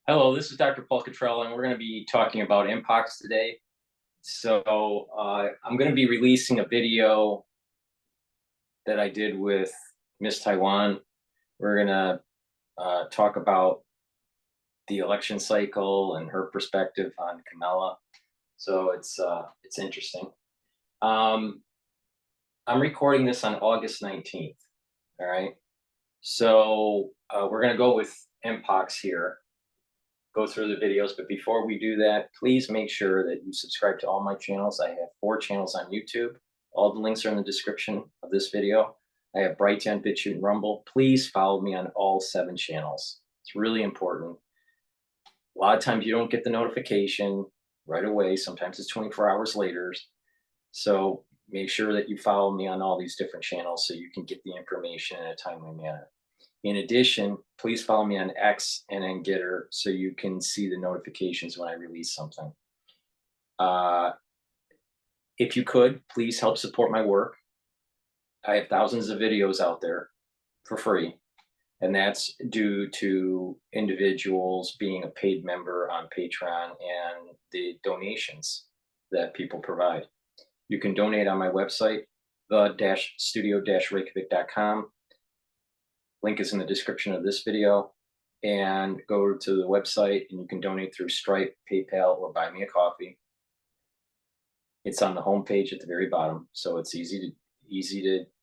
Hello, this is Dr. Paul Cottrell, and we're going to be talking about Mpox today. I'm going to be releasing a video that I did with Miss Taiwan. We're going to talk about the election cycle and her perspective on Kamala. So it's interesting. I'm recording this on August 19th. All right. We're going to go with Mpox here. Go through the videos, but before we do that, please make sure that you subscribe to all my channels. I have 4 channels on YouTube. All the links are in the description of this video. I have Brighteon, Bitchute, and Rumble. Please follow me on all 7 channels. It's really important. A lot of times you don't get the notification right away. Sometimes it's 24 hours later. So make sure that you follow me on all these different channels so you can get the information in a timely manner. In addition, please follow me on X and on GETTR so you can see the notifications when I release something. If you could, please help support my work. I have thousands of videos out there for free, and that's due to individuals being a paid member on Patreon and the donations that people provide. You can donate on my website, the-studio-reykjavik.com. Link is in the description of this video, and go to the website and you can donate through Stripe, PayPal, or buy me a coffee. It's on the homepage at the very bottom, so it's easy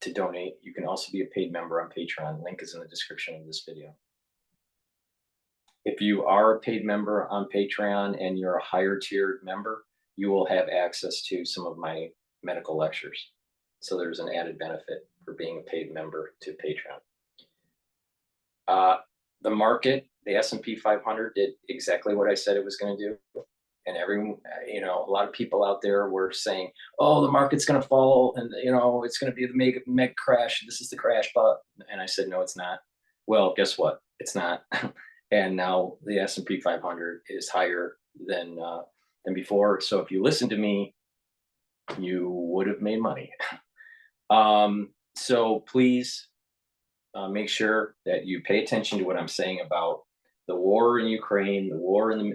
to donate. You can also be a paid member on Patreon. Link is in the description of this video. If you are a paid member on Patreon and you're a higher tiered member, you will have access to some of my medical lectures. So there's an added benefit for being a paid member to Patreon. The market, the S&P 500 did exactly what I said it was going to do. And a lot of people out there were saying, oh, the market's going to fall and, it's going to be the mega crash. This is the crash. And I said, no, it's not. Well, guess what? It's not. And now the S&P 500 is higher than before. So if you listen to me, you would have made money. So please, make sure that you pay attention to what I'm saying about the war in Ukraine,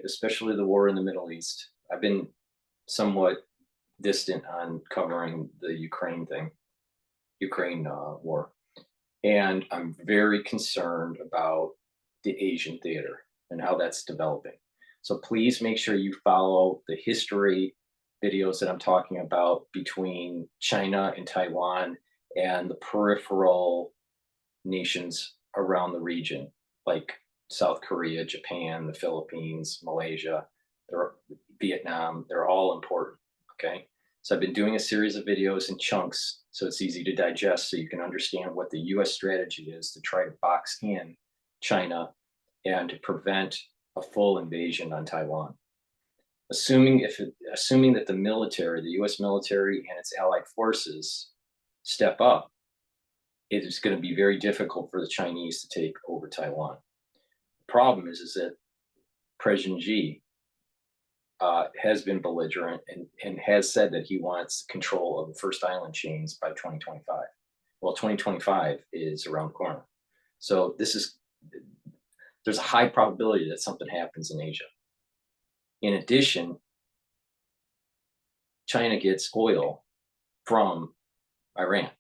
especially the war in the Middle East. I've been somewhat distant on covering the Ukraine war. And I'm very concerned about the Asian theater and how that's developing. So please make sure you follow the history videos that I'm talking about between China and Taiwan and the peripheral nations around the region, like South Korea, Japan, the Philippines, Malaysia, Vietnam. They're all important. Okay. So I've been doing a series of videos in chunks so it's easy to digest, so you can understand what the US strategy is to try to box in China and to prevent a full invasion on Taiwan. Assuming that the US military and its allied forces step up, it is going to be very difficult for the Chinese to take over Taiwan. The problem is that President Xi has been belligerent and has said that he wants control of the first island chains by 2025. Well, 2025 is around the corner. So there's a high probability that something happens in Asia. In addition, China gets oil from Iran.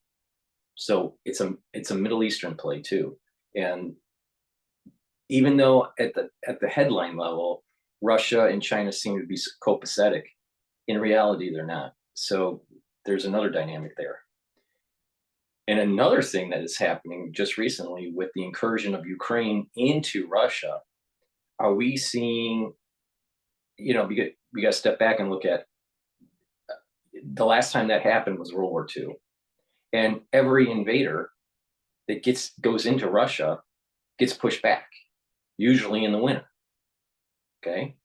So it's a Middle Eastern play too. And even though at the headline level, Russia and China seem to be copacetic, in reality, they're not. So there's another dynamic there. And another thing that is happening just recently with the incursion of Ukraine into Russia, are we seeing, we got to step back and look at the last time that happened was World War II. And every invader that goes into Russia gets pushed back, usually in the winter. Okay.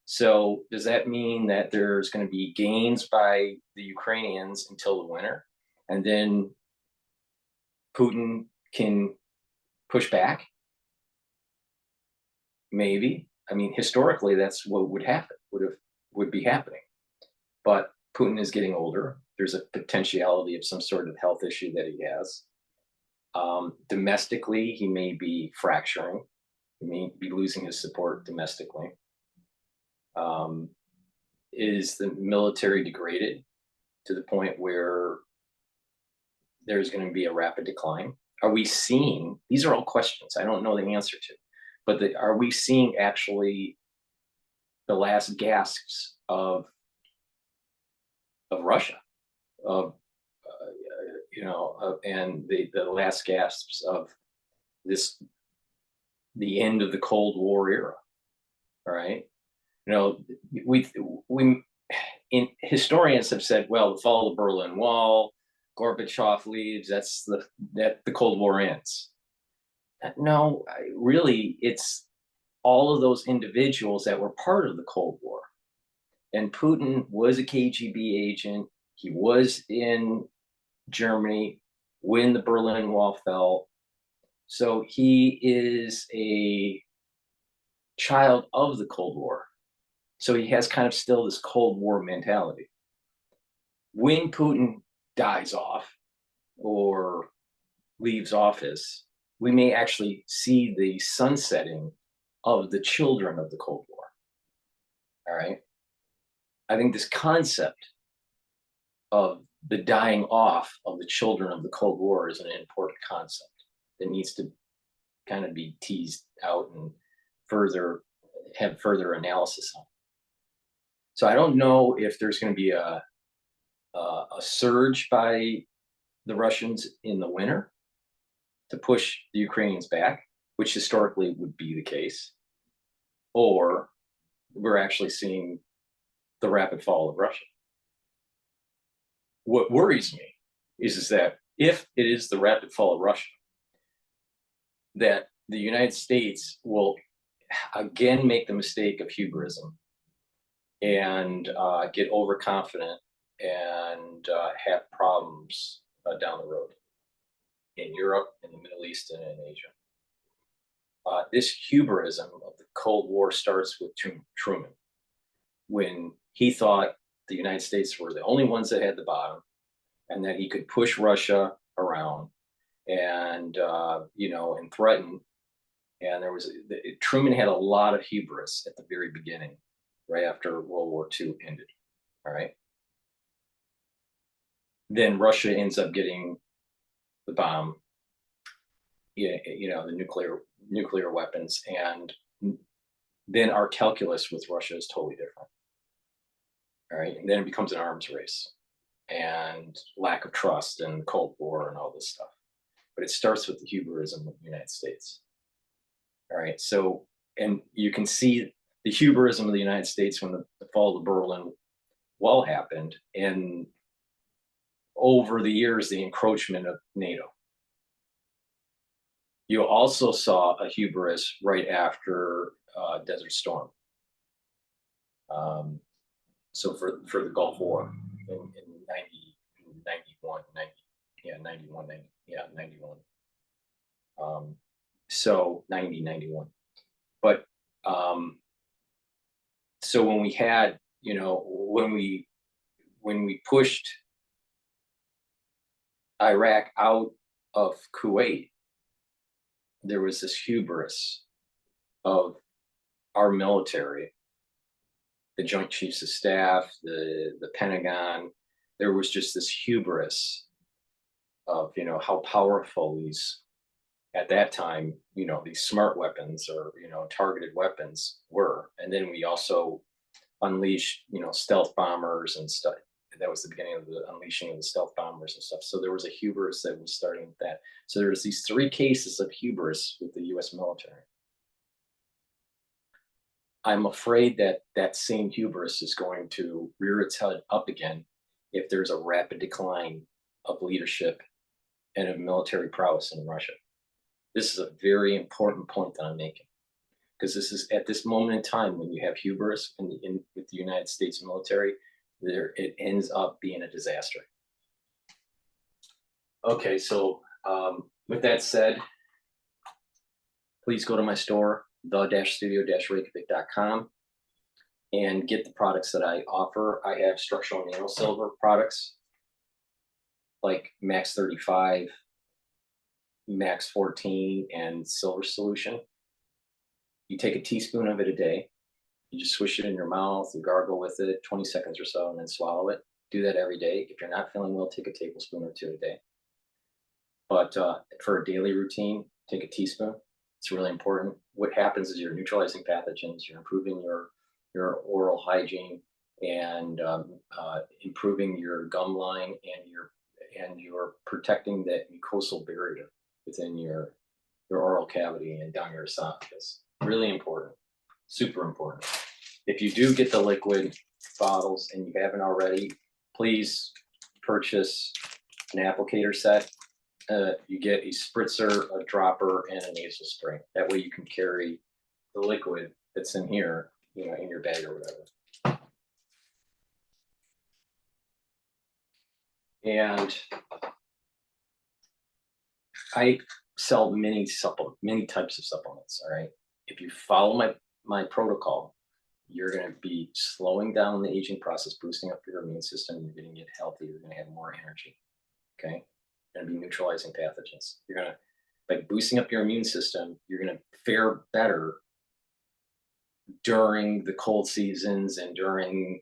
So does that mean that there's going to be gains by the Ukrainians until the winter, and then Putin can push back? Maybe. I mean, historically, that's what would happen, would be happening. But Putin is getting older. There's a potentiality of some sort of health issue that he has. Domestically, he may be fracturing. He may be losing his support domestically. Is the military degraded to the point where there's going to be a rapid decline? Are we seeing, these are all questions I don't know the answer to, but are we seeing actually the last gasps of Russia, of and the last gasps of this, the end of the Cold War era? All right, you know, we in historians have said, well, the fall of the Berlin Wall, Gorbachev leaves, that the Cold War ends. No, really, it's all of those individuals that were part of the Cold War. And Putin was a KGB agent. He was in Germany when the Berlin Wall fell. So he is a child of the Cold War. So he has kind of still this Cold War mentality. When Putin dies off or leaves office, we may actually see the sunsetting of the children of the Cold War. All right. I think this concept of the dying off of the children of the Cold War is an important concept that needs to kind of be teased out and have further analysis on. So I don't know if there's going to be a surge by the Russians in the winter to push the Ukrainians back, which historically would be the case, or we're actually seeing the rapid fall of Russia. What worries me is that if it is the rapid fall of Russia, that the United States will again make the mistake of hubrism and get overconfident and have problems down the road in Europe, in the Middle East, and in Asia. This hubrism of the Cold War starts with Truman, when he thought the United States were the only ones that had the bottom, and that he could push Russia around and and threaten. And Truman had a lot of hubris at the very beginning, right after World War II ended. All right. Then Russia ends up getting the bomb, the nuclear weapons, and then our calculus with Russia is totally different. All right, and then it becomes an arms race and lack of trust and Cold War and all this stuff. But it starts with the hubrism of the United States. All right, so, and you can see the hubrism of the United States when the fall of the Berlin Wall happened, and over the years, the encroachment of NATO. You also saw a hubris right after Desert Storm. So for the Gulf War in 91, 91. So 91. But so when we had, when we pushed Iraq out of Kuwait, there was this hubris of our military, the Joint Chiefs of Staff, the Pentagon. There was just this hubris of, how powerful these, at that time, these smart weapons or, targeted weapons were. And then we also unleashed, stealth bombers and stuff. That was the beginning of the unleashing of the stealth bombers and stuff. So there was a hubris that was starting with that. So there's these three cases of hubris with the US military. I'm afraid that that same hubris is going to rear its head up again if there's a rapid decline of leadership and of military prowess in Russia. This is a very important point that I'm making, because this is at this moment in time when you have hubris with the United States military, it ends up being a disaster. Okay, so with that said, please go to my store, the-studio-reykjavik.com, and get the products that I offer. I have structural nano silver products like Max 35, Max 14, and Silver Solution. You take a teaspoon of it a day. You just swish it in your mouth, you gargle with it 20 seconds or so, and then swallow it. Do that every day. If you're not feeling well, take a tablespoon or two a day. But for a daily routine, take a teaspoon. It's really important. What happens is you're neutralizing pathogens, you're improving your oral hygiene, and improving your gum line, and you're protecting that mucosal barrier within your oral cavity and down your esophagus. Really important, super important. If you do get the liquid bottles and you haven't already, please purchase an applicator set. You get a spritzer, a dropper, and a nasal spray. That way you can carry the liquid that's in here, in your bag or whatever. And I sell many types of supplements. All right. If you follow my protocol, you're going to be slowing down the aging process, boosting up your immune system. You're going to get healthy. You're going to have more energy. Okay. You're going to be neutralizing pathogens. You're going to, by boosting up your immune system, you're going to fare better during the cold seasons and during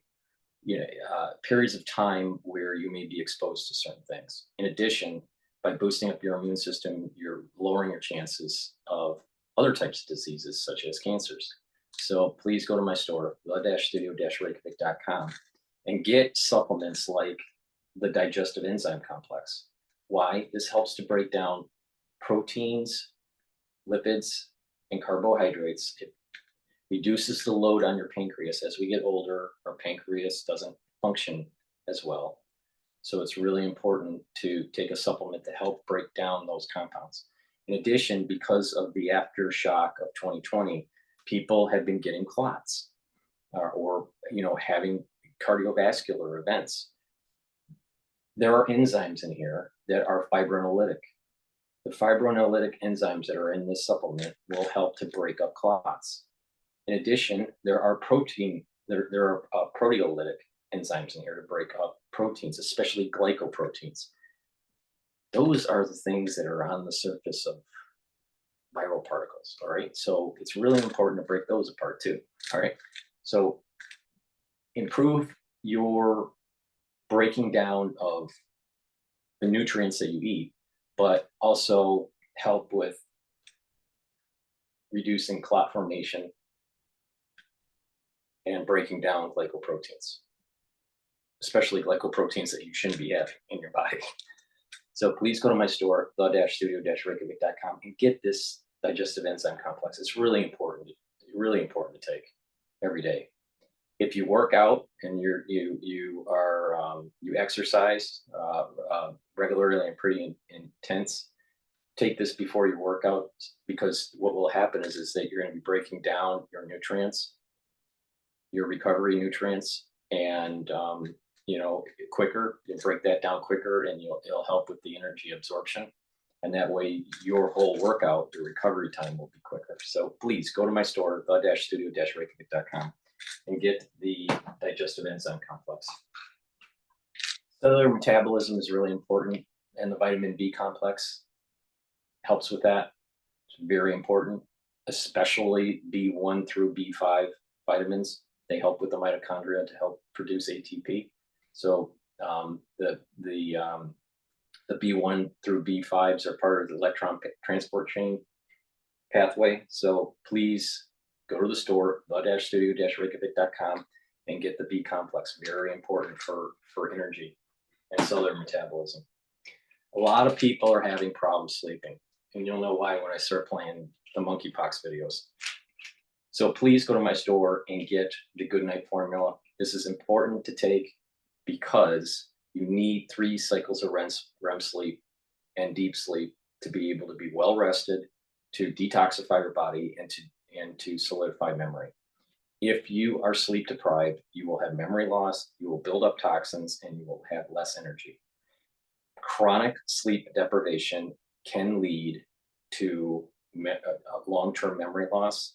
periods of time where you may be exposed to certain things. In addition, by boosting up your immune system, you're lowering your chances of other types of diseases such as cancers. So please go to my store, the-studio-reykjavik.com, and get supplements like the digestive enzyme complex. Why? This helps to break down proteins, lipids, and carbohydrates. It reduces the load on your pancreas. As we get older, our pancreas doesn't function as well. So it's really important to take a supplement to help break down those compounds. In addition, because of the aftershock of 2020, people have been getting clots or having cardiovascular events. There are enzymes in here that are fibrinolytic. The fibrinolytic enzymes that are in this supplement will help to break up clots. In addition, there are proteolytic enzymes in here to break up proteins, especially glycoproteins. Those are the things that are on the surface of viral particles, all right? So it's really important to break those apart too, all right? So improve your breaking down of the nutrients that you eat, but also help with reducing clot formation and breaking down glycoproteins, especially glycoproteins that you shouldn't be having in your body. So please go to my store, the-studio-reykjavik.com, and get this digestive enzyme complex. It's really important to take every day. If you work out and you exercise regularly and pretty intense, take this before your workout, because what will happen is that you're going to be breaking down your nutrients, your recovery nutrients, and quicker. You'll break that down quicker, and it'll help with the energy absorption. And that way, your whole workout, your recovery time will be quicker. So please go to my store, the-studio-reykjavik.com, and get the digestive enzyme complex. Cellular metabolism is really important, and the vitamin B complex helps with that. It's very important, especially B1 through B5 vitamins. They help with the mitochondria to help produce ATP. So the B1 through B5s are part of the electron transport chain pathway. So please go to the store, the-studio-reykjavik.com, and get the B complex. Very important for energy and cellular metabolism. A lot of people are having problems sleeping, and you'll know why when I start playing the monkeypox videos. So please go to my store and get the Good Night Formula. This is important to take because you need 3 cycles of REM sleep and deep sleep to be able to be well rested, to detoxify your body, and to solidify memory. If you are sleep deprived, you will have memory loss, you will build up toxins, and you will have less energy. Chronic sleep deprivation can lead to long-term memory loss,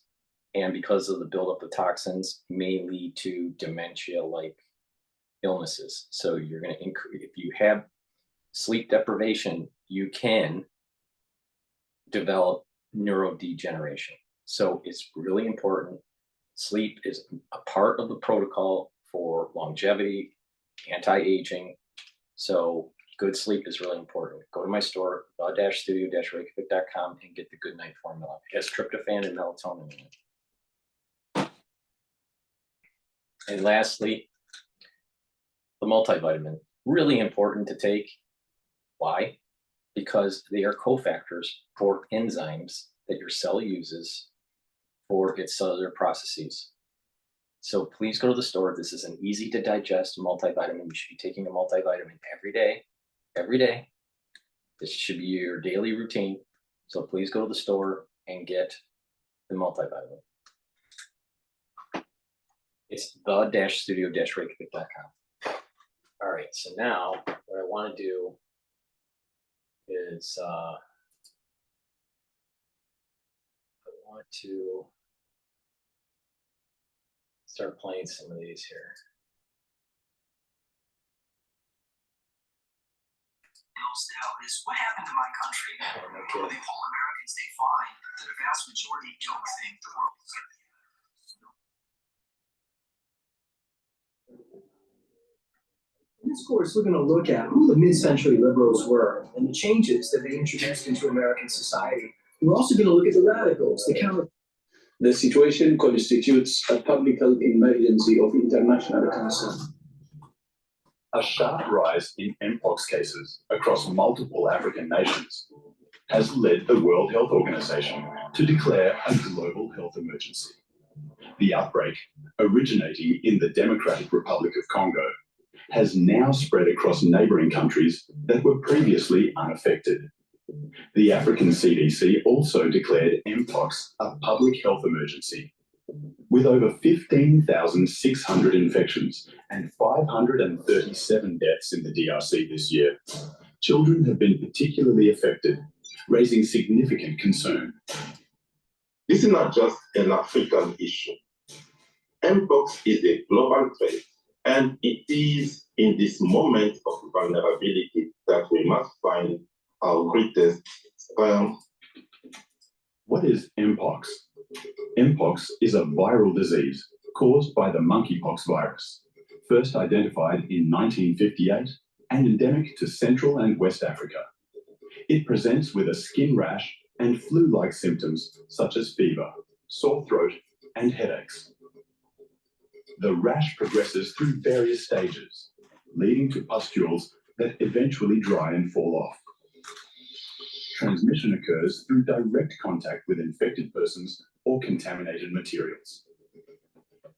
and because of the buildup of toxins, may lead to dementia-like illnesses. So you're going to increase, if you have sleep deprivation, you can develop neurodegeneration. So it's really important. Sleep is a part of the protocol for longevity, anti-aging. So good sleep is really important. Go to my store, the-studio-reykjavik.com, and get the Good Night Formula. It has tryptophan and melatonin in it. And lastly, the multivitamin. Really important to take. Why? Because they are cofactors for enzymes that your cell uses for its cellular processes. So please go to the store. This is an easy to digest multivitamin. You should be taking a multivitamin every day. Every day. This should be your daily routine. So please go to the store and get the multivitamin. It's the-studio-reykjavik.com. All right, so now what I want to do is I want to start playing some of these here. Now is what happened to my country. When they poll Americans, they find that a vast majority don't think the world is going to be. In this course, we're going to look at who the mid-century liberals were and the changes that they introduced into American society. We're also going to look at the radicals, the counter. The situation constitutes a public health emergency of international concern. A sharp rise in Mpox cases across multiple African nations has led the World Health Organization to declare a global health emergency. The outbreak, originating in the Democratic Republic of Congo, has now spread across neighboring countries that were previously unaffected. The African CDC also declared Mpox a public health emergency. With over 15,600 infections and 537 deaths in the DRC this year, children have been particularly affected, raising significant concern. This is not just an African issue. Mpox is a global threat, and it is in this moment of vulnerability that we must find our greatest triumph. What is Mpox? Mpox is a viral disease caused by the monkeypox virus, first identified in 1958 and endemic to Central and West Africa. It presents with a skin rash and flu-like symptoms such as fever, sore throat, and headaches. The rash progresses through various stages, leading to pustules that eventually dry and fall off. Transmission occurs through direct contact with infected persons or contaminated materials.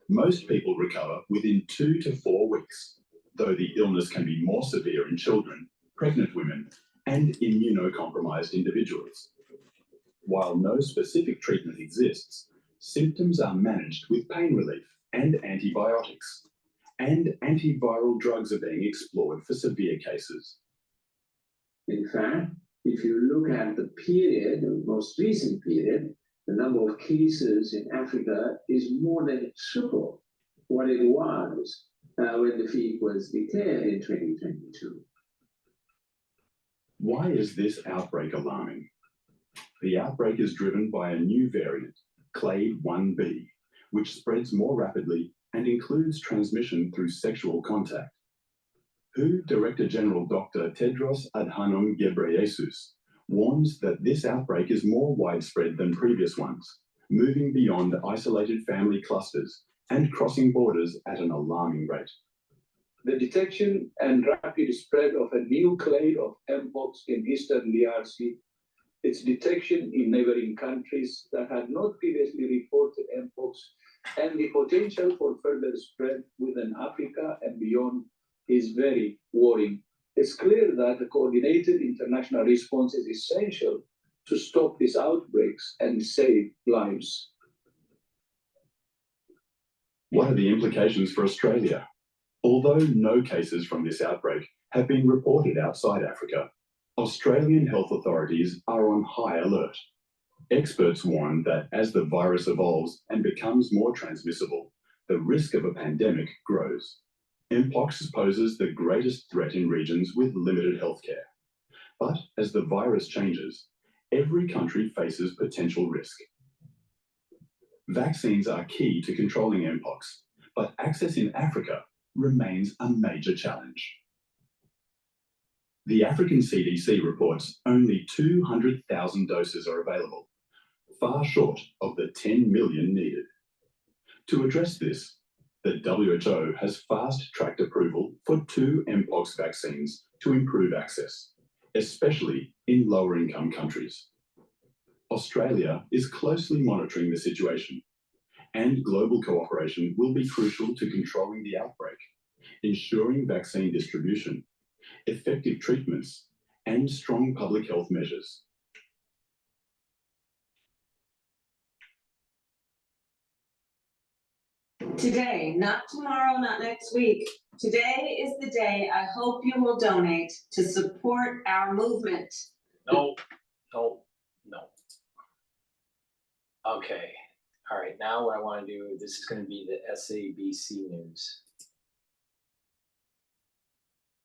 Most people recover within 2 to 4 weeks, though the illness can be more severe in children, pregnant women, and immunocompromised individuals. While no specific treatment exists, symptoms are managed with pain relief and antibiotics, and antiviral drugs are being explored for severe cases. In fact, if you look at the period, the most recent period, the number of cases in Africa is more than triple what it was when the peak was declared in 2022. Why is this outbreak alarming? The outbreak is driven by a new variant, Clade 1b, which spreads more rapidly and includes transmission through sexual contact. WHO Director General Dr. Tedros Adhanom Ghebreyesus warns that this outbreak is more widespread than previous ones, moving beyond isolated family clusters and crossing borders at an alarming rate. The detection and rapid spread of a new clade of Mpox in eastern DRC, its detection in neighboring countries that had not previously reported Mpox, and the potential for further spread within Africa and beyond is very worrying. It's clear that a coordinated international response is essential to stop these outbreaks and save lives. What are the implications for Australia? Although no cases from this outbreak have been reported outside Africa, Australian health authorities are on high alert. Experts warn that as the virus evolves and becomes more transmissible, the risk of a pandemic grows. Mpox poses the greatest threat in regions with limited healthcare. But as the virus changes, every country faces potential risk. Vaccines are key to controlling Mpox, but access in Africa remains a major challenge. The African CDC reports only 200,000 doses are available, far short of the 10 million needed. To address this, the WHO has fast-tracked approval for 2 Mpox vaccines to improve access, especially in lower-income countries. Australia is closely monitoring the situation, and global cooperation will be crucial to controlling the outbreak, ensuring vaccine distribution, effective treatments, and strong public health measures. Today, not tomorrow, not next week. Today is the day I hope you will donate to support our movement. No. Okay. All right. Now what I want to do, this is going to be the SABC news.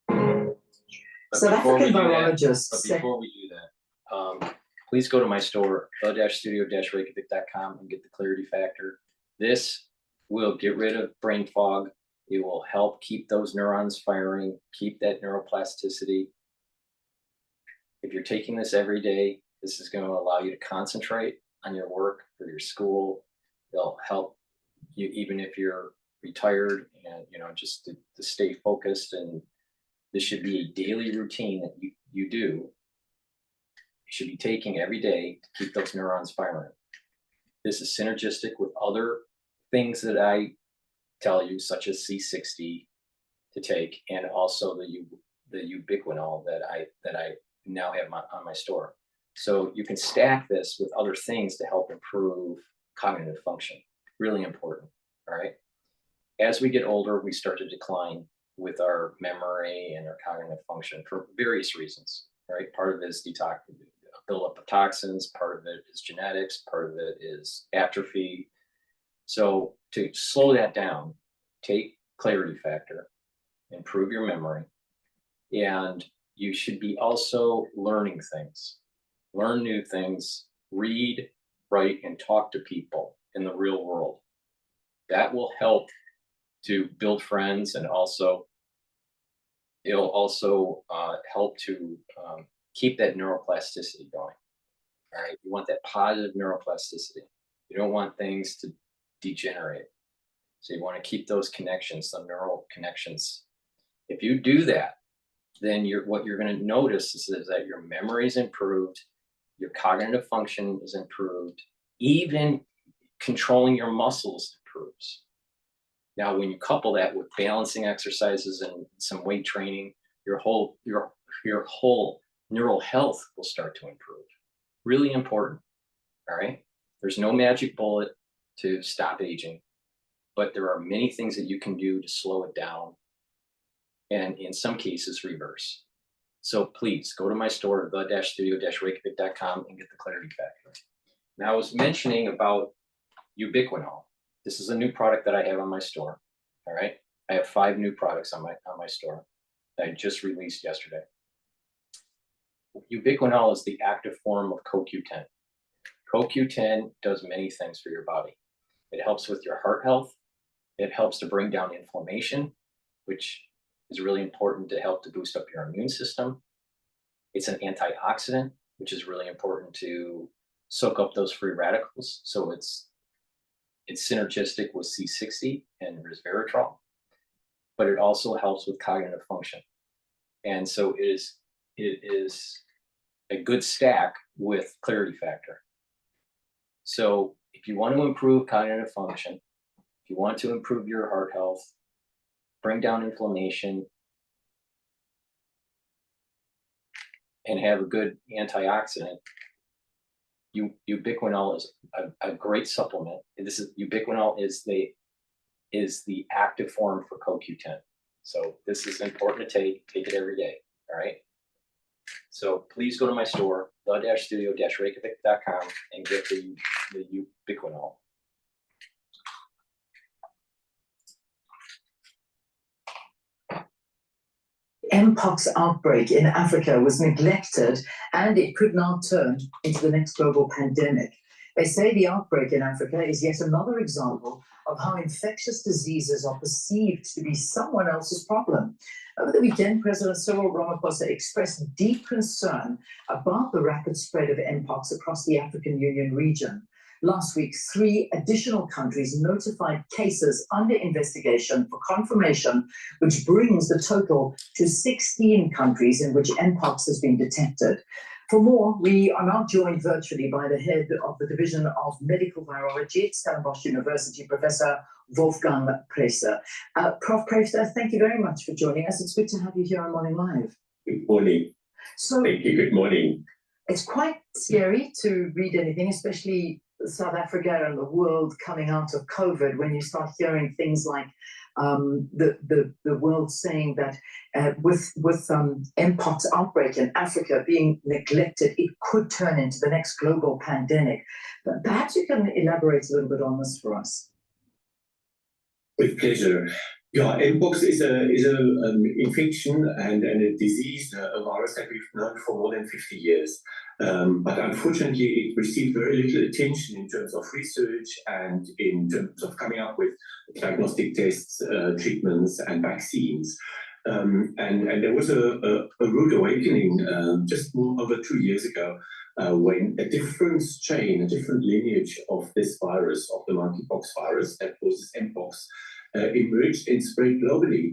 But South African But virologists say before we do that, please go to my store, the-studio-reykjavik.com, and get the clarity factor. This will get rid of brain fog. It will help keep those neurons firing, keep that neuroplasticity. If you're taking this every day, this is going to allow you to concentrate on your work or your school. It'll help you even if you're retired and, you know, just to stay focused. And this should be a daily routine that you do. You should be taking every day to keep those neurons firing. This is synergistic with other things that I tell you, such as C60 to take, and also the ubiquinol that I now have on my store. So you can stack this with other things to help improve cognitive function. Really important. All right. As we get older, we start to decline with our memory and our cognitive function for various reasons. Right. Part of it is detox, buildup of toxins. Part of it is genetics. Part of it is atrophy. So to slow that down, take clarity factor, improve your memory, and you should be also learning things. Learn new things, read, write, and talk to people in the real world. That will help to build friends, and also it'll also help to keep that neuroplasticity going. All right, you want that positive neuroplasticity. You don't want things to degenerate. So you want to keep those connections, some neural connections. If you do that, then what you're going to notice is that your memory is improved, your cognitive function is improved, even controlling your muscles improves. Now, when you couple that with balancing exercises and some weight training, your whole neural health will start to improve. Really important. All right. There's no magic bullet to stop aging, but there are many things that you can do to slow it down, and in some cases reverse. So please go to my store, the-studio-reykjavik.com, and get the clarity factor. Now, I was mentioning about ubiquinol. This is a new product that I have on my store. All right, I have 5 new products on my store that I just released yesterday. Ubiquinol is the active form of CoQ10. CoQ10 does many things for your body. It helps with your heart health. It helps to bring down inflammation, which is really important to help to boost up your immune system. It's an antioxidant, which is really important to soak up those free radicals. So it's synergistic with C60 and resveratrol, but it also helps with cognitive function. And so it is a good stack with clarity factor. So if you want to improve cognitive function, if you want to improve your heart health, bring down inflammation, and have a good antioxidant, ubiquinol is a great supplement. Ubiquinol is the active form for CoQ10. So this is important to take it every day. All right. So please go to my store, the-studio-reykjavik.com, and get the ubiquinol. Mpox outbreak in Africa was neglected, and it could now turn into the next global pandemic. They say the outbreak in Africa is yet another example of how infectious diseases are perceived to be someone else's problem. Over the weekend, President Cyril Ramaphosa expressed deep concern about the rapid spread of Mpox across the African Union region. Last week, 3 additional countries notified cases under investigation for confirmation, which brings the total to 16 countries in which Mpox has been detected. For more, we are now joined virtually by the head of the Division of Medical Virology at Stellenbosch University, Professor Wolfgang Preisser. Prof. Preisser, thank you very much for joining us. It's good to have you here on Morning Live. Good morning. So, thank you. Good morning. It's quite scary to read anything, especially South Africa and the world coming out of COVID, when you start hearing things like the world saying that with Mpox outbreak in Africa being neglected, it could turn into the next global pandemic. But perhaps you can elaborate a little bit on this for us. With pleasure. Yeah, Mpox is an infection and a disease, a virus that we've known for more than 50 years. But unfortunately, it received very little attention in terms of research and in terms of coming up with diagnostic tests, treatments, and vaccines. And there was a rude awakening just over 2 years ago when a different strain, a different lineage of this virus, of the monkeypox virus that causes Mpox, emerged and spread globally,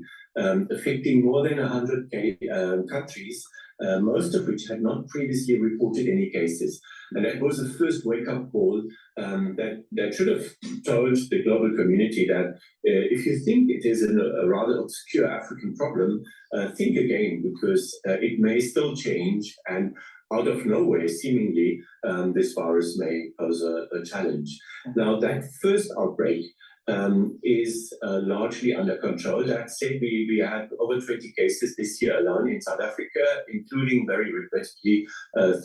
affecting more than 100 countries, most of which had not previously reported any cases. And that was the first wake-up call that should have told the global community that if you think it is a rather obscure African problem, think again, because it may still change, and out of nowhere, seemingly, this virus may pose a challenge. Now, that first outbreak is largely under control. That said, we had over 20 cases this year alone in South Africa, including very regrettably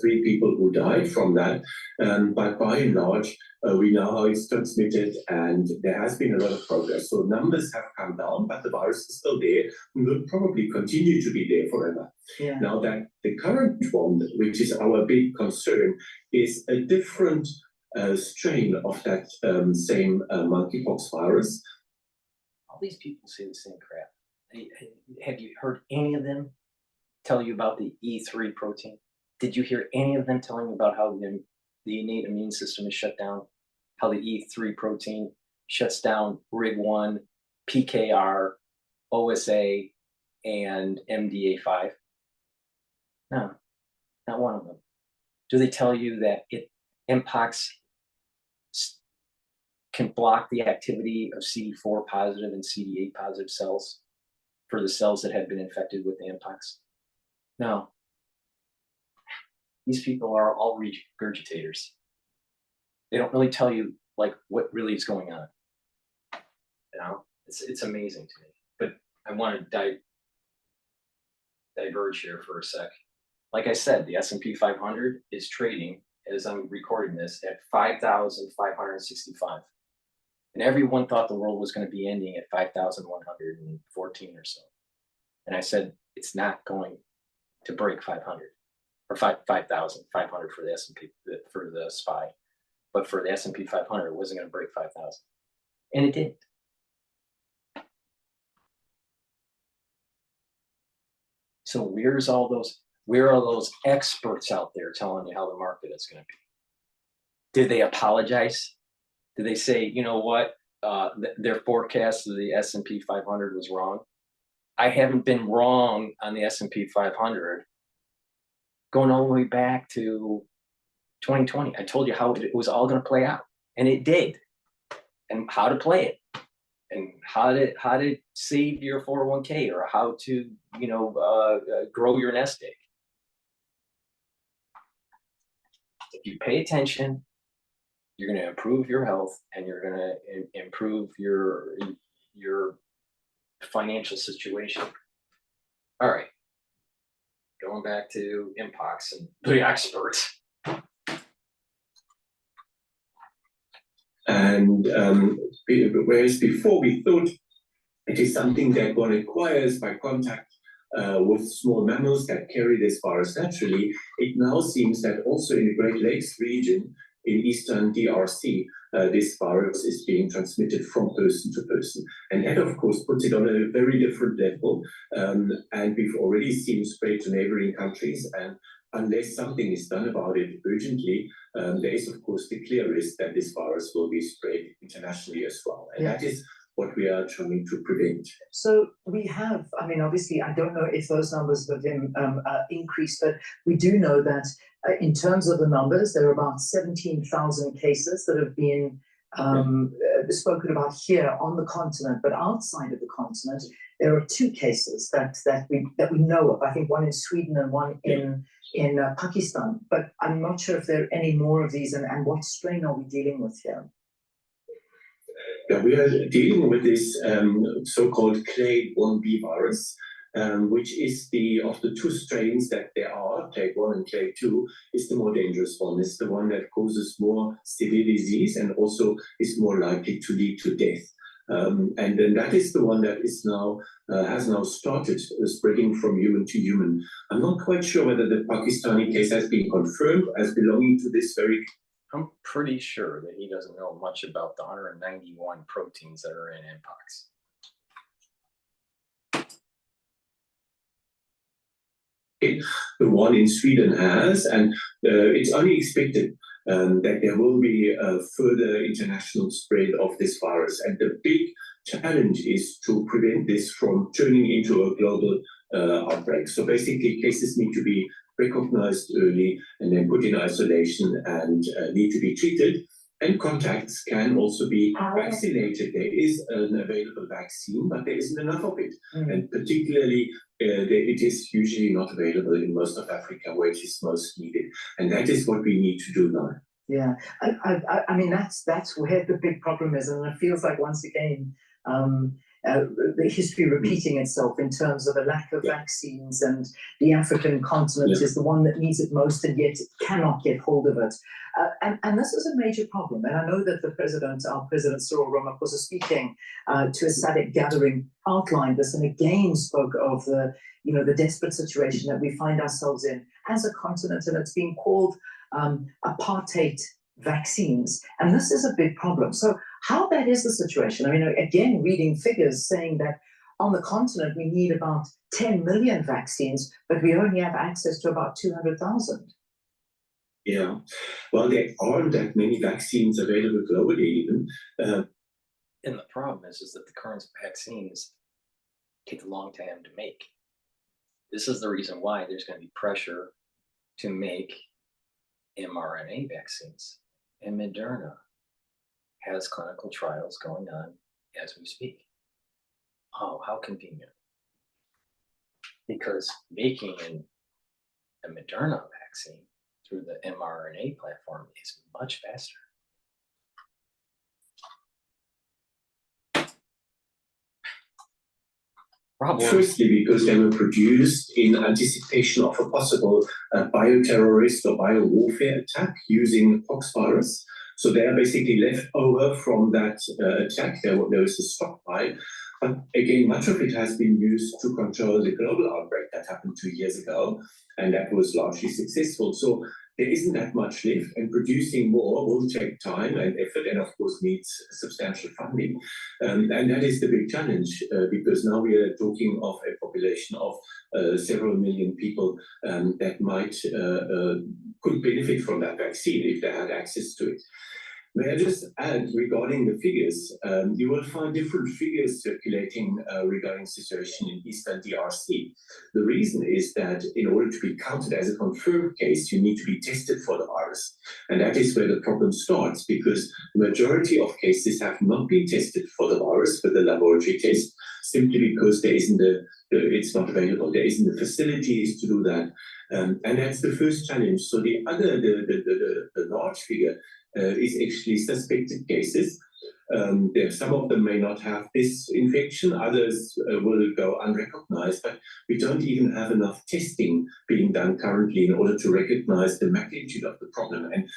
3 people who died from that. But by and large, we know how it's transmitted, and there has been a lot of progress. So numbers have come down, but the virus is still there and will probably continue to be there forever. Yeah. Now, that the current one, which is our big concern, is a different strain of that same monkeypox virus. All these people say the same crap. Have you heard any of them tell you about the E3 protein? Did you hear any of them telling you about how the innate immune system is shut down? How the E3 protein shuts down RIG1, PKR, OSA, and MDA5? No, not one of them. Do they tell you that Mpox can block the activity of CD4 positive and CD8 positive cells for the cells that have been infected with the Mpox? No. These people are all regurgitators. They don't really tell you like what really is going on. You know, it's amazing to me. But I want to diverge here for a sec. Like I said, the S&P 500 is trading, as I'm recording this, at 5,565. And everyone thought the world was going to be ending at 5,114 or so. And I said, it's not going to break 500 or 5,500 for the S&P, for the SPY. But for the S&P 500, it wasn't going to break 5,000. And it didn't. So where are those experts out there telling you how the market is going to be? Did they apologize? Did they say, you know what, their forecast of the S&P 500 was wrong? I haven't been wrong on the S&P 500 going all the way back to 2020. I told you how it was all going to play out, and it did, and how to play it, and how to save your 401k, or how to, you know, grow your nest egg. If you pay attention, you're going to improve your health, and you're going to improve your financial situation. All right, going back to Mpox and the experts. And whereas before we thought it is something that one acquires by contact with small mammals that carry this virus naturally, it now seems that also in the Great Lakes region, in Eastern DRC, this virus is being transmitted from person to person. And that, of course, puts it on a very different level. And we've already seen spread to neighboring countries. And unless something is done about it urgently, there is, of course, the clear risk that this virus will be spread internationally as well. And that is what we are trying to prevent. So we have, I mean, obviously, I don't know if those numbers have been increased, but we do know that in terms of the numbers, there are about 17,000 cases that have been spoken about here on the continent, but outside of the continent, there are 2 cases that we know of. I think one in Sweden and one in Pakistan, but I'm not sure if there are any more of these, and what strain are we dealing with here? Yeah, we are dealing with this so-called clade 1b virus, which is of the 2 strains that there are, clade 1 and clade 2, is the more dangerous one. It's the one that causes more severe disease and also is more likely to lead to death. And then that is the one that is now has now started spreading from human to human. I'm not quite sure whether the Pakistani case has been confirmed as belonging to this very. I'm pretty sure that he doesn't know much about the 191 proteins that are in Mpox. The one in Sweden has, and it's only expected that there will be a further international spread of this virus. And the big challenge is to prevent this from turning into a global outbreak. So basically, cases need to be recognized early and then put in isolation and need to be treated. And contacts can also be vaccinated. There is an available vaccine, but there isn't enough of it. And particularly, it is usually not available in most of Africa where it is most needed. And that is what we need to do now. Yeah, I mean, that's where the big problem is. And it feels like, once again, the history repeating itself in terms of a lack of vaccines, and the African continent is the one that needs it most, and yet cannot get hold of it. And this is a major problem. And I know that our President Cyril Ramaphosa, speaking to a SADC gathering, outlined this and again spoke of the desperate situation that we find ourselves in as a continent, and it's being called apartheid vaccines. And this is a big problem. So how bad is the situation? I mean, again, reading figures saying that on the continent, we need about 10 million vaccines, but we only have access to about 200,000. Yeah, well, there aren't that many vaccines available globally even. And the problem is that the current vaccines take a long time to make. This is the reason why there's going to be pressure to make mRNA vaccines. And Moderna has clinical trials going on as we speak. Oh, how convenient. Because making a Moderna vaccine through the mRNA platform is much faster. Firstly, because they were produced in anticipation of a possible bioterrorist or biowarfare attack using Mpox virus. So they are basically left over from that attack. There was a stockpile. But again, much of it has been used to control the global outbreak that happened 2 years ago, and that was largely successful. So there isn't that much left, and producing more will take time and effort, and of course needs substantial funding. And that is the big challenge, because now we are talking of a population of several million people that could benefit from that vaccine if they had access to it. May I just add, regarding the figures, you will find different figures circulating regarding the situation in Eastern DRC. The reason is that in order to be counted as a confirmed case, you need to be tested for the virus. And that is where the problem starts, because the majority of cases have not been tested for the virus with the laboratory test, simply because there isn't it's not available. There isn't the facilities to do that. And that's the first challenge. So the large figure is actually suspected cases. Some of them may not have this infection, others will go unrecognized, but we don't even have enough testing being done currently in order to recognize the magnitude of the problem. And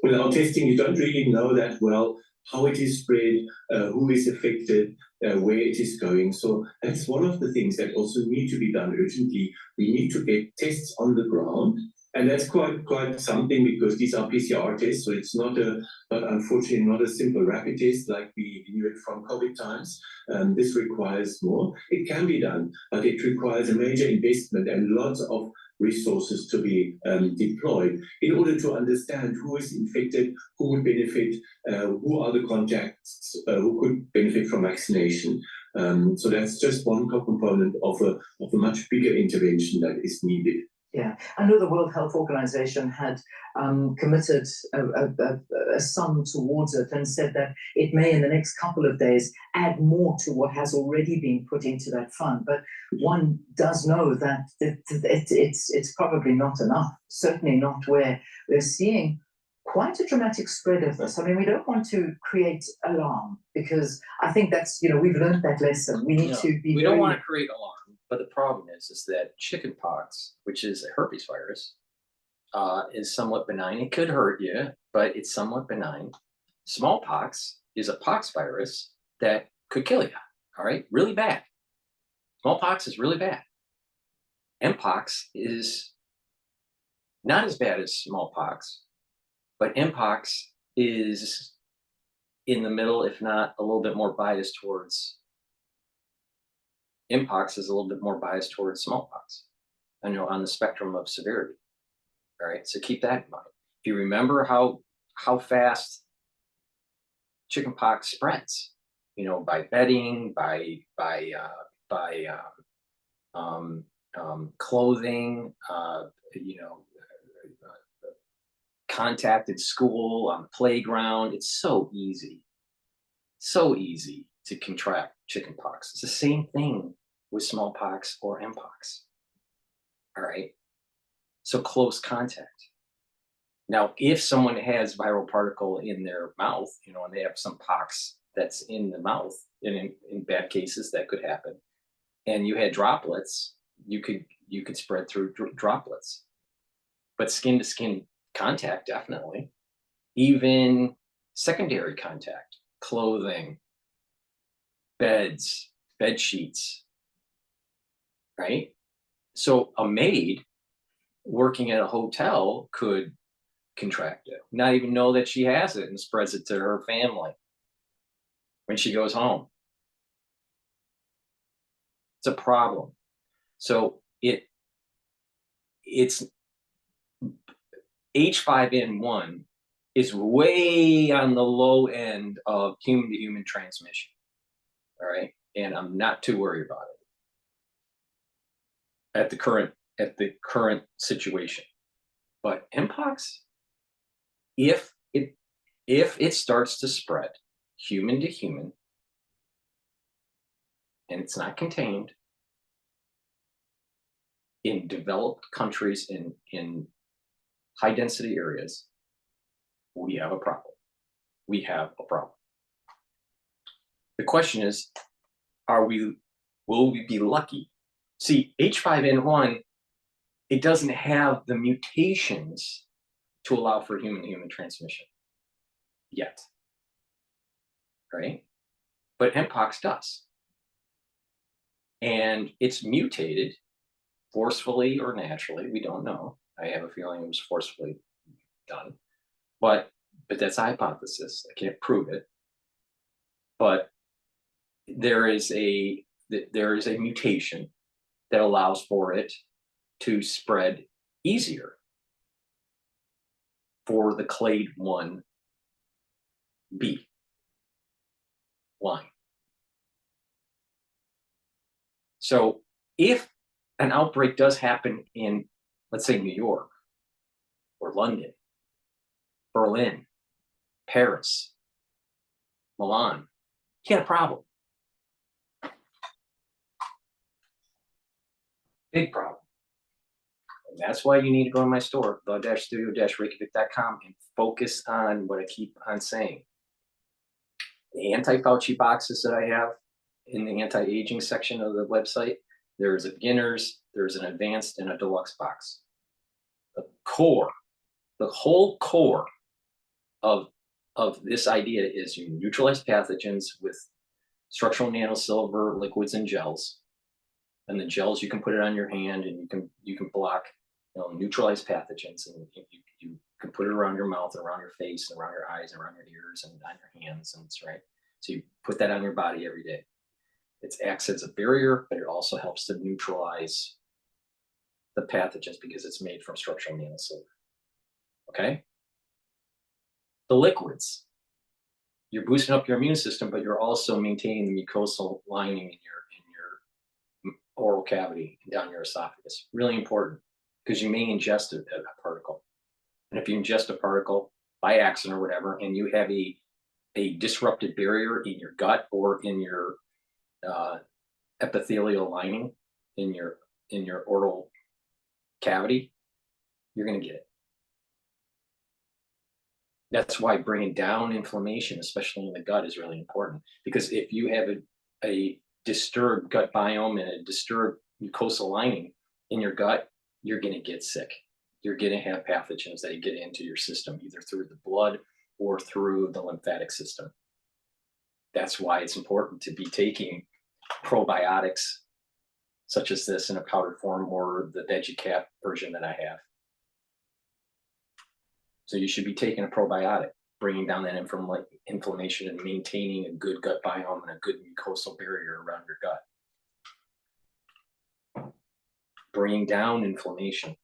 without testing, you don't really know that well how it is spread, who is affected, where it is going. So that's one of the things that also need to be done urgently. We need to get tests on the ground And that's quite something, because these are PCR tests, so it's not unfortunately not a simple rapid test like we knew it from COVID times. This requires more. It can be done, but it requires a major investment and lots of resources to be deployed in order to understand who is infected, who would benefit, who are the contacts, who could benefit from vaccination. So that's just one component of a much bigger intervention that is needed. Yeah, I know the World Health Organization had committed a sum towards it and said that it may in the next couple of days add more to what has already been put into that fund. But one does know that it's probably not enough, certainly not where we're seeing quite a dramatic spread of this. I mean, we don't want to create alarm, because I think that's, we've learned that lesson. We need to be. We don't want to create alarm. But the problem is that chickenpox, which is a herpes virus, is somewhat benign. It could hurt you, but it's somewhat benign. Smallpox is a pox virus that could kill you, all right? Really bad. Smallpox is really bad. Mpox is not as bad as smallpox, but Mpox is in the middle, if not a little bit more biased towards Mpox is a little bit more biased towards smallpox, on the spectrum of severity. All right, so keep that in mind. If you remember how fast chickenpox spreads, by bedding, by clothing, contact at school, on the playground. It's so easy to contract chickenpox. It's the same thing with smallpox or Mpox. All right. So close contact. Now, if someone has viral particle in their mouth, and they have some pox that's in the mouth, and in bad cases that could happen, and you had droplets, you could spread through droplets. But skin to skin contact, definitely. Even secondary contact, clothing, beds, bed sheets, right? So a maid working at a hotel could contract it, not even know that she has it, and spreads it to her family when she goes home. It's a problem. So it's H5N1 is way on the low end of human to human transmission. All right. And I'm not too worried about it at the current situation. But Mpox, if it starts to spread human to human and it's not contained in developed countries, in high density areas, we have a problem. We have a problem. The question is, will we be lucky? See, H5N1, it doesn't have the mutations to allow for human-to-human transmission yet, right? But Mpox does. And it's mutated forcefully or naturally, we don't know. I have a feeling it was forcefully done, but that's a hypothesis. I can't prove it. But there is a mutation that allows for it to spread easier for the clade 1B line. So if an outbreak does happen in, let's say, New York or London, Berlin, Paris, Milan, you got a problem. Big problem. And that's why you need to go to my store, the-studio-reykjavik.com, and focus on what I keep on saying. The anti-Fauci boxes that I have in the anti-aging section of the website, there is a beginner's, there's an advanced, and a deluxe box. The whole core of this idea is you neutralize pathogens with structural nanosilver liquids and gels. And the gels, you can put it on your hand and you can block neutralize pathogens, and you can put it around your mouth and around your face and around your eyes and around your ears and on your hands, and it's right. So you put that on your body every day. It acts as a barrier, but it also helps to neutralize the pathogens because it's made from structural nanosilver. Okay? The liquids. You're boosting up your immune system, but you're also maintaining the mucosal lining in your oral cavity and down your esophagus. Really important because you may ingest a particle. And if you ingest a particle by accident or whatever, and you have a disrupted barrier in your gut or in your epithelial lining in your oral cavity, you're going to get it. That's why bringing down inflammation, especially in the gut, is really important. Because if you have a disturbed gut biome and a disturbed mucosal lining in your gut, you're going to get sick. You're going to have pathogens that get into your system, either through the blood or through the lymphatic system. That's why it's important to be taking probiotics such as this in a powdered form or the VeggieCap version that I have. So you should be taking a probiotic, bringing down that inflammation and maintaining a good gut biome and a good mucosal barrier around your gut. Bringing down inflammation.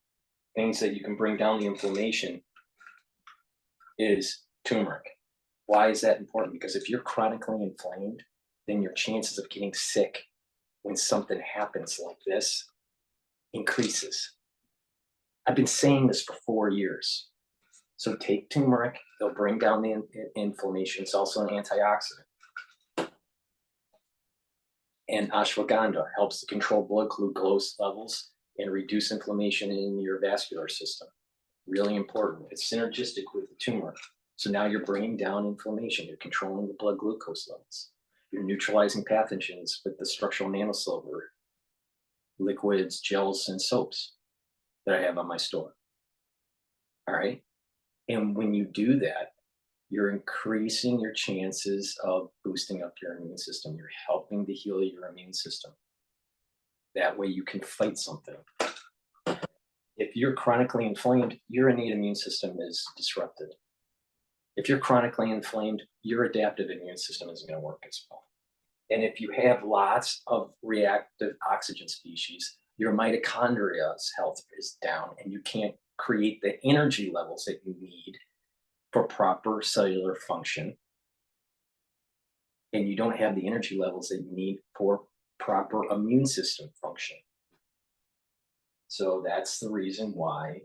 Things that you can bring down the inflammation is turmeric. Why is that important? Because if you're chronically inflamed, then your chances of getting sick when something happens like this increases. I've been saying this for 4 years. So take turmeric, it'll bring down the inflammation. It's also an antioxidant. And ashwagandha helps to control blood glucose levels and reduce inflammation in your vascular system. Really important. It's synergistic with the turmeric. So now you're bringing down inflammation. You're controlling the blood glucose levels. You're neutralizing pathogens with the structural nanosilver, liquids, gels, and soaps that I have on my store. All right. And when you do that, you're increasing your chances of boosting up your immune system. You're helping to heal your immune system. That way you can fight something. If you're chronically inflamed, your innate immune system is disrupted. If you're chronically inflamed, your adaptive immune system isn't going to work as well. And if you have lots of reactive oxygen species, your mitochondria's health is down and you can't create the energy levels that you need for proper cellular function. And you don't have the energy levels that you need for proper immune system function. So that's the reason why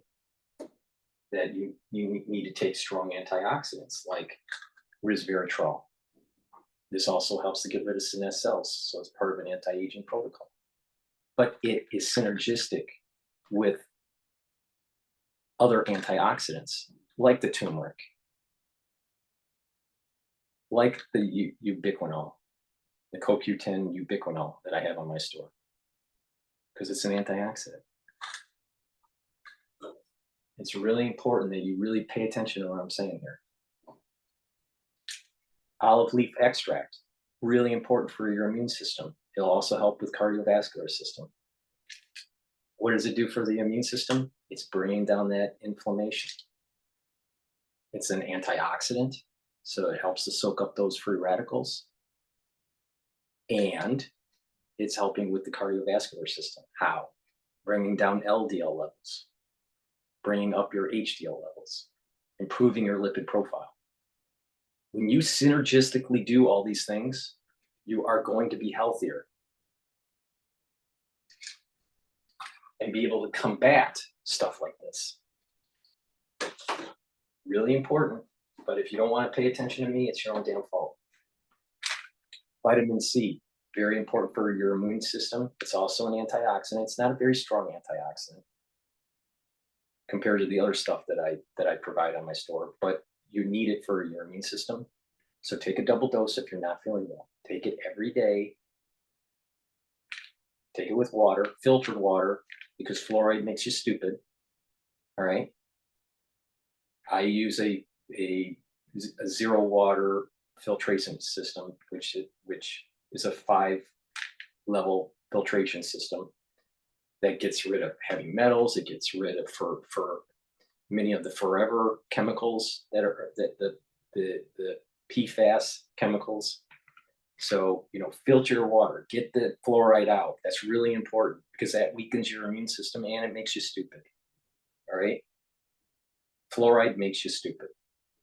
that you need to take strong antioxidants like resveratrol. This also helps to get rid of senescent cells, so it's part of an anti-aging protocol. But it is synergistic with other antioxidants, like the turmeric, like the ubiquinol, the CoQ10 ubiquinol that I have on my store, because it's an antioxidant. It's really important that you really pay attention to what I'm saying here. Olive leaf extract, really important for your immune system. It'll also help with cardiovascular system. What does it do for the immune system? It's bringing down that inflammation. It's an antioxidant, so it helps to soak up those free radicals. And it's helping with the cardiovascular system. How? Bringing down LDL levels, bringing up your HDL levels, improving your lipid profile. When you synergistically do all these things, you are going to be healthier and be able to combat stuff like this. Really important, but if you don't want to pay attention to me, it's your own damn fault. Vitamin C, very important for your immune system. It's also an antioxidant. It's not a very strong antioxidant compared to the other stuff that I provide on my store, but you need it for your immune system. So take a double dose if you're not feeling well. Take it every day. Take it with water, filtered water, because fluoride makes you stupid. All right. I use a zero water filtration system, which is a 5-level filtration system. that gets rid of heavy metals. It gets rid of for many of the forever chemicals that are the PFAS chemicals. So, you know, filter your water, get the fluoride out. That's really important because that weakens your immune system and it makes you stupid. All right. Fluoride makes you stupid.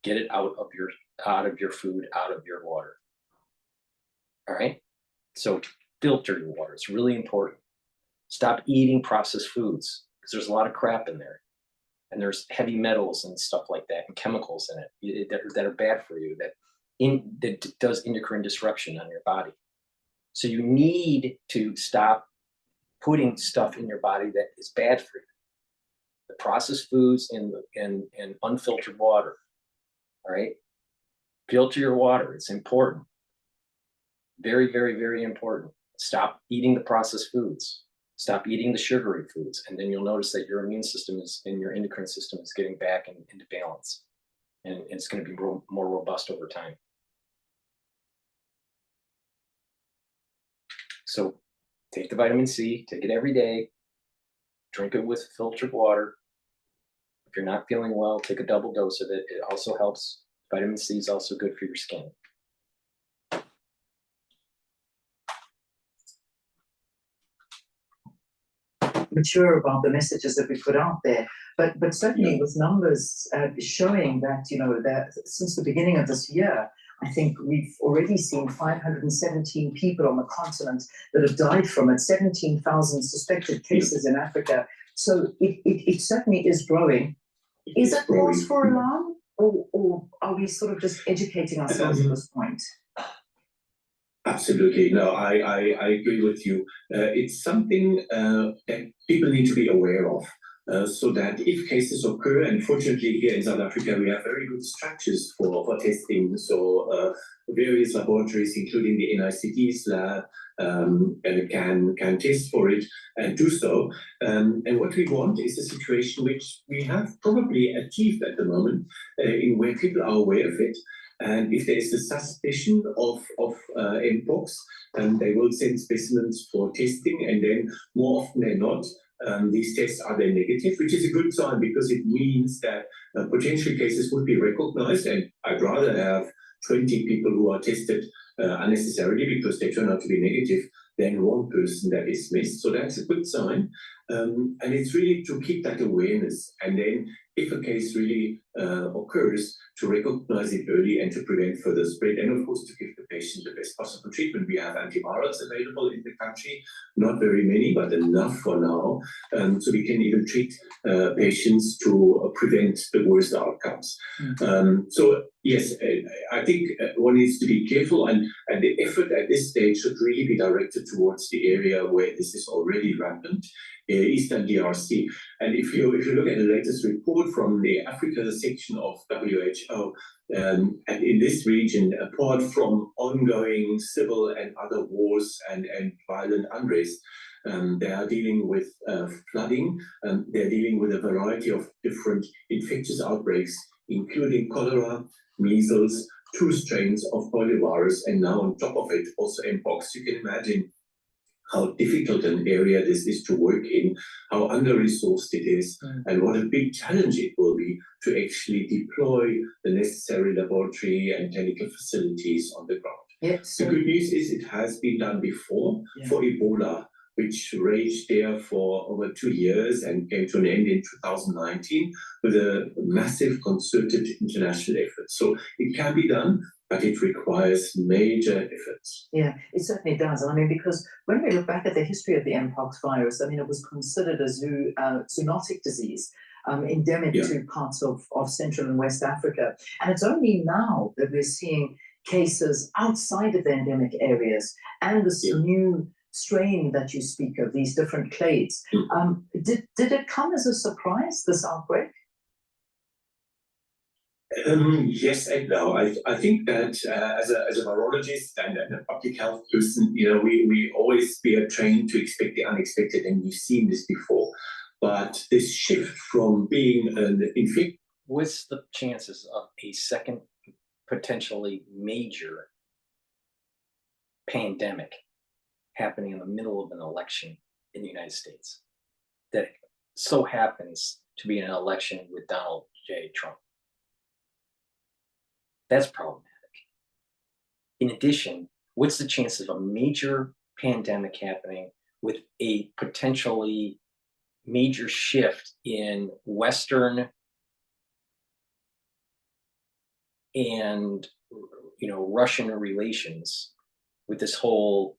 Get it out of your food, out of your water. All right. So filter your water. It's really important. Stop eating processed foods because there's a lot of crap in there. And there's heavy metals and stuff like that and chemicals in it that are bad for you, that does endocrine disruption on your body. So you need to stop putting stuff in your body that is bad for you. The processed foods and unfiltered water. All right. Filter your water. It's important. Very, very, very important. Stop eating the processed foods. Stop eating the sugary foods. And then you'll notice that your immune system and your endocrine system is getting back into balance. And it's going to be more robust over time. So take the vitamin C, take it every day, drink it with filtered water. If you're not feeling well, take a double dose of it. It also helps. Vitamin C is also good for your skin. Mature about the messages that we put out there, but certainly with numbers showing that, you know, that since the beginning of this year, I think we've already seen 517 people on the continent that have died from it, 17,000 suspected cases in Africa. So it certainly is growing. Is it cause for alarm, or are we sort of just educating ourselves at this point? Absolutely. No, I agree with you. It's something that people need to be aware of. So that if cases occur, and fortunately here in South Africa, we have very good structures for testing. So various laboratories, including the NICD's lab, can test for it and do so. And what we want is a situation which we have probably achieved at the moment, in where people are aware of it. And if there is a suspicion of Mpox, they will send specimens for testing, and then more often than not, these tests are then negative, which is a good sign because it means that potential cases would be recognized. And I'd rather have 20 people who are tested unnecessarily because they turn out to be negative than one person that is missed. So that's a good sign. And it's really to keep that awareness. And then if a case really occurs, to recognize it early and to prevent further spread. And of course, to give the patient the best possible treatment. We have antivirals available in the country, not very many, but enough for now. So we can even treat patients to prevent the worst outcomes. So yes, I think one needs to be careful, and the effort at this stage should really be directed towards the area where this is already rampant, Eastern DRC. And if you look at the latest report from the Africa section of WHO, and in this region, apart from ongoing civil and other wars and violent unrest, they are dealing with flooding, they're dealing with a variety of different infectious outbreaks, including cholera, measles, 2 strains of poliovirus, and now on top of it, also Mpox. You can imagine how difficult an area this is to work in, how under-resourced it is, and what a big challenge it will be to actually deploy the necessary laboratory and clinical facilities on the ground. Yes. The good news is it has been done before for Ebola, which raged there for over 2 years and came to an end in 2019 with a massive concerted international effort. So it can be done, but it requires major efforts. Yeah, it certainly does. And I mean, because when we look back at the history of the Mpox virus, I mean, it was considered a zoonotic disease, endemic to parts of Central and West Africa. And it's only now that we're seeing cases outside of the endemic areas and this new strain that you speak of, these different clades. Did it come as a surprise, this outbreak? Yes and no. I think that as a virologist and a public health person, you know, we always are trained to expect the unexpected, and we've seen this before. But this shift from being an infection. What's the chances of a second potentially major pandemic happening in the middle of an election in the United States? that so happens to be an election with Donald J. Trump. That's problematic. In addition, what's the chance of a major pandemic happening with a potentially major shift in Western and Russian relations with this whole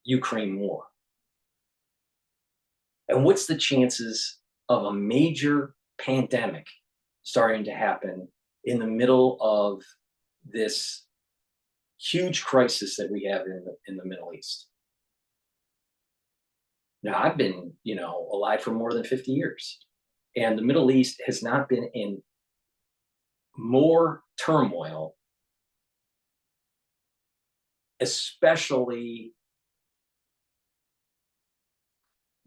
Ukraine war? And what's the chances of a major pandemic starting to happen in the middle of this huge crisis that we have in the Middle East? Now, I've been, alive for more than 50 years, and the Middle East has not been in more turmoil, especially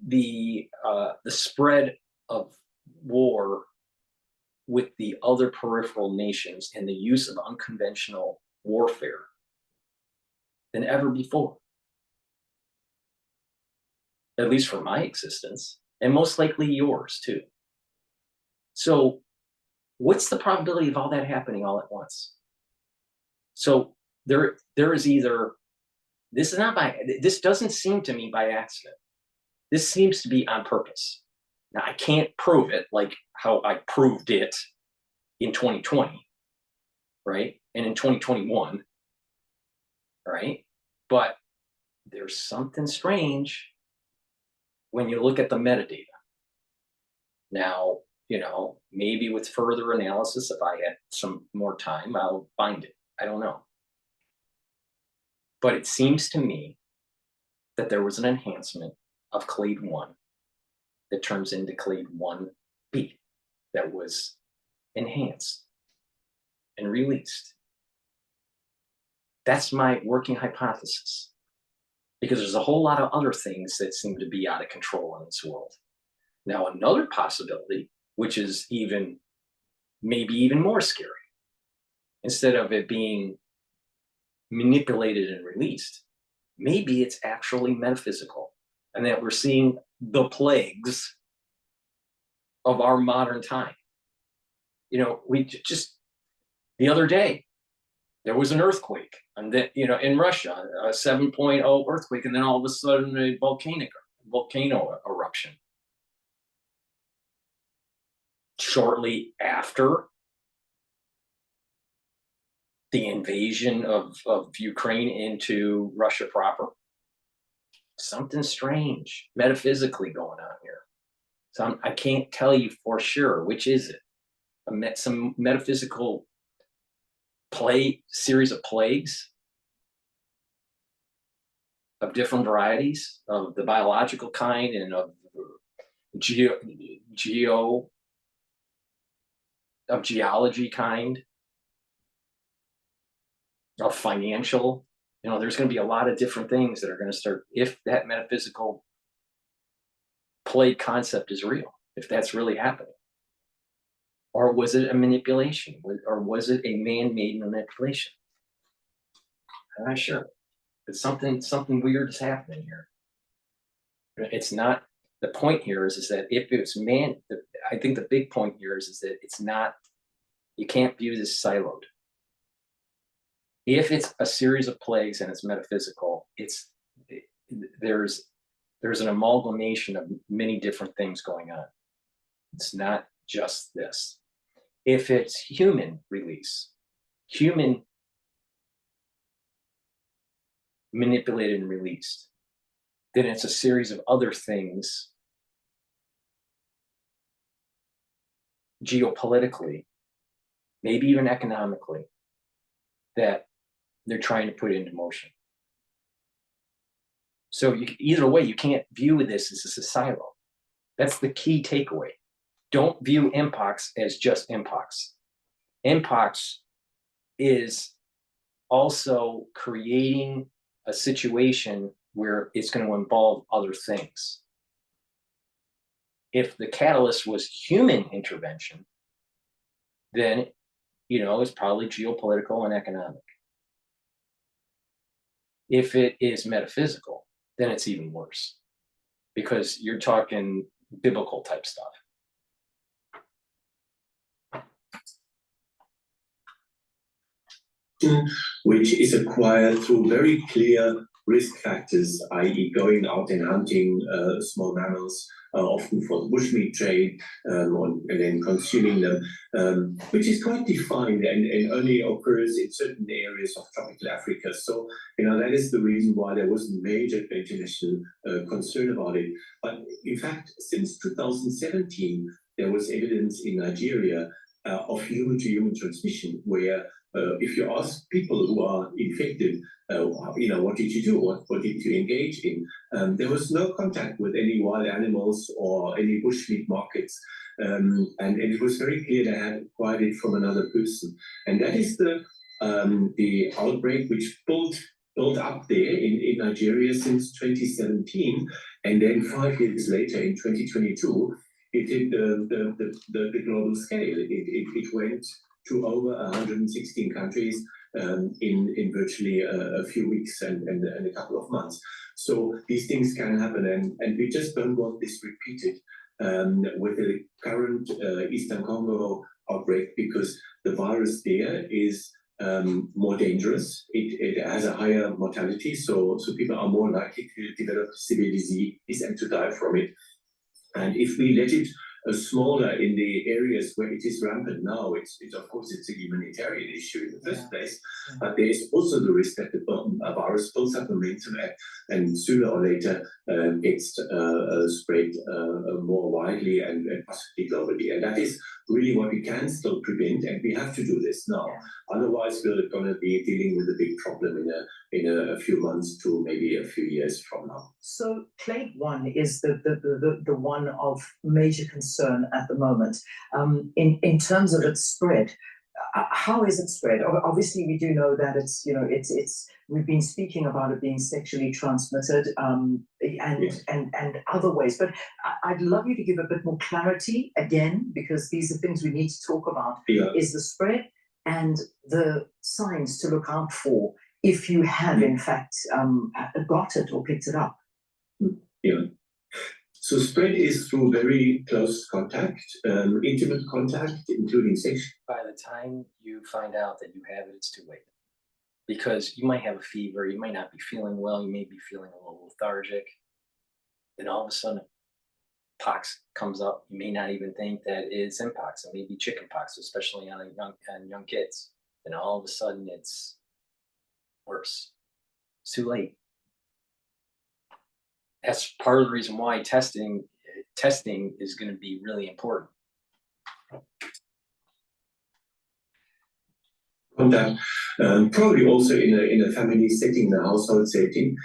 the spread of war with the other peripheral nations and the use of unconventional warfare than ever before, at least for my existence, and most likely yours too. So what's the probability of all that happening all at once? So there is either, this doesn't seem to me by accident. This seems to be on purpose. Now, I can't prove it like how I proved it in 2020, right? And in 2021, right? But there's something strange when you look at the metadata. Now, maybe with further analysis, if I had some more time, I'll find it. I don't know. But it seems to me that there was an enhancement of clade 1 that turns into clade 1b that was enhanced and released. That's my working hypothesis, because there's a whole lot of other things that seem to be out of control in this world. Now, another possibility, which is maybe even more scary, instead of it being manipulated and released, maybe it's actually metaphysical, and that we're seeing the plagues of our modern time. We just, the other day, there was an earthquake, and then, in Russia, a 7.0 earthquake, and then all of a sudden a volcano eruption. Shortly after the invasion of Ukraine into Russia proper. Something strange metaphysically going on here. So I can't tell you for sure which is it. Some metaphysical series of plagues of different varieties, of the biological kind and of geology kind, of financial. There's going to be a lot of different things that are going to start, if that metaphysical plague concept is real, if that's really happening. Or was it a manipulation? Or was it a man-made manipulation? I'm not sure. But something weird is happening here. It's not, the point here is that if it's I think the big point here is that it's not, you can't view this siloed. If it's a series of plagues and it's metaphysical, there's an amalgamation of many different things going on. It's not just this. If it's human release, human manipulated and released, then it's a series of other things geopolitically, maybe even economically, that they're trying to put into motion. So either way, you can't view this as a silo. That's the key takeaway. Don't view Mpox as just Mpox. Mpox is also creating a situation where it's going to involve other things. If the catalyst was human intervention, then, it's probably geopolitical and economic. If it is metaphysical, then it's even worse, because you're talking biblical type stuff. Which is acquired through very clear risk factors, i.e. going out and hunting small mammals, often for the bushmeat trade, and then consuming them, which is quite defined and only occurs in certain areas of tropical Africa. So, that is the reason why there was major international concern about it. But in fact, since 2017, there was evidence in Nigeria of human-to-human transmission, where if you ask people who are infected, what did you do? What did you engage in? There was no contact with any wild animals or any bushmeat markets. And it was very clear they had acquired it from another person. And that is the outbreak which built up there in Nigeria since 2017. And then 5 years later, in 2022, it hit the global scale. It went to over 116 countries in virtually a few weeks and a couple of months. So these things can happen, and we just don't want this repeated with the current Eastern Congo outbreak, because the virus there is more dangerous. It has a higher mortality, so people are more likely to develop severe disease and to die from it. And if we let it smaller in the areas where it is rampant now, it's of course it's a humanitarian issue in the first place, but there is also the risk that the virus builds up momentum and sooner or later it's spread more widely and possibly globally. And that is really what we can still prevent, and we have to do this now. Otherwise, we're going to be dealing with a big problem in a few months to maybe a few years from now. So clade 1 is the one of major concern at the moment. In terms of its spread, how is it spread? Obviously, we do know that it's we've been speaking about it being sexually transmitted and other ways. But I'd love you to give a bit more clarity again, because these are things we need to talk about. Is the spread and the signs to look out for if you have in fact got it or picked it up. So spread is through very close contact, intimate contact, including sex. By the time you find out that you have it, it's too late. Because you might have a fever, you might not be feeling well, you may be feeling a little lethargic. Then all of a sudden, pox comes up. You may not even think that it's Mpox. It may be chickenpox, especially on young kids. Then all of a sudden, it's worse. It's too late. That's part of the reason why testing is going to be really important. Contact, probably also in a family setting, a household setting.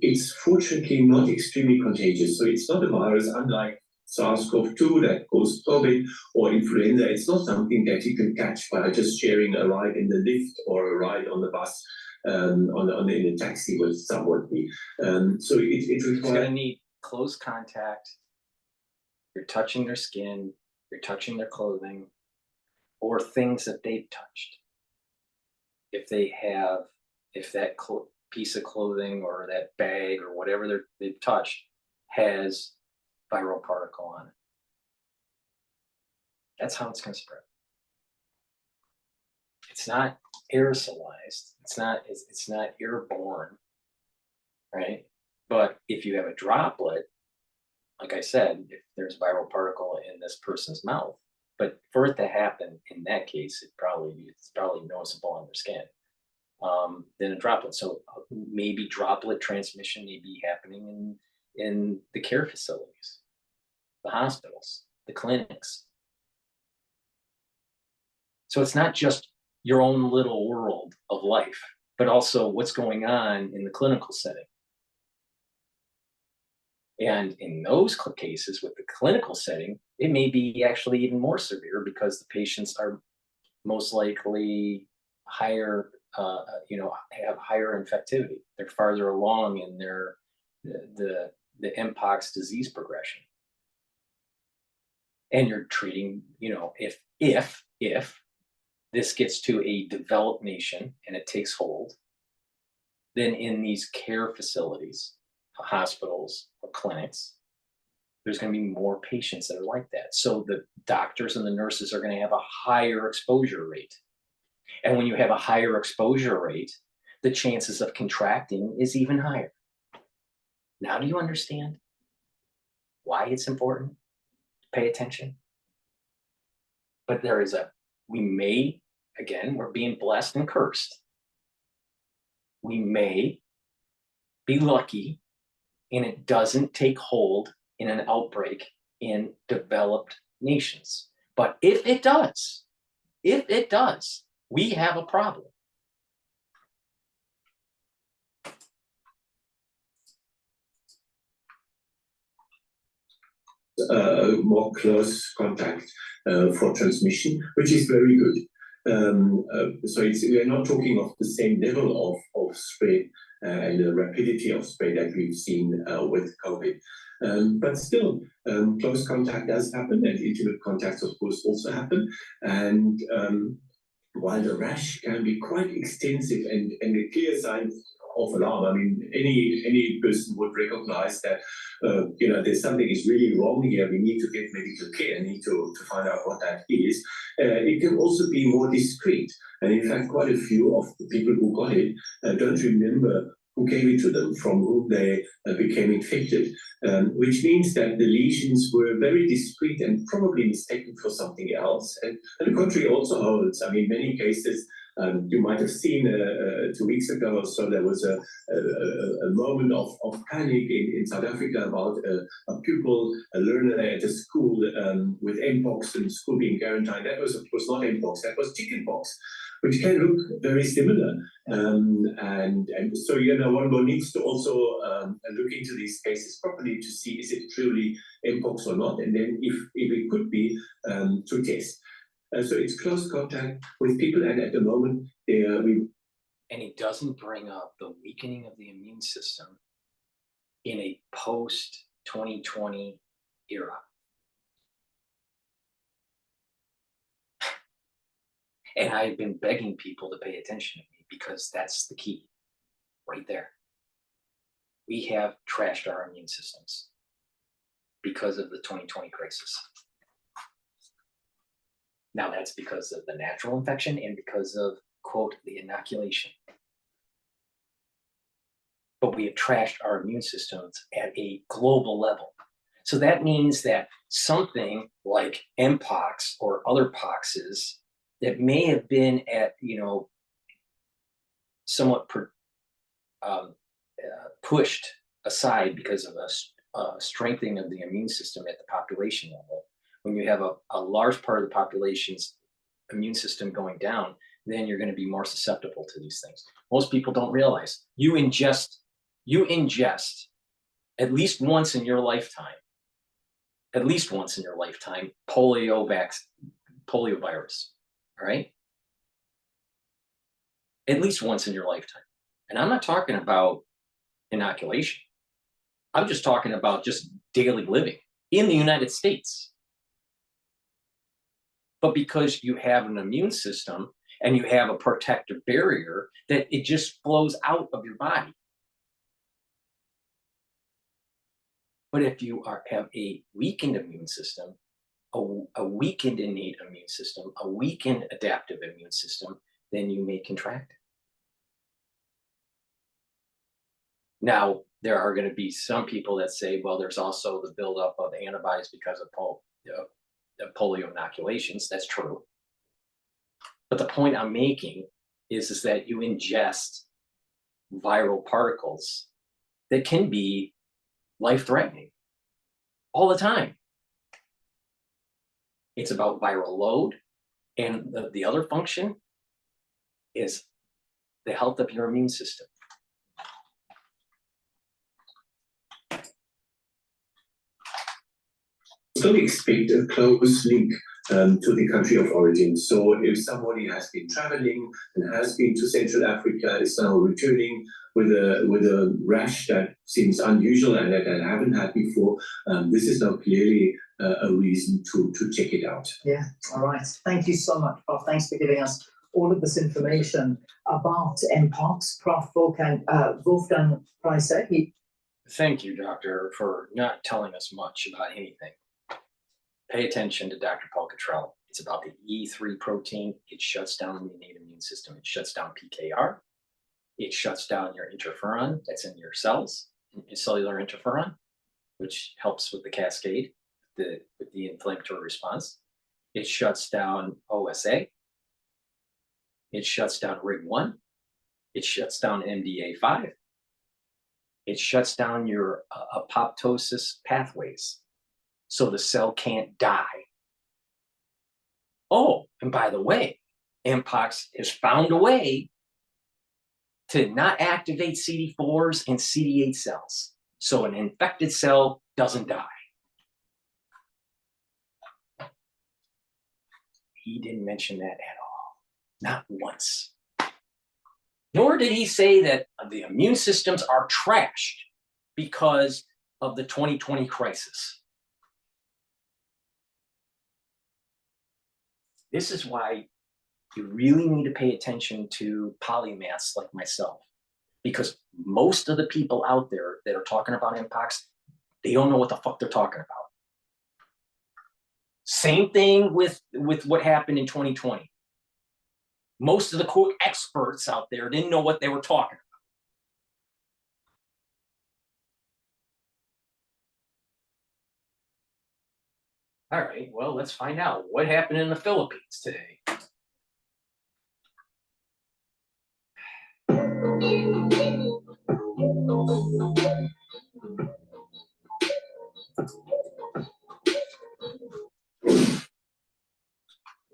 It's fortunately not extremely contagious. So it's not a virus, unlike SARS-CoV-2 that goes COVID or influenza. It's not something that you can catch by just sharing a ride in the lift or a ride on the bus. In a taxi with somebody. So it requires... It's going to need close contact. You're touching their skin, you're touching their clothing, or things that they've touched. If that piece of clothing or that bag or whatever they've touched has viral particle on it. That's how it's going to spread. It's not aerosolized. It's not airborne, right? But if you have a droplet, like I said, if there's a viral particle in this person's mouth, but for it to happen in that case, it's probably noticeable on their skin. Then a droplet. So maybe droplet transmission may be happening in the care facilities, the hospitals, the clinics. So it's not just your own little world of life, but also what's going on in the clinical setting. And in those cases, with the clinical setting, it may be actually even more severe because the patients are most likely higher, have higher infectivity. They're farther along in the Mpox disease progression. And you're treating, if this gets to a developed nation and it takes hold, then in these care facilities, hospitals or clinics, there's going to be more patients that are like that. So the doctors and the nurses are going to have a higher exposure rate. And when you have a higher exposure rate, the chances of contracting is even higher. Now do you understand why it's important to pay attention? But there is we may, again, we're being blessed and cursed. We may be lucky and it doesn't take hold in an outbreak in developed nations. But if it does, we have a problem. More close contact for transmission, which is very good. So we are not talking of the same level of spread and the rapidity of spread that we've seen with COVID. But still, close contact does happen, and intimate contacts, of course, also happen. And while the rash can be quite extensive and a clear sign of alarm, I mean, any person would recognize that there's something is really wrong here. We need to get medical care, need to find out what that is. It can also be more discreet, and in fact, quite a few of the people who got it don't remember who gave it to them, from whom they became infected, which means that the lesions were very discreet and probably mistaken for something else. And the contrary also holds. I mean, many cases, you might have seen 2 weeks ago or so, there was a moment of panic in South Africa about a pupil, a learner at a school with Mpox, and school being quarantined. That was, of course, not Mpox, that was chickenpox, which can look very similar. And so, one needs to also look into these cases properly to see, is it truly Mpox or not? And then if it could be, to test. So it's close contact with people, and at the moment, and it doesn't bring up the weakening of the immune system in a post-2020 era. And I've been begging people to pay attention to me, because that's the key right there. We have trashed our immune systems because of the 2020 crisis. Now that's because of the natural infection and because of, quote, the inoculation. But we have trashed our immune systems at a global level. So that means that something like Mpox or other poxes that may have been at, somewhat pushed aside because of a strengthening of the immune system at the population level. When you have a large part of the population's immune system going down, then you're going to be more susceptible to these things. Most people don't realize you ingest at least once in your lifetime, polio virus, all right? At least once in your lifetime. And I'm not talking about inoculation. I'm just talking about just daily living in the United States. But because you have an immune system and you have a protective barrier, that it just flows out of your body. But if you have a weakened immune system, a weakened innate immune system, a weakened adaptive immune system, then you may contract it. Now, there are going to be some people that say, well, there's also the buildup of antibodies because of polio inoculations. That's true. But the point I'm making is that you ingest viral particles that can be life-threatening all the time. It's about viral load, and the other function is the health of your immune system. So we expect a close link to the country of origin. So if somebody has been traveling and has been to Central Africa, is now returning with a rash that seems unusual and that I haven't had before, this is now clearly a reason to check it out. Yeah, all right. Thank you so much, Prof. Thanks for giving us all of this information about Mpox. Prof. Wolfgang Preiser, Thank you, doctor, for not telling us much about anything. Pay attention to Dr. Paul Cottrell. It's about the E3 protein. It shuts down the innate immune system. It shuts down PKR. It shuts down your interferon that's in your cells, your cellular interferon, which helps with the cascade, with the inflammatory response. It shuts down OSA. It shuts down RIG1. It shuts down MDA5. It shuts down your apoptosis pathways, so the cell can't die. Oh, and by the way, Mpox has found a way to not activate CD4s and CD8 cells, so an infected cell doesn't die. He didn't mention that at all, not once. Nor did he say that the immune systems are trashed because of the 2020 crisis. This is why you really need to pay attention to polymaths like myself, because most of the people out there that are talking about Mpox, they don't know what the fuck they're talking about. Same thing with what happened in 2020. Most of the quote experts out there didn't know what they were talking about. All right, well, let's find out what happened in the Philippines today.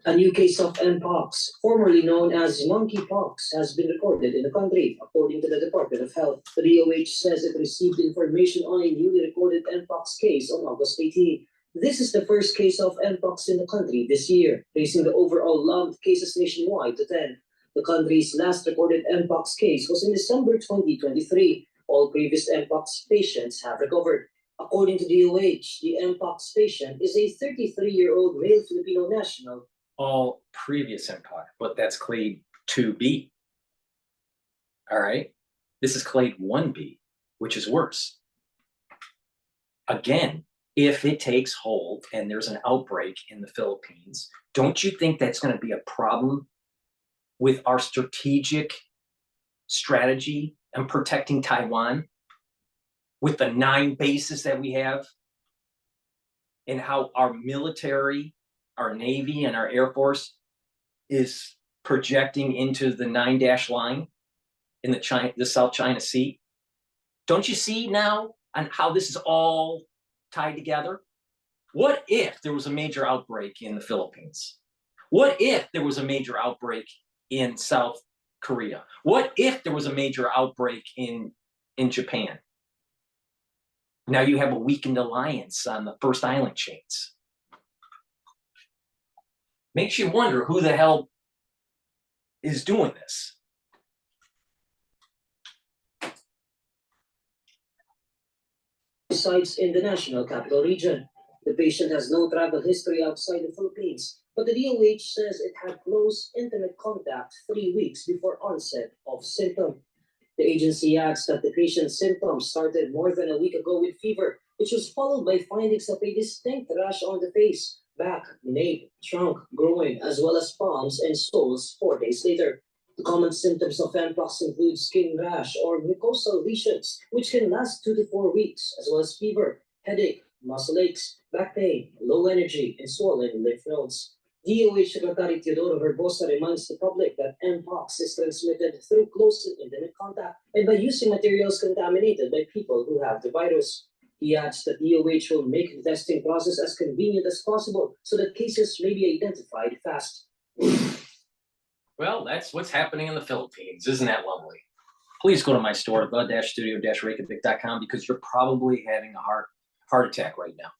A new case of Mpox, formerly known as monkeypox, has been recorded in the country, according to the Department of Health. The DOH says it received information on a newly recorded Mpox case on August 18. This is the first case of Mpox in the country this year, raising the overall logged cases nationwide to 10. The country's last recorded Mpox case was in December 2023. All previous Mpox patients have recovered. According to DOH, the Mpox patient is a 33-year-old male Filipino national. All previous Mpox, but that's clade 2B. All right, this is clade 1B, which is worse. Again, if it takes hold and there's an outbreak in the Philippines, don't you think that's going to be a problem with our strategic strategy and protecting Taiwan, with the 9 bases that we have, and how our military, our Navy, and our Air Force is projecting into the 9-dash line in the South China Sea? Don't you see now on how this is all tied together? What if there was a major outbreak in the Philippines? What if there was a major outbreak in South Korea? What if there was a major outbreak in Japan? Now you have a weakened alliance on the first island chains. Makes you wonder who the hell is doing this. Sites in the National Capital Region. The patient has no travel history outside the Philippines, but the DOH says it had close, intimate contact 3 weeks before onset of symptom. The agency adds that the patient's symptoms started more than a week ago with fever, which was followed by findings of a distinct rash on the face, back, nape, trunk, groin, as well as palms and soles 4 days later. The common symptoms of Mpox include skin rash or mucosal lesions, which can last 2 to 4 weeks, as well as fever, headache, muscle aches, back pain, low energy, and swollen lymph nodes. DOH Secretary Teodoro Herbosa reminds the public that Mpox is transmitted through close and intimate contact and by using materials contaminated by people who have the virus. He adds that DOH will make the testing process as convenient as possible so that cases may be identified fast. Well, that's what's happening in the Philippines. Isn't that lovely? Please go to my store, the-studio-reykjavik.com, because you're probably having a heart attack right now.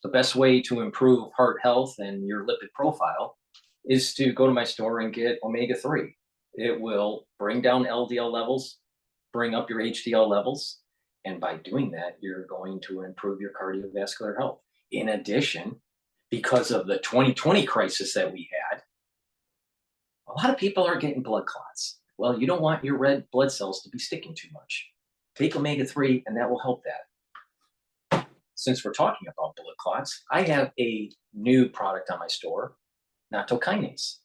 The best way to improve heart health and your lipid profile is to go to my store and get omega-3. It will bring down LDL levels, bring up your HDL levels, and by doing that, you're going to improve your cardiovascular health. In addition, because of the 2020 crisis that we had, a lot of people are getting blood clots. Well, you don't want your red blood cells to be sticking too much. Take omega-3, and that will help that. Since we're talking about blood clots, I have a new product on my store, nattokinase.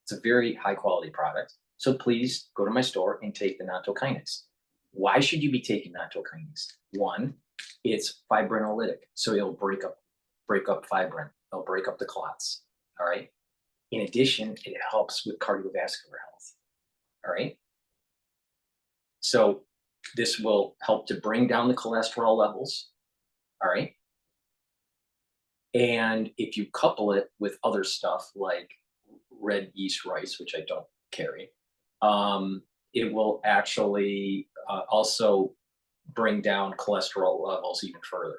It's a very high quality product. So please go to my store and take the nattokinase. Why should you be taking nattokinase? One, it's fibrinolytic, so it'll break up fibrin. It'll break up the clots. All right. In addition, it helps with cardiovascular health. All right. So this will help to bring down the cholesterol levels. All right. And if you couple it with other stuff like red yeast rice, which I don't carry, it will actually also bring down cholesterol levels even further.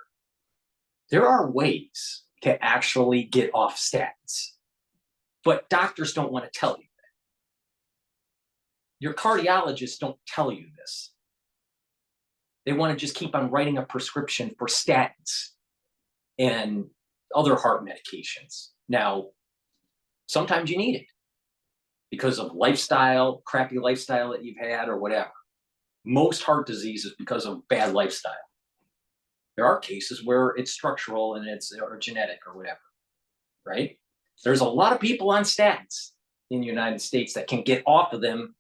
There are ways to actually get off statins, but doctors don't want to tell you that. Your cardiologists don't tell you this. They want to just keep on writing a prescription for statins and other heart medications. Now, sometimes you need it because of lifestyle, crappy lifestyle that you've had or whatever. Most heart disease is because of bad lifestyle. There are cases where it's structural and it's or genetic or whatever, right? There's a lot of people on statins in the United States that can get off of them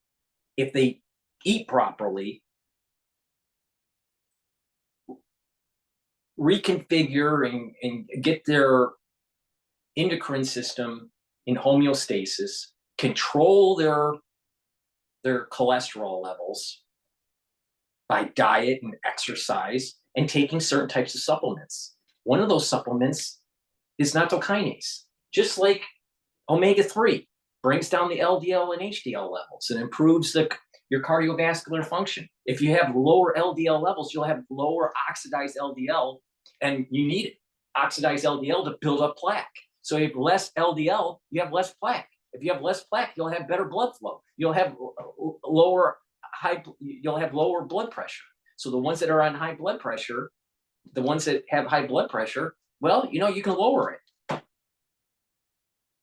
if they eat properly, reconfigure and get their endocrine system in homeostasis, control their cholesterol levels by diet and exercise and taking certain types of supplements. One of those supplements is nattokinase, just like omega-3 brings down the LDL and HDL levels and improves your cardiovascular function. If you have lower LDL levels, you'll have lower oxidized LDL, and you need it, oxidized LDL, to build up plaque. So if you have less LDL, you have less plaque. If you have less plaque, you'll have better blood flow. You'll have lower blood pressure. So the ones that are on high blood pressure, the ones that have high blood pressure, well, you know, you can lower it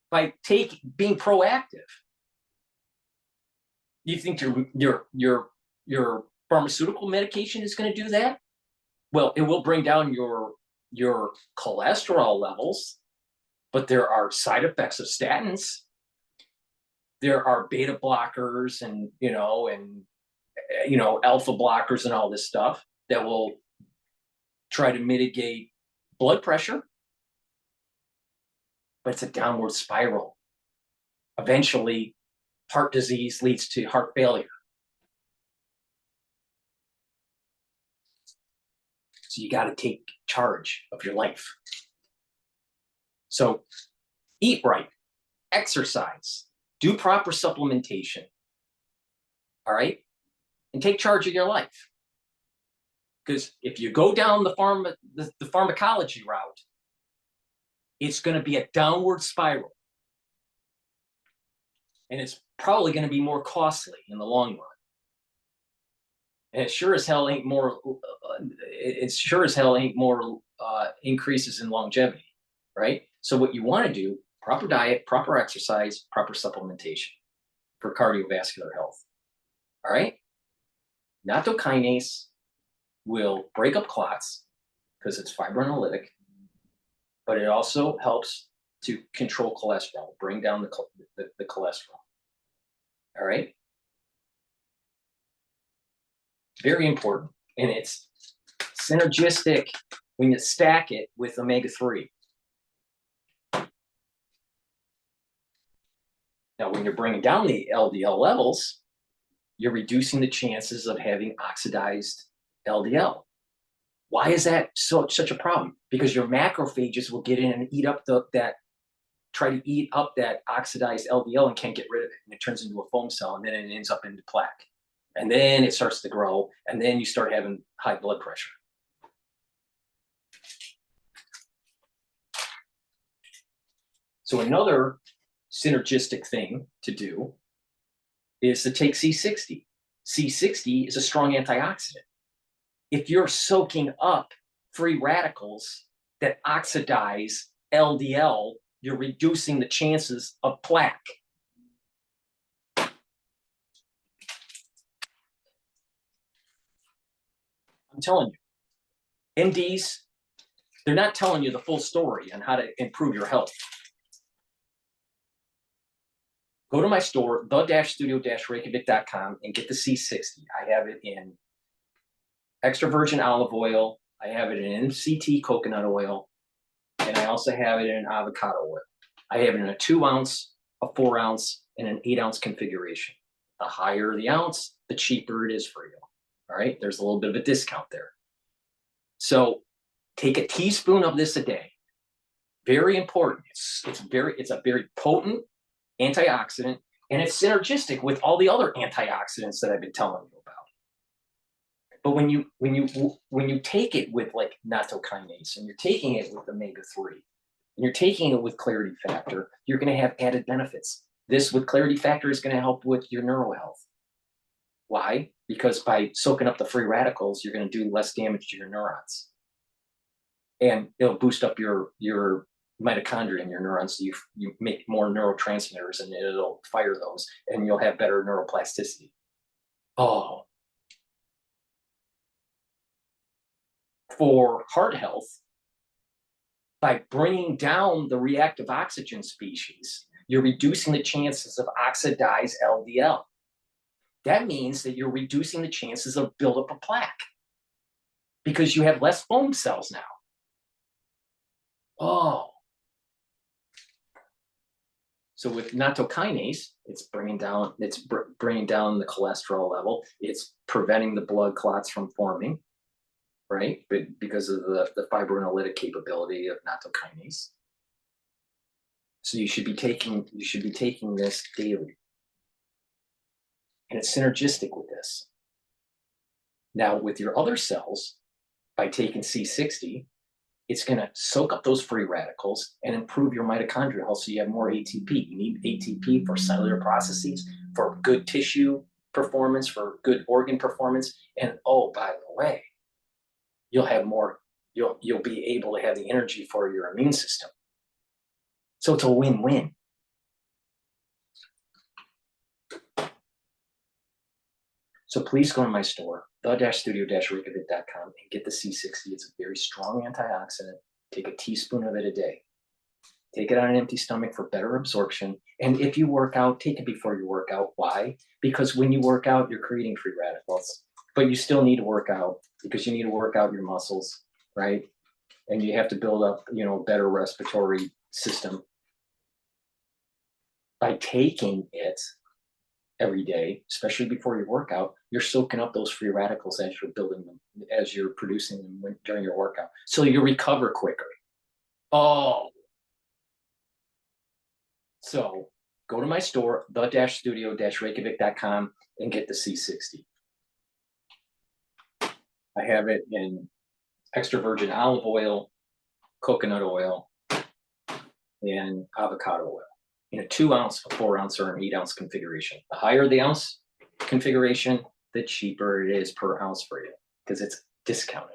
by being proactive. You think your pharmaceutical medication is going to do that? Well, it will bring down your cholesterol levels, but there are side effects of statins. There are beta blockers and alpha blockers and all this stuff that will try to mitigate blood pressure, but it's a downward spiral. Eventually, heart disease leads to heart failure. So you got to take charge of your life. So eat right, exercise, do proper supplementation, all right? And take charge of your life. Because if you go down the pharmacology route, it's going to be a downward spiral. And it's probably going to be more costly in the long run. And it sure as hell ain't more increases in longevity, right? So what you want to do, proper diet, proper exercise, proper supplementation for cardiovascular health. All right? Nattokinase will break up clots because it's fibrinolytic, but it also helps to control cholesterol, bring down the cholesterol. All right? Very important. And it's synergistic when you stack it with omega-3. Now, when you're bringing down the LDL levels, you're reducing the chances of having oxidized LDL. Why is that such a problem? Because your macrophages will get in and eat up try to eat up that oxidized LDL and can't get rid of it. And it turns into a foam cell, and then it ends up into plaque. And then it starts to grow, and then you start having high blood pressure. So another synergistic thing to do is to take C60. C60 is a strong antioxidant. If you're soaking up free radicals that oxidize LDL, you're reducing the chances of plaque. I'm telling you, MDs, they're not telling you the full story on how to improve your health. Go to my store, the-studio-reykjavik.com, and get the C60. I have it in extra virgin olive oil. I have it in MCT coconut oil, and I also have it in avocado oil. I have it in a 2-ounce, a 4-ounce, and an 8-ounce configuration. The higher the ounce, the cheaper it is for you. All right, there's a little bit of a discount there. So take a teaspoon of this a day. Very important. It's a very potent antioxidant, and it's synergistic with all the other antioxidants that I've been telling you about. But when you take it with like nattokinase, and you're taking it with omega-3, and you're taking it with clarity factor, you're going to have added benefits. This with clarity factor is going to help with your neural health. Why? Because by soaking up the free radicals, you're going to do less damage to your neurons, and it'll boost up your mitochondria in your neurons, so you make more neurotransmitters, and it'll fire those, and you'll have better neuroplasticity. Oh, for heart health, by bringing down the reactive oxygen species, you're reducing the chances of oxidized LDL. That means that you're reducing the chances of buildup of plaque because you have less foam cells now. Oh. So with nattokinase, it's bringing down the cholesterol level. It's preventing the blood clots from forming, right? But because of the fibrinolytic capability of nattokinase. So you should be taking this daily. And it's synergistic with this. Now with your other cells, by taking C60, it's going to soak up those free radicals and improve your mitochondrial health, so you have more ATP. You need ATP for cellular processes, for good tissue performance, for good organ performance. And oh, by the way, you'll be able to have the energy for your immune system. So it's a win-win. So please go to my store, the-studio-reykjavik.com, and get the C60. It's a very strong antioxidant. Take a teaspoon of it a day. Take it on an empty stomach for better absorption. And if you work out, take it before you work out. Why? Because when you work out, you're creating free radicals. But you still need to work out because you need to work out your muscles, right? And you have to build up, a better respiratory system. By taking it every day, especially before your workout, you're soaking up those free radicals as you're building them, as you're producing them during your workout. So you recover quicker. Oh. So go to my store, the-studio-reykjavik.com, and get the C60. I have it in extra virgin olive oil, coconut oil, and avocado oil. In a 2-ounce, a 4-ounce, or an 8-ounce configuration. The higher the ounce configuration, the cheaper it is per ounce for you because it's discounted.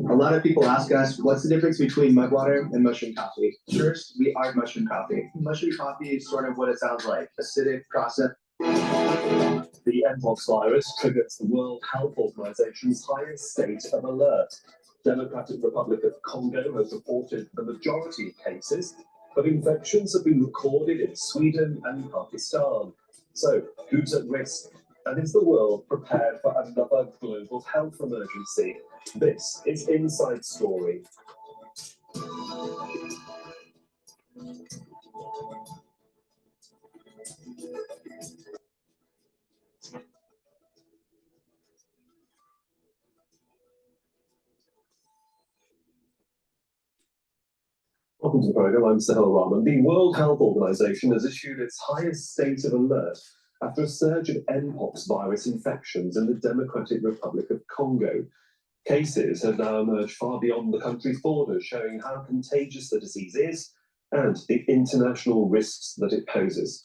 A lot of people ask us, what's the difference between mudwater and mushroom coffee? First, we are mushroom coffee. Mushroom coffee is sort of what it sounds like, acidic, processed. The Mpox virus triggers the World Health Organization's highest state of alert. Democratic Republic of Congo has reported the majority of cases, but infections have been recorded in Sweden and Pakistan. So, who's at risk? And is the world prepared for another global health emergency? This is Inside Story. Welcome to the program. I'm Sahil Rahman. The World Health Organization has issued its highest state of alert after a surge of Mpox virus infections in the Democratic Republic of Congo. Cases have now emerged far beyond the country's borders, showing how contagious the disease is and the international risks that it poses.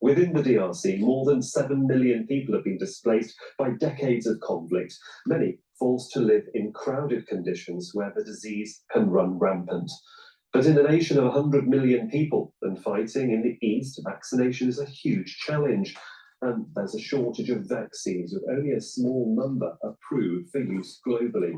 Within the DRC, more than 7 million people have been displaced by decades of conflict, many forced to live in crowded conditions where the disease can run rampant. But in a nation of 100 million people and fighting in the East, vaccination is a huge challenge. And there's a shortage of vaccines with only a small number approved for use globally.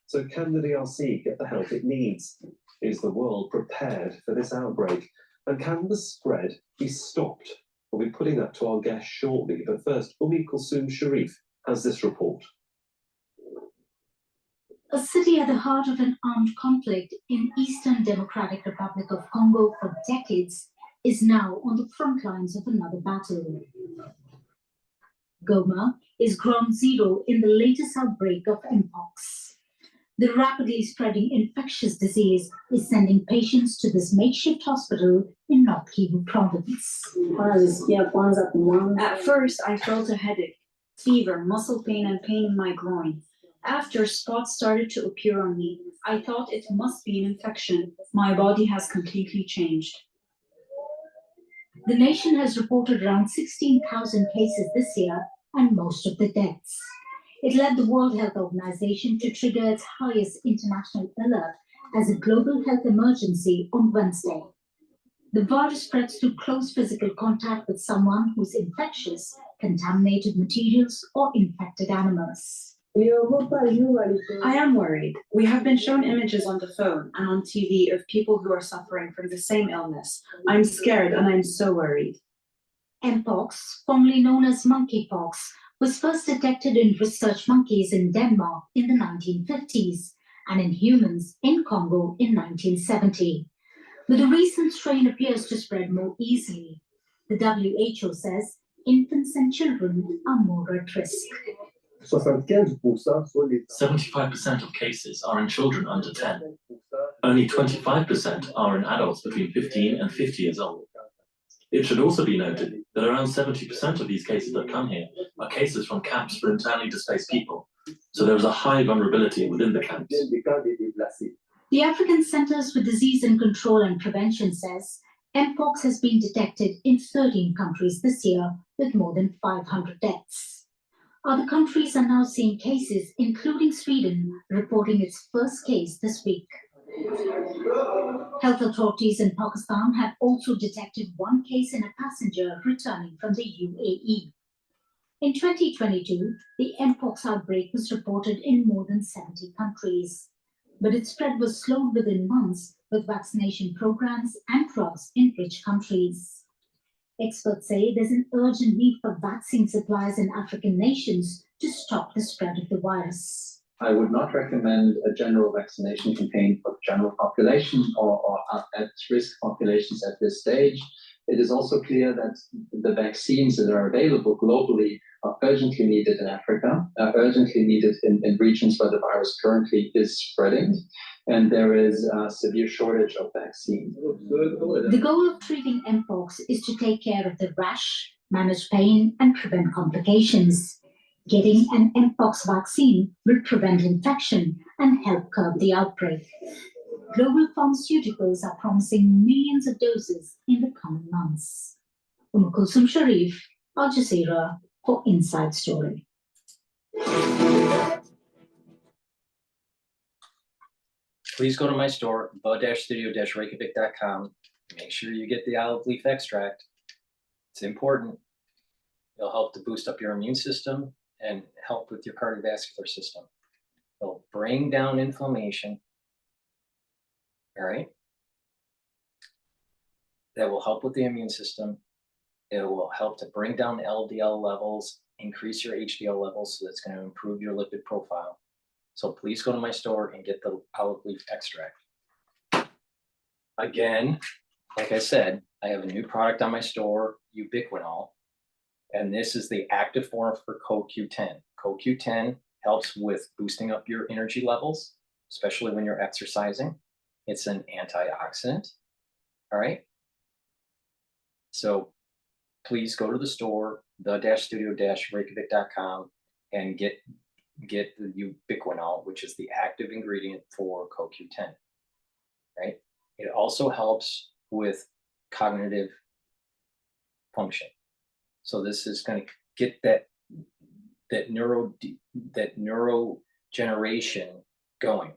So can the DRC get the help it needs? Is the world prepared for this outbreak? And can the spread be stopped? We'll be putting that to our guest shortly, but first, Kulsum Sharif has this report. A city at the heart of an armed conflict in Eastern Democratic Republic of Congo for decades is now on the front lines of another battle. Goma is ground zero in the latest outbreak of Mpox. The rapidly spreading infectious disease is sending patients to this makeshift hospital in North Kivu province. At first, I felt a headache, fever, muscle pain, and pain in my groin. After spots started to appear on me, I thought it must be an infection. My body has completely changed. The nation has reported around 16,000 cases this year and most of the deaths. It led the World Health Organization to trigger its highest international alert as a global health emergency on Wednesday. The virus spreads through close physical contact with someone who's infectious, contaminated materials, or infected animals. I am worried. We have been shown images on the phone and on TV of people who are suffering from the same illness. I'm scared and I'm so worried. Mpox, formerly known as monkeypox, was first detected in research monkeys in Denmark in the 1950s and in humans in Congo in 1970. But the recent strain appears to spread more easily. The WHO says infants and children are more at risk. 75% of cases are in children under 10. Only 25% are in adults between 15 and 50 years old. It should also be noted that around 70% of these cases that come here are cases from camps for internally displaced people. So there is a high vulnerability within the camps. The African Centers for Disease and Control and Prevention says Mpox has been detected in 13 countries this year with more than 500 deaths. Other countries are now seeing cases, including Sweden, reporting its first case this week. Health authorities in Pakistan have also detected one case in a passenger returning from the UAE. In 2022, the Mpox outbreak was reported in more than 70 countries, but its spread was slowed within months with vaccination programs and drugs in rich countries. Experts say there's an urgent need for vaccine supplies in African nations to stop the spread of the virus. I would not recommend a general vaccination campaign for the general population or at-risk populations at this stage. It is also clear that the vaccines that are available globally are urgently needed in Africa, urgently needed in regions where the virus currently is spreading, and there is a severe shortage of vaccines. The goal of treating Mpox is to take care of the rash, manage pain, and prevent complications. Getting an Mpox vaccine will prevent infection and help curb the outbreak. Global pharmaceuticals are promising millions of doses in the coming months. Kulsum Sharif, Al Jazeera, for Inside Story. Please go to my store, the-studio-reykjavik.com. Make sure you get the olive leaf extract. It's important. It'll help to boost up your immune system and help with your cardiovascular system. It'll bring down inflammation. All right. That will help with the immune system. It will help to bring down LDL levels, increase your HDL levels, so that's going to improve your lipid profile. So please go to my store and get the olive leaf extract. Again, like I said, I have a new product on my store, ubiquinol, and this is the active form for CoQ10. CoQ10 helps with boosting up your energy levels, especially when you're exercising. It's an antioxidant, all right? So please go to the store, the-studio-reykjavik.com, and get the ubiquinol, which is the active ingredient for CoQ10, right? It also helps with cognitive function. So this is going to get that neurogeneration going.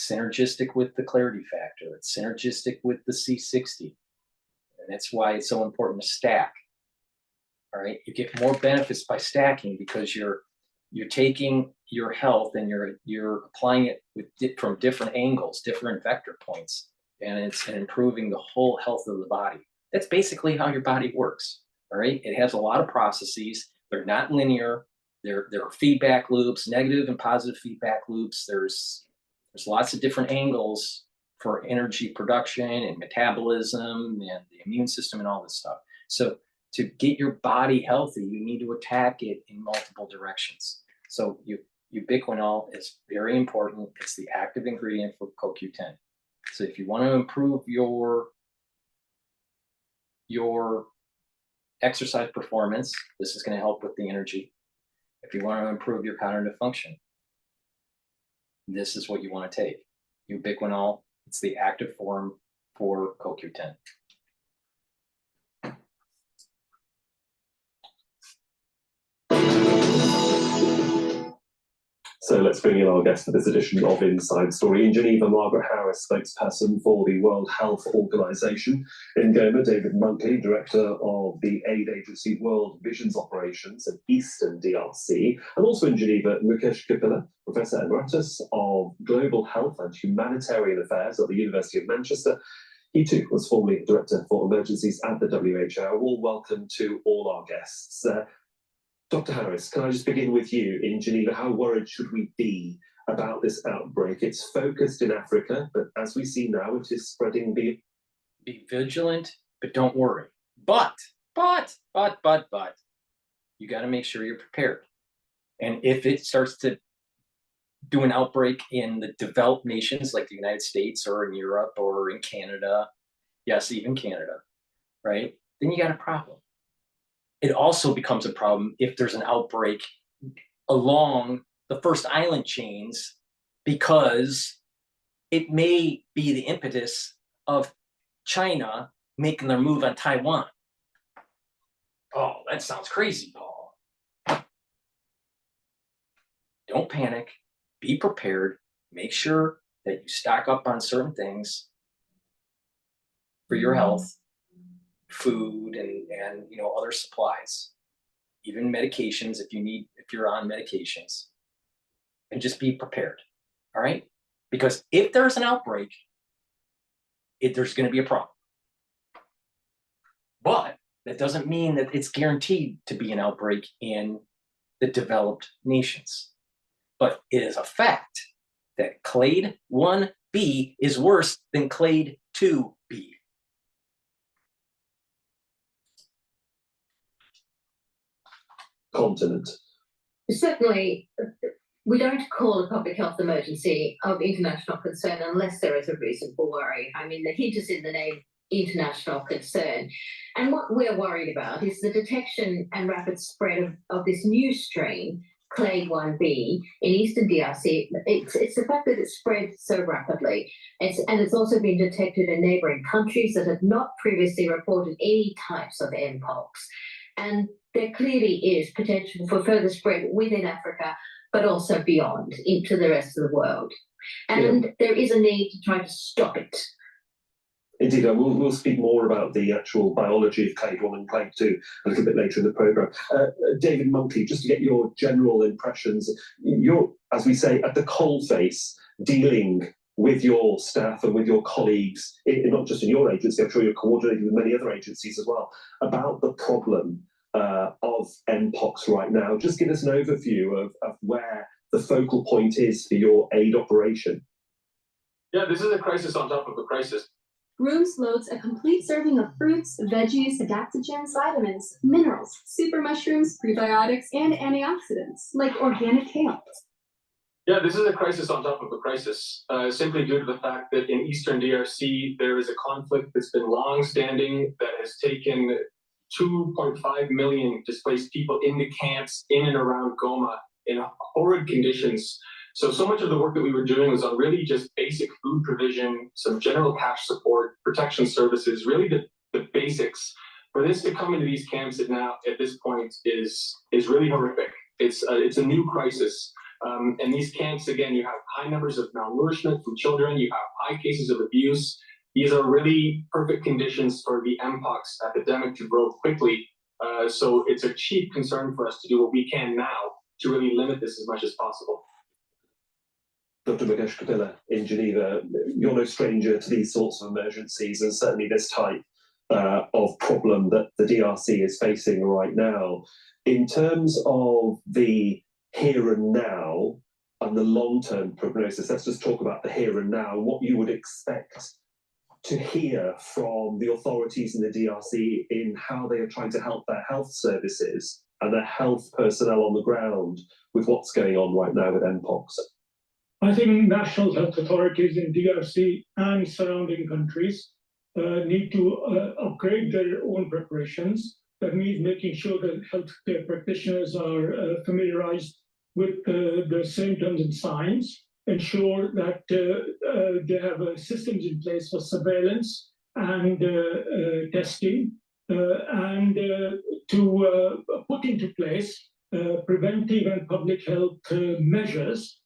synergistic with the clarity factor. It's synergistic with the C60. And that's why it's so important to stack. All right, you get more benefits by stacking because you're taking your health and you're applying it from different angles, different vector points, and it's improving the whole health of the body. That's basically how your body works. All right, it has a lot of processes. They're not linear. There are feedback loops, negative and positive feedback loops. There's lots of different angles for energy production and metabolism and the immune system and all this stuff. So to get your body healthy, you need to attack it in multiple directions. So ubiquinol is very important. It's the active ingredient for CoQ10. So if you want to improve your exercise performance, this is going to help with the energy. If you want to improve your cognitive function, this is what you want to take. Ubiquinol, it's the active form for CoQ10. So let's bring in our guest for this edition of Inside Story. In Geneva, Margaret Harris, spokesperson for the World Health Organization. In Goma, David Monkley, director of the aid agency World Vision's Operations in Eastern DRC. And also in Geneva, Mukesh Kapila, Professor Emeritus of Global Health and Humanitarian Affairs at the University of Manchester. He too was formerly Director for Emergencies at the WHO. All welcome to all our guests. Dr. Harris, can I just begin with you in Geneva? How worried should we be about this outbreak? It's focused in Africa, but as we see now, it is spreading. Be vigilant, but don't worry. But, you got to make sure you're prepared. And if it starts to do an outbreak in the developed nations like the United States or in Europe or in Canada, yes, even Canada, right? Then you got a problem. It also becomes a problem if there's an outbreak along the first island chains, because it may be the impetus of China making their move on Taiwan. Oh, that sounds crazy, Paul. Don't panic. Be prepared. Make sure that you stock up on certain things for your health. Food and other supplies, even medications if you're on medications, and just be prepared. All right, because if there's an outbreak, there's going to be a problem. But that doesn't mean that it's guaranteed to be an outbreak in the developed nations. But it is a fact that clade 1b is worse than clade 2b. Continent. Certainly, we don't call a public health emergency of international concern unless there is a reason for worry. I mean, the hint is in the name, international concern. And what we're worried about is the detection and rapid spread of this new strain, clade 1b, in Eastern DRC. It's the fact that it's spread so rapidly. And it's also been detected in neighboring countries that had not previously reported any types of Mpox. And there clearly is potential for further spread within Africa, but also beyond into the rest of the world. And there is a need to try to stop it. Indeed, we'll speak more about the actual biology of clade 1 and clade 2 a little bit later in the programme. David Monkley, just to get your general impressions, you're, as we say, at the coalface dealing with your staff and with your colleagues, not just in your agency, I'm sure you're coordinating with many other agencies as well, about the problem of Mpox right now. Just give us an overview of where the focal point is for your aid operation. Yeah, this is a crisis on top of a crisis. Rooms loads a complete serving of fruits, veggies, adaptogens, vitamins, minerals, super mushrooms, prebiotics, and antioxidants, like organic kale. Yeah, this is a crisis on top of a crisis, simply due to the fact that in Eastern DRC, there is a conflict that's been long-standing that has taken 2.5 million displaced people into camps in and around Goma in horrid conditions. So much of the work that we were doing was on really just basic food provision, some general cash support, protection services, really the basics. For this to come into these camps at this point is really horrific. It's a new crisis. And these camps, again, you have high numbers of malnourishment from children, you have high cases of abuse. These are really perfect conditions for the Mpox epidemic to grow quickly. So it's a chief concern for us to do what we can now to really limit this as much as possible. Dr. Cottrell in Geneva, you're no stranger to these sorts of emergencies, and certainly this type of problem that the DRC is facing right now. In terms of the here and now and the long-term prognosis, let's just talk about the here and now, what you would expect to hear from the authorities in the DRC in how they are trying to help their health services and their health personnel on the ground with what's going on right now with Mpox. I think national health authorities in DRC and surrounding countries need to upgrade their own preparations. That means making sure that healthcare practitioners are familiarized with the symptoms and signs, ensure that they have systems in place for surveillance and testing, and to put into place preventive and public health measures,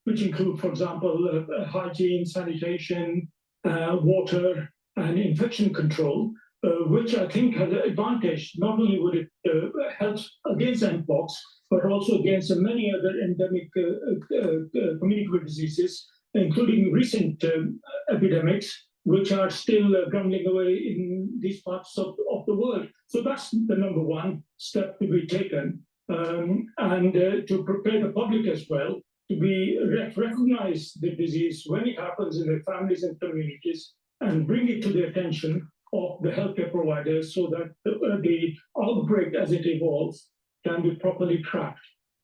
which include, for example, hygiene, sanitation, water, and infection control, which I think has an advantage. Not only would it help against Mpox, but also against many other endemic communicable diseases, including recent epidemics, which are still grumbling away in these parts of the world. So that's the number one step to be taken. And to prepare the public as well to be recognize the disease when it happens in their families and communities, and bring it to the attention of the healthcare providers so that the outbreak as it evolves can be properly tracked.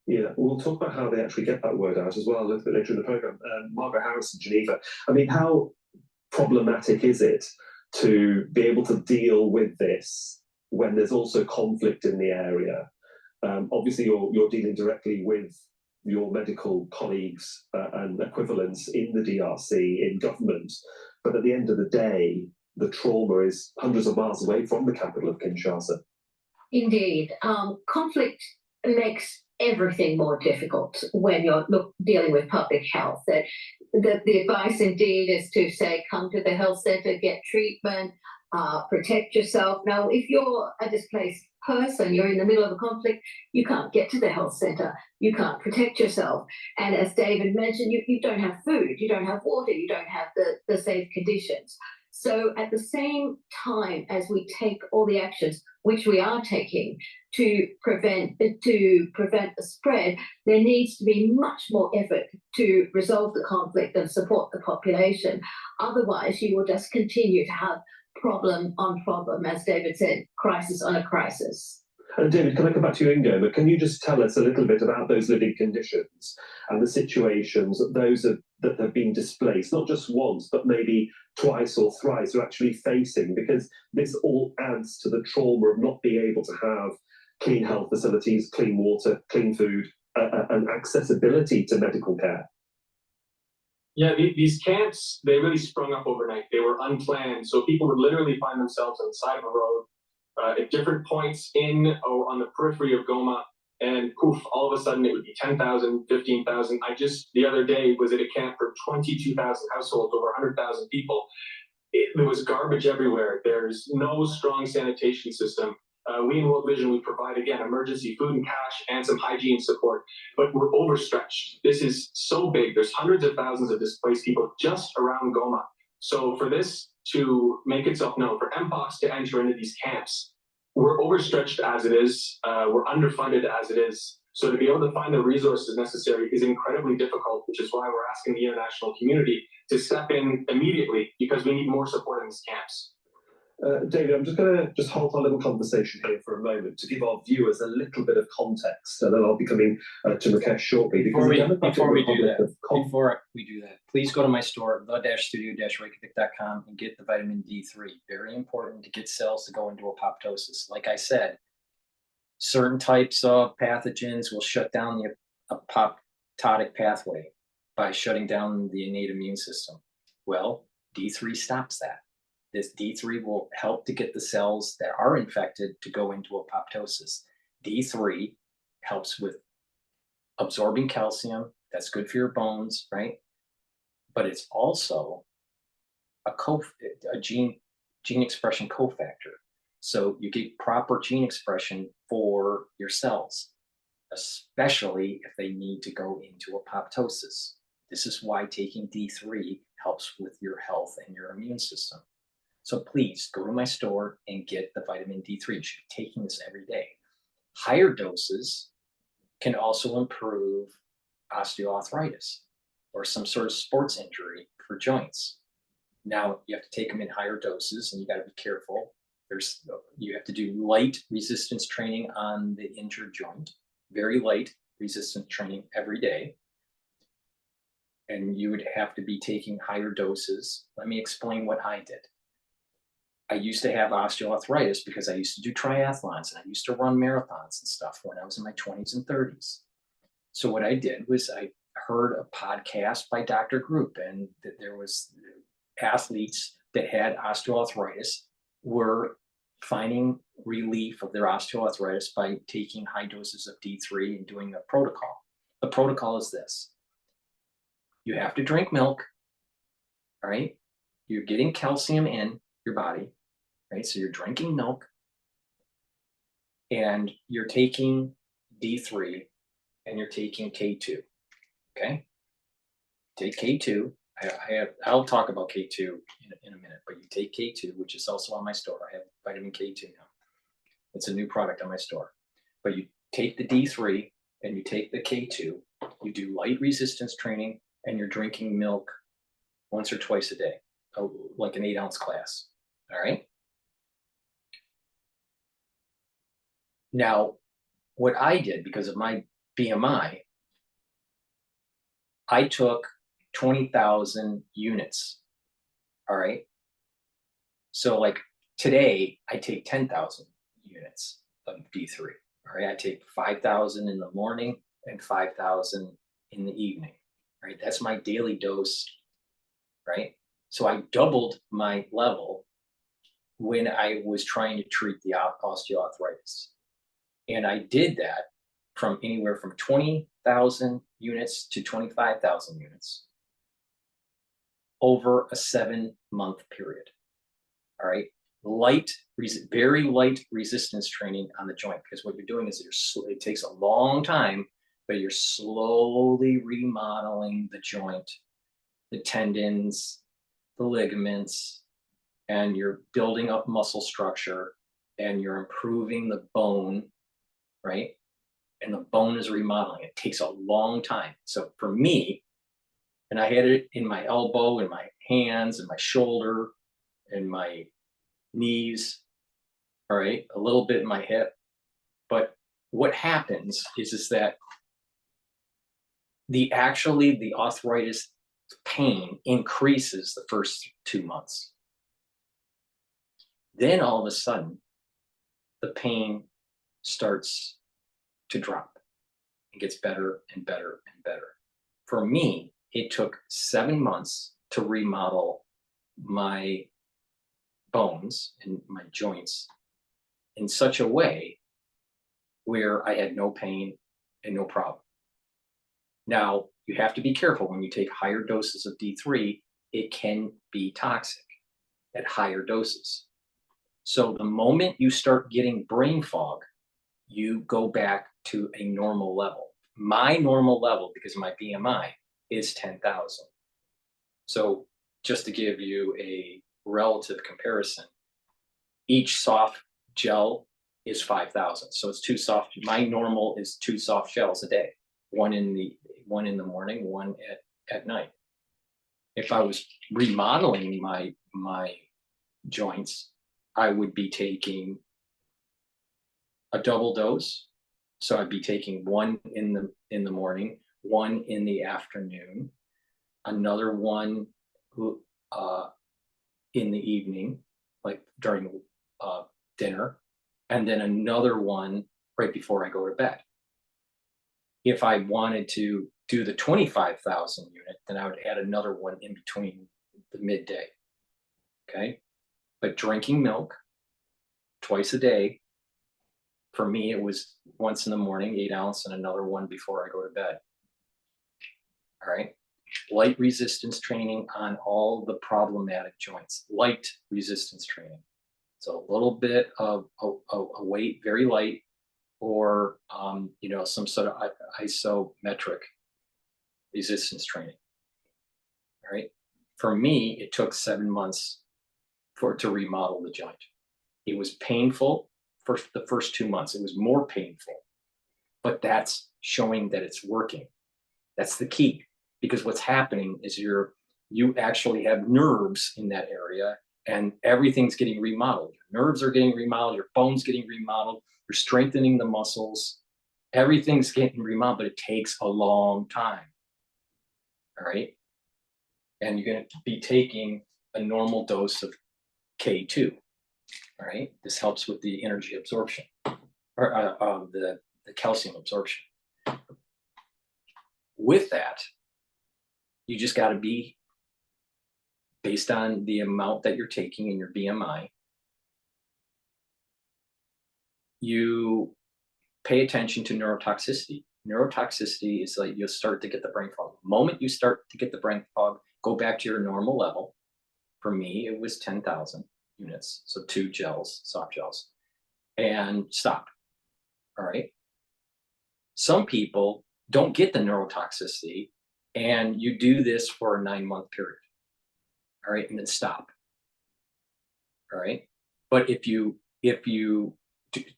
Yeah, we'll talk about how they actually get that word out as well a little bit later in the programme. Margaret Harris in Geneva, I mean, how problematic is it to be able to deal with this when there's also conflict in the area? Obviously, you're dealing directly with your medical colleagues and equivalents in the DRC, in government, but at the end of the day, the trauma is hundreds of miles away from the capital of Kinshasa. Indeed. Conflict makes everything more difficult when you're dealing with public health. The advice indeed is to say, come to the health center, get treatment, protect yourself. Now, if you're a displaced person, you're in the middle of a conflict, you can't get to the health center, you can't protect yourself. And as David mentioned, you don't have food, you don't have water, you don't have the safe conditions. So at the same time as we take all the actions, which we are taking to prevent the spread, there needs to be much more effort to resolve the conflict and support the population. Otherwise, you will just continue to have problem on problem, as David said, crisis on a crisis. And David, can I come back to you, Ingo? But can you just tell us a little bit about those living conditions and the situations that those that have been displaced, not just once, but maybe twice or thrice, are actually facing? Because this all adds to the trauma of not being able to have clean health facilities, clean water, clean food, and accessibility to medical care. Yeah, these camps, they really sprung up overnight. They were unplanned. So people would literally find themselves on the side of a road at different points in or on the periphery of Goma. And poof, all of a sudden it would be 10,000, 15,000. The other day was at a camp for 22,000 households, over 100,000 people. There was garbage everywhere. There's no strong sanitation system. We in World Vision, we provide, again, emergency food and cash and some hygiene support, but we're overstretched. This is so big. There's hundreds of thousands of displaced people just around Goma. So for this to make itself known, for Mpox to enter into these camps, we're overstretched as it is. We're underfunded as it is. So to be able to find the resources necessary is incredibly difficult, which is why we're asking the international community to step in immediately, because we need more support in these camps. David, I'm just going to hold our little conversation here for a moment to give our viewers a little bit of context, and then I'll be coming to Mukesh shortly. Before we do that, please go to my store, the-studio-reykjavik.com, and get the vitamin D3. Very important to get cells to go into apoptosis. Like I said, certain types of pathogens will shut down the apoptotic pathway by shutting down the innate immune system. Well, D3 stops that. This D3 will help to get the cells that are infected to go into apoptosis. D3 helps with absorbing calcium. That's good for your bones, right? But it's also a gene expression cofactor. So you get proper gene expression for your cells, especially if they need to go into apoptosis. This is why taking D3 helps with your health and your immune system. So please go to my store and get the vitamin D3. You should be taking this every day. Higher doses can also improve osteoarthritis or some sort of sports injury for joints. Now you have to take them in higher doses, and you got to be careful. You have to do light resistance training on the injured joint, very light resistance training every day. And you would have to be taking higher doses. Let me explain what I did. I used to have osteoarthritis because I used to do triathlons and I used to run marathons and stuff when I was in my 20s and 30s. So what I did was I heard a podcast by Dr. Group, and that there was athletes that had osteoarthritis were finding relief of their osteoarthritis by taking high doses of D3 and doing a protocol. The protocol is this. You have to drink milk, all right? You're getting calcium in your body, right? So you're drinking milk and you're taking D3 and you're taking K2, okay? Take K2. I'll talk about K2 in a minute, but you take K2, which is also on my store. I have vitamin K2 now. It's a new product on my store. But you take the D3 and you take the K2, you do light resistance training, and you're drinking milk once or twice a day, like an 8-ounce class, all right? Now, what I did, because of my BMI, I took 20,000 units, all right? So like today, I take 10,000 units of D3, all right? I take 5,000 in the morning and 5,000 in the evening, right? That's my daily dose, right? So I doubled my level when I was trying to treat the osteoarthritis. And I did that from anywhere from 20,000 units to 25,000 units over a 7-month period. All right, very light resistance training on the joint, because what you're doing is it takes a long time, but you're slowly remodeling the joint, the tendons, the ligaments, and you're building up muscle structure, and you're improving the bone, right? And the bone is remodeling. It takes a long time. So for me, and I had it in my elbow, in my hands, in my shoulder, in my knees, all right, a little bit in my hip. But what happens is that the arthritis pain increases the first 2 months. Then all of a sudden, the pain starts to drop. It gets better and better and better. For me, it took 7 months to remodel my bones and my joints in such a way where I had no pain and no problem. Now, you have to be careful when you take higher doses of D3, it can be toxic at higher doses. So the moment you start getting brain fog, you go back to a normal level. My normal level, because of my BMI, is 10,000. So just to give you a relative comparison, each soft gel is 5,000. So it's 2 soft. My normal is 2 soft gels a day, one in the morning, one at night. If I was remodeling my joints, I would be taking a double dose. So I'd be taking one in the morning, one in the afternoon, another one in the evening, like during dinner, and then another one right before I go to bed. If I wanted to do the 25,000 unit, then I would add another one in between the midday. Okay, but drinking milk twice a day For me, it was once in the morning, 8 ounce, and another one before I go to bed. All right. Light resistance training on all the problematic joints. Light resistance training. So a little bit of a weight, very light, or you know, some sort of isometric resistance training. All right. For me, it took 7 months for it to remodel the joint. It was painful for the first 2 months. It was more painful, but that's showing that it's working. That's the key, because what's happening is you actually have nerves in that area, and everything's getting remodeled. Your nerves are getting remodeled, your bones getting remodeled, you're strengthening the muscles, everything's getting remodeled, but it takes a long time. All right. And you're going to be taking a normal dose of K2. All right. This helps with the energy absorption, or the calcium absorption. With that, you just got to be, based on the amount that you're taking in your BMI, you pay attention to neurotoxicity. Neurotoxicity is like you'll start to get the brain fog. The moment you start to get the brain fog, go back to your normal level. For me, it was 10,000 units, so 2 gels, soft gels, and stop. All right. Some people don't get the neurotoxicity, and you do this for a 9-month period. All right, and then stop. All right. But if you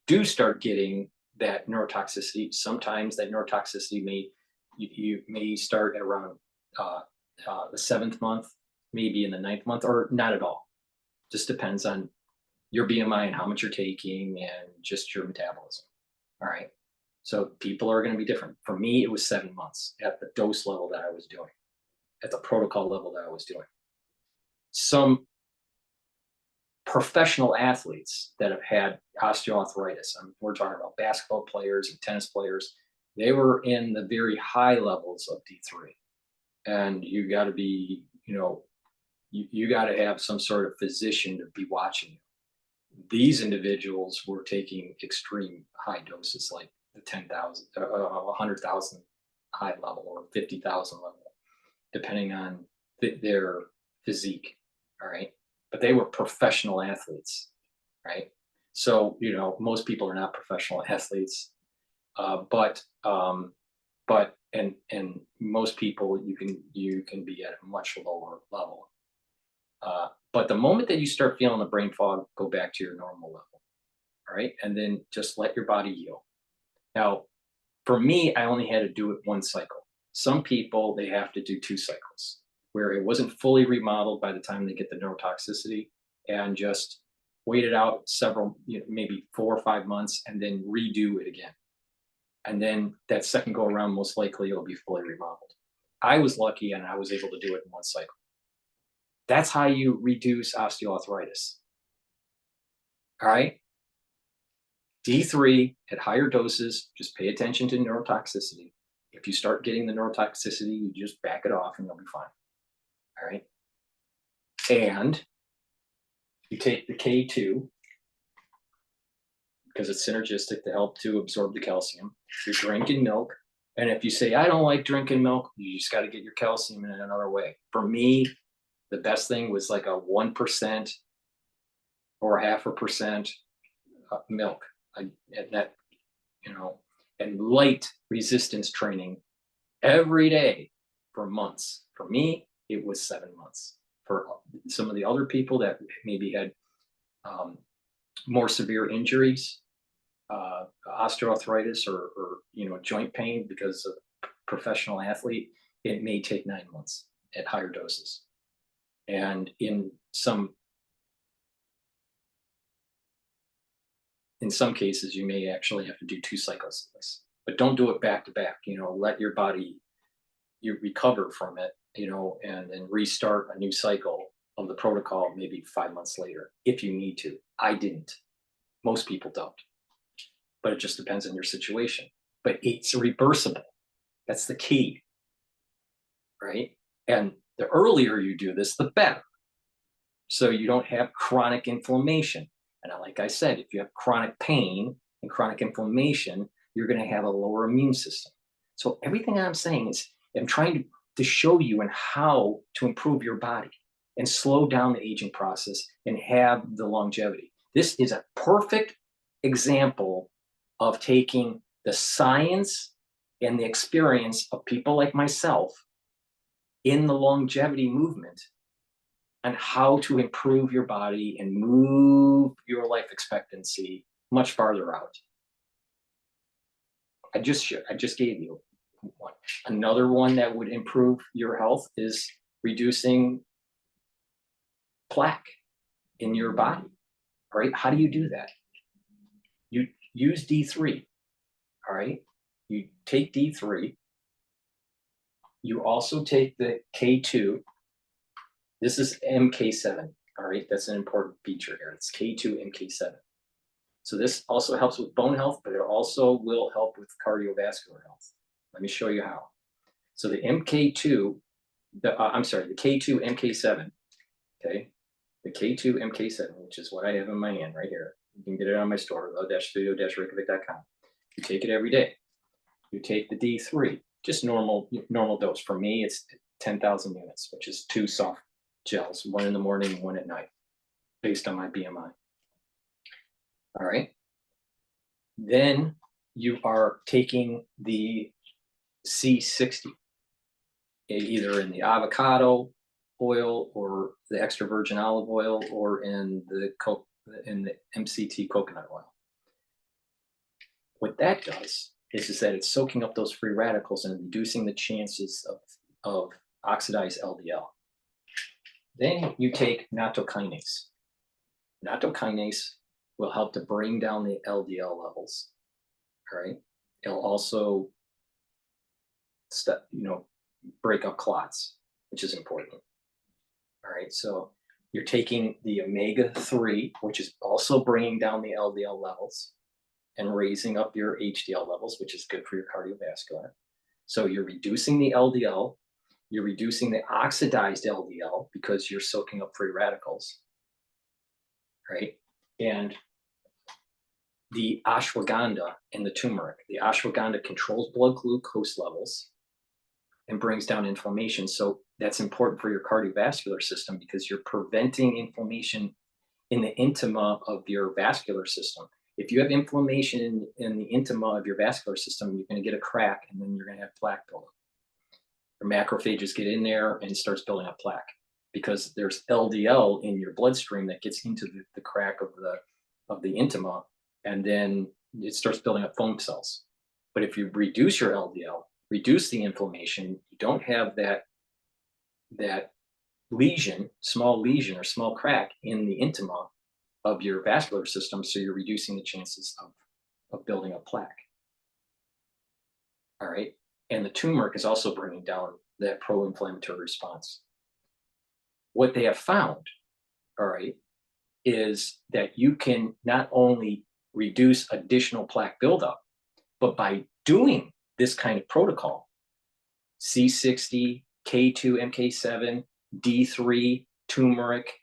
do start getting that neurotoxicity, sometimes that neurotoxicity you may start at around the 7th month, maybe in the 9th month, or not at all. Just depends on your BMI and how much you're taking and just your metabolism. All right. So people are going to be different. For me, it was 7 months at the dose level that I was doing, at the protocol level that I was doing. Some professional athletes that have had osteoarthritis, we're talking about basketball players and tennis players, they were in the very high levels of D3. And you got to be, you know, you got to have some sort of physician to be watching you. These individuals were taking extreme high doses, like the 10,000, 100,000 high level, or 50,000 level, depending on their physique. All right. But they were professional athletes, right? So, you know, most people are not professional athletes, but most people you can be at a much lower level. But the moment that you start feeling the brain fog, go back to your normal level. All right. And then just let your body heal. Now, for me, I only had to do it 1 cycle. Some people, they have to do 2 cycles, where it wasn't fully remodeled by the time they get the neurotoxicity, and just wait it out several, maybe 4 or 5 months, and then redo it again. And then that second go around, most likely it'll be fully remodeled. I was lucky and I was able to do it in 1 cycle. That's how you reduce osteoarthritis. All right. D3 at higher doses, just pay attention to neurotoxicity. If you start getting the neurotoxicity, you just back it off and you'll be fine. All right. And you take the K2, because it's synergistic to help to absorb the calcium. You're drinking milk. And if you say, I don't like drinking milk, you just got to get your calcium in another way. For me, the best thing was like a 1% or 0.5% milk. And that, and light resistance training every day for months. For me, it was 7 months. For some of the other people that maybe had more severe injuries, osteoarthritis, or joint pain because of professional athlete, it may take 9 months at higher doses. And in some cases, you may actually have to do 2 cycles of this, but don't do it back to back. Let your body, you recover from it, and then restart a new cycle of the protocol maybe 5 months later, if you need to. I didn't. Most people don't, but it just depends on your situation. But it's reversible. That's the key, right? And the earlier you do this, the better. So you don't have chronic inflammation. And like I said, if you have chronic pain and chronic inflammation, you're going to have a lower immune system. So everything I'm saying is I'm trying to show you and how to improve your body and slow down the aging process and have the longevity. This is a perfect example of taking the science and the experience of people like myself in the longevity movement and how to improve your body and move your life expectancy much farther out. I just gave you one. Another one that would improve your health is reducing plaque in your body. All right, how do you do that? You use D3. All right, you take D3. You also take the K2. This is MK7. All right, that's an important feature here. It's K2 MK7. So this also helps with bone health, but it also will help with cardiovascular health. Let me show you how. So the MK2, the K2 MK7, okay? The K2 MK7, which is what I have in my hand right here. You can get it on my store, low-studio-reykjavik.com. You take it every day. You take the D3, just normal dose. For me, it's 10,000 units, which is 2 soft gels, 1 in the morning and 1 at night, based on my BMI. All right. Then you are taking the C60, either in the avocado oil or the extra virgin olive oil or in the MCT coconut oil. What that does is that it's soaking up those free radicals and reducing the chances of oxidized LDL. Then you take nattokinase. Nattokinase will help to bring down the LDL levels. All right. It'll also break up clots, which is important. All right. So you're taking the omega-3, which is also bringing down the LDL levels and raising up your HDL levels, which is good for your cardiovascular. So you're reducing the LDL, you're reducing the oxidized LDL because you're soaking up free radicals, right? And the ashwagandha and the turmeric. The ashwagandha controls blood glucose levels and brings down inflammation. So that's important for your cardiovascular system because you're preventing inflammation in the intima of your vascular system. If you have inflammation in the intima of your vascular system, you're going to get a crack and then you're going to have plaque buildup. Your macrophages get in there and starts building up plaque because there's LDL in your bloodstream that gets into the crack of the intima, and then it starts building up foam cells. But if you reduce your LDL, reduce the inflammation, you don't have that lesion, small lesion or small crack in the intima of your vascular system, so you're reducing the chances of building up plaque. All right, and the turmeric is also bringing down that pro-inflammatory response. What they have found, all right, is that you can not only reduce additional plaque buildup, but by doing this kind of protocol, C60, K2, MK7, D3, turmeric,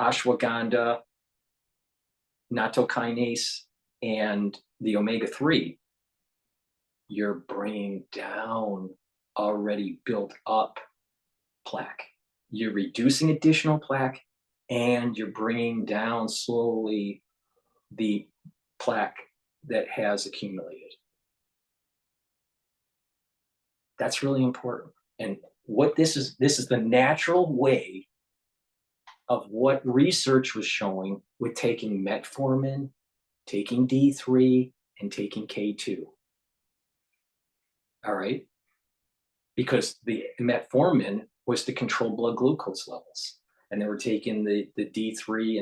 ashwagandha, nattokinase, and the omega-3, you're bringing down already built up plaque. You're reducing additional plaque and you're bringing down slowly the plaque that has accumulated. That's really important. And what this is the natural way of what research was showing with taking metformin, taking D3, and taking K2. All right? Because the metformin was to control blood glucose levels. And they were taking the D3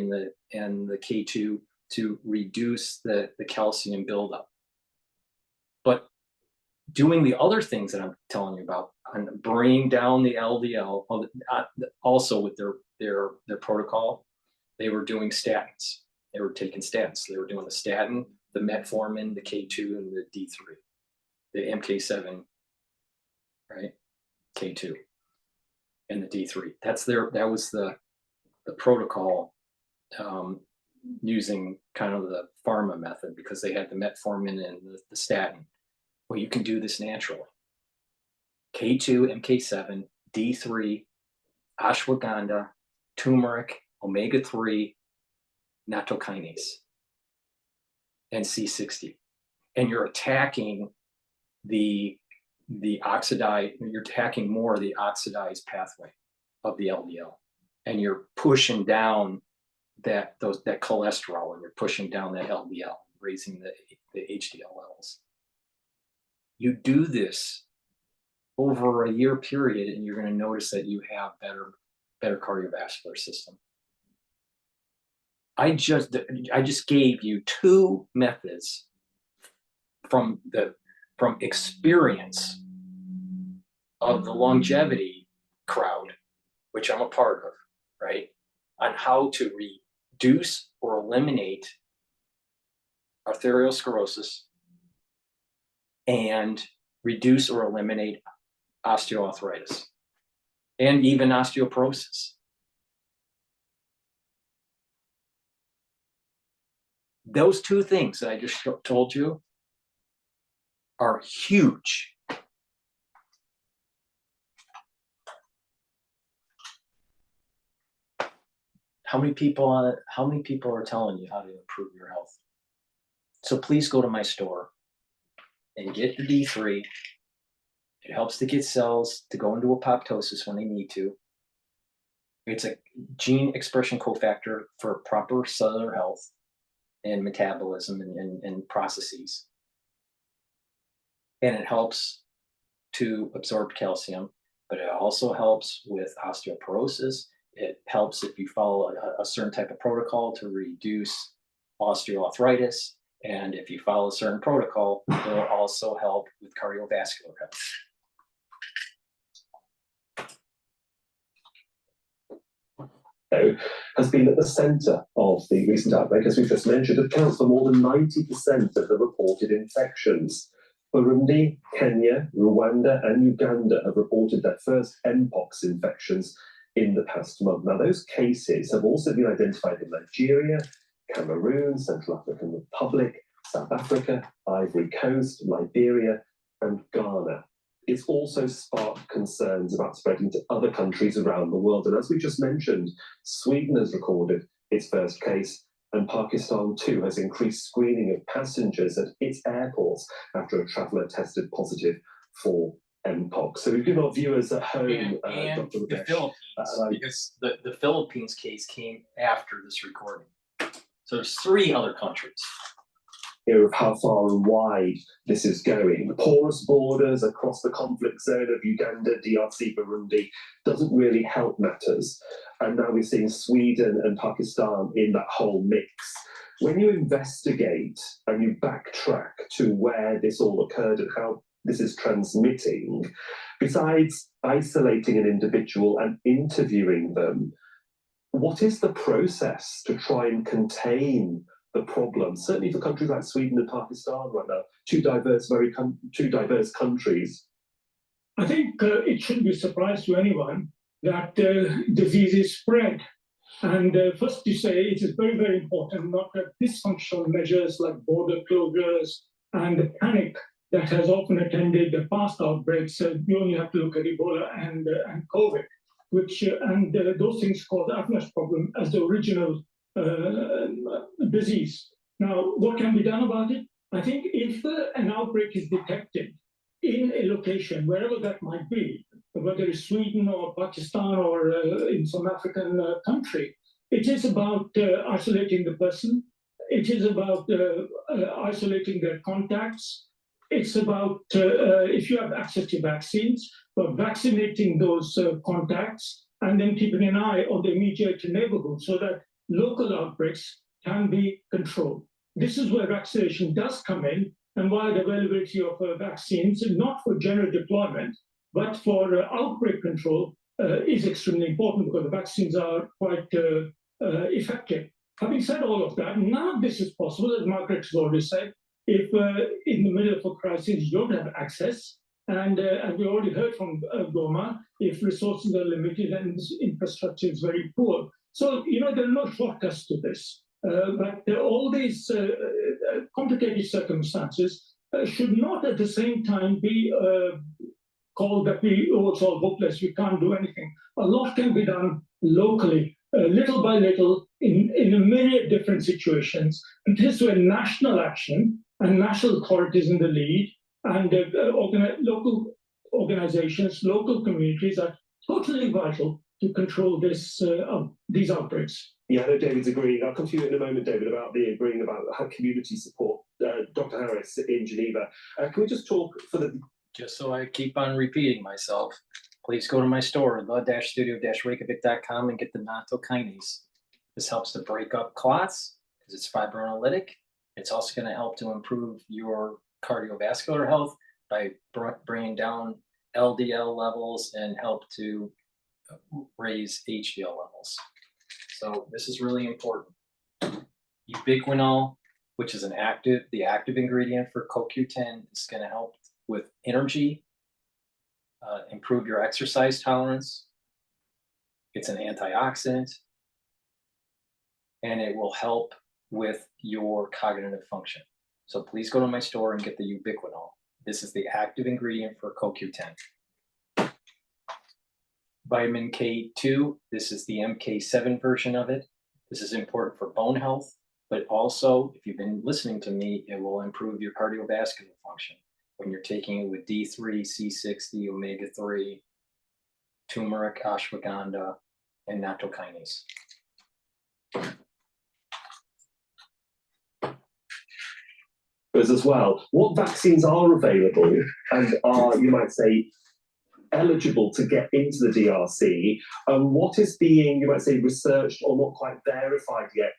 and the K2 to reduce the calcium buildup. But doing the other things that I'm telling you about, and bringing down the LDL, also with their protocol, they were doing statins. They were taking statins. They were doing the statin, the metformin, the K2, and the D3, the MK7, right? K2, and the D3. That was the protocol using kind of the pharma method because they had the metformin and the statin. Well, you can do this naturally. K2, MK7, D3, ashwagandha, turmeric, omega-3, nattokinase, and C60. And you're attacking the oxidized, you're attacking more of the oxidized pathway of the LDL. And you're pushing down that cholesterol, and you're pushing down that LDL, raising the HDL levels. You do this over a year period, and you're going to notice that you have better cardiovascular system. I just gave you two methods from experience of the longevity crowd, which I'm a part of, right? On how to reduce or eliminate arteriosclerosis and reduce or eliminate osteoarthritis and even osteoporosis. Those two things that I just told you are huge. How many people are telling you how to improve your health? So please go to my store and get the D3. It helps to get cells to go into apoptosis when they need to. It's a gene expression cofactor for proper cellular health and metabolism and processes. And it helps to absorb calcium, but it also helps with osteoporosis. It helps if you follow a certain type of protocol to reduce osteoarthritis. And if you follow a certain protocol, it will also help with cardiovascular health. Has been at the centre of the recent outbreak, as we've just mentioned, accounts for more than 90% of the reported infections. Burundi, Kenya, Rwanda, and Uganda have reported their first Mpox infections in the past month. Now, those cases have also been identified in Nigeria, Cameroon, Central African Republic, South Africa, Ivory Coast, Liberia, and Ghana. It's also sparked concerns about spreading to other countries around the world. And as we just mentioned, Sweden has recorded its first case, and Pakistan too has increased screening of passengers at its airports after a traveller tested positive for Mpox. So we've given our viewers at home, and Dr. the Philippines, because the Philippines case came after this recording. So there's 3 other countries. Of how far and wide this is going. Porous borders across the conflict zone of Uganda, DRC, Burundi doesn't really help matters. And now we're seeing Sweden and Pakistan in that whole mix. When you investigate and you backtrack to where this all occurred and how this is transmitting, besides isolating an individual and interviewing them, what is the process to try and contain the problem? Certainly for countries like Sweden and Pakistan right now, two diverse countries. I think it shouldn't be a surprise to anyone that diseases spread. And first to say, it is very, very important not that dysfunctional measures like border closures and the panic that has often attended the past outbreaks. You only have to look at Ebola and COVID, which and those things cause as much problem as the original disease. Now, what can be done about it? I think if an outbreak is detected in a location, wherever that might be, whether it's Sweden or Pakistan or in some African country, it is about isolating the person. It is about isolating their contacts. It's about, if you have access to vaccines, but vaccinating those contacts and then keeping an eye on the immediate neighborhood so that local outbreaks can be controlled. This is where vaccination does come in, and why the availability of vaccines, not for general deployment, but for outbreak control, is extremely important because the vaccines are quite effective. Having said all of that, none of this is possible, as Margaret has already said, if in the middle of a crisis you don't have access. And as we already heard from Goma, if resources are limited and infrastructure is very poor. So, you know, there are no shortcuts to this. But all these complicated circumstances should not at the same time be called that it's all hopeless, we can't do anything. A lot can be done locally, little by little, in a myriad different situations. And this is where national action and national authorities in the lead and local organizations, local communities are totally vital to control these outbreaks. Yeah, I know David's agreeing. I'll come to you in a moment, David, about agreeing about how community support. Dr. Harris in Geneva. Can we just talk for the... Just so I keep on repeating myself, please go to my store, the-studio-reykjavik.com, and get the nattokinase. This helps to break up clots because it's fibrinolytic. It's also going to help to improve your cardiovascular health by bringing down LDL levels and help to raise HDL levels. So this is really important. Ubiquinol, which is the active ingredient for CoQ10, is going to help with energy, improve your exercise tolerance. It's an antioxidant, and it will help with your cognitive function. So please go to my store and get the ubiquinol. This is the active ingredient for CoQ10. Vitamin K2, this is the MK7 version of it. This is important for bone health, but also, if you've been listening to me, it will improve your cardiovascular function when you're taking it with D3, C60, omega-3, turmeric, ashwagandha, and nattokinase. As well, what vaccines are available and are, you might say, eligible to get into the DRC, and what is being, you might say, researched or not quite verified yet,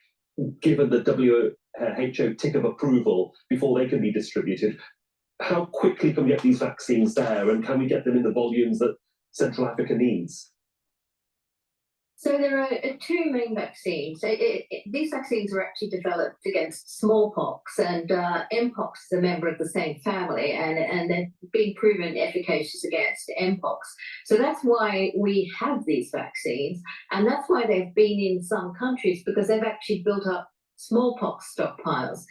given the WHO tick of approval before they can be distributed? How quickly can we get these vaccines there, and can we get them in the volumes that Central Africa needs? So there are two main vaccines. These vaccines were actually developed against smallpox, and Mpox is a member of the same family, and they've been proven efficacious against Mpox. So that's why we have these vaccines, and that's why they've been in some countries, because they've actually built up smallpox stockpiles.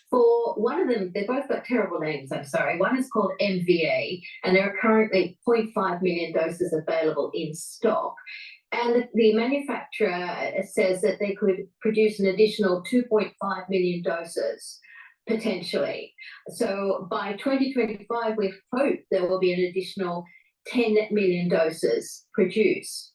For one of them, they both got terrible names, I'm sorry. One is called MVA, and there are currently 0.5 million doses available in stock. And the manufacturer says that they could produce an additional 2.5 million doses, potentially. So by 2025, we hope there will be an additional 10 million doses produced.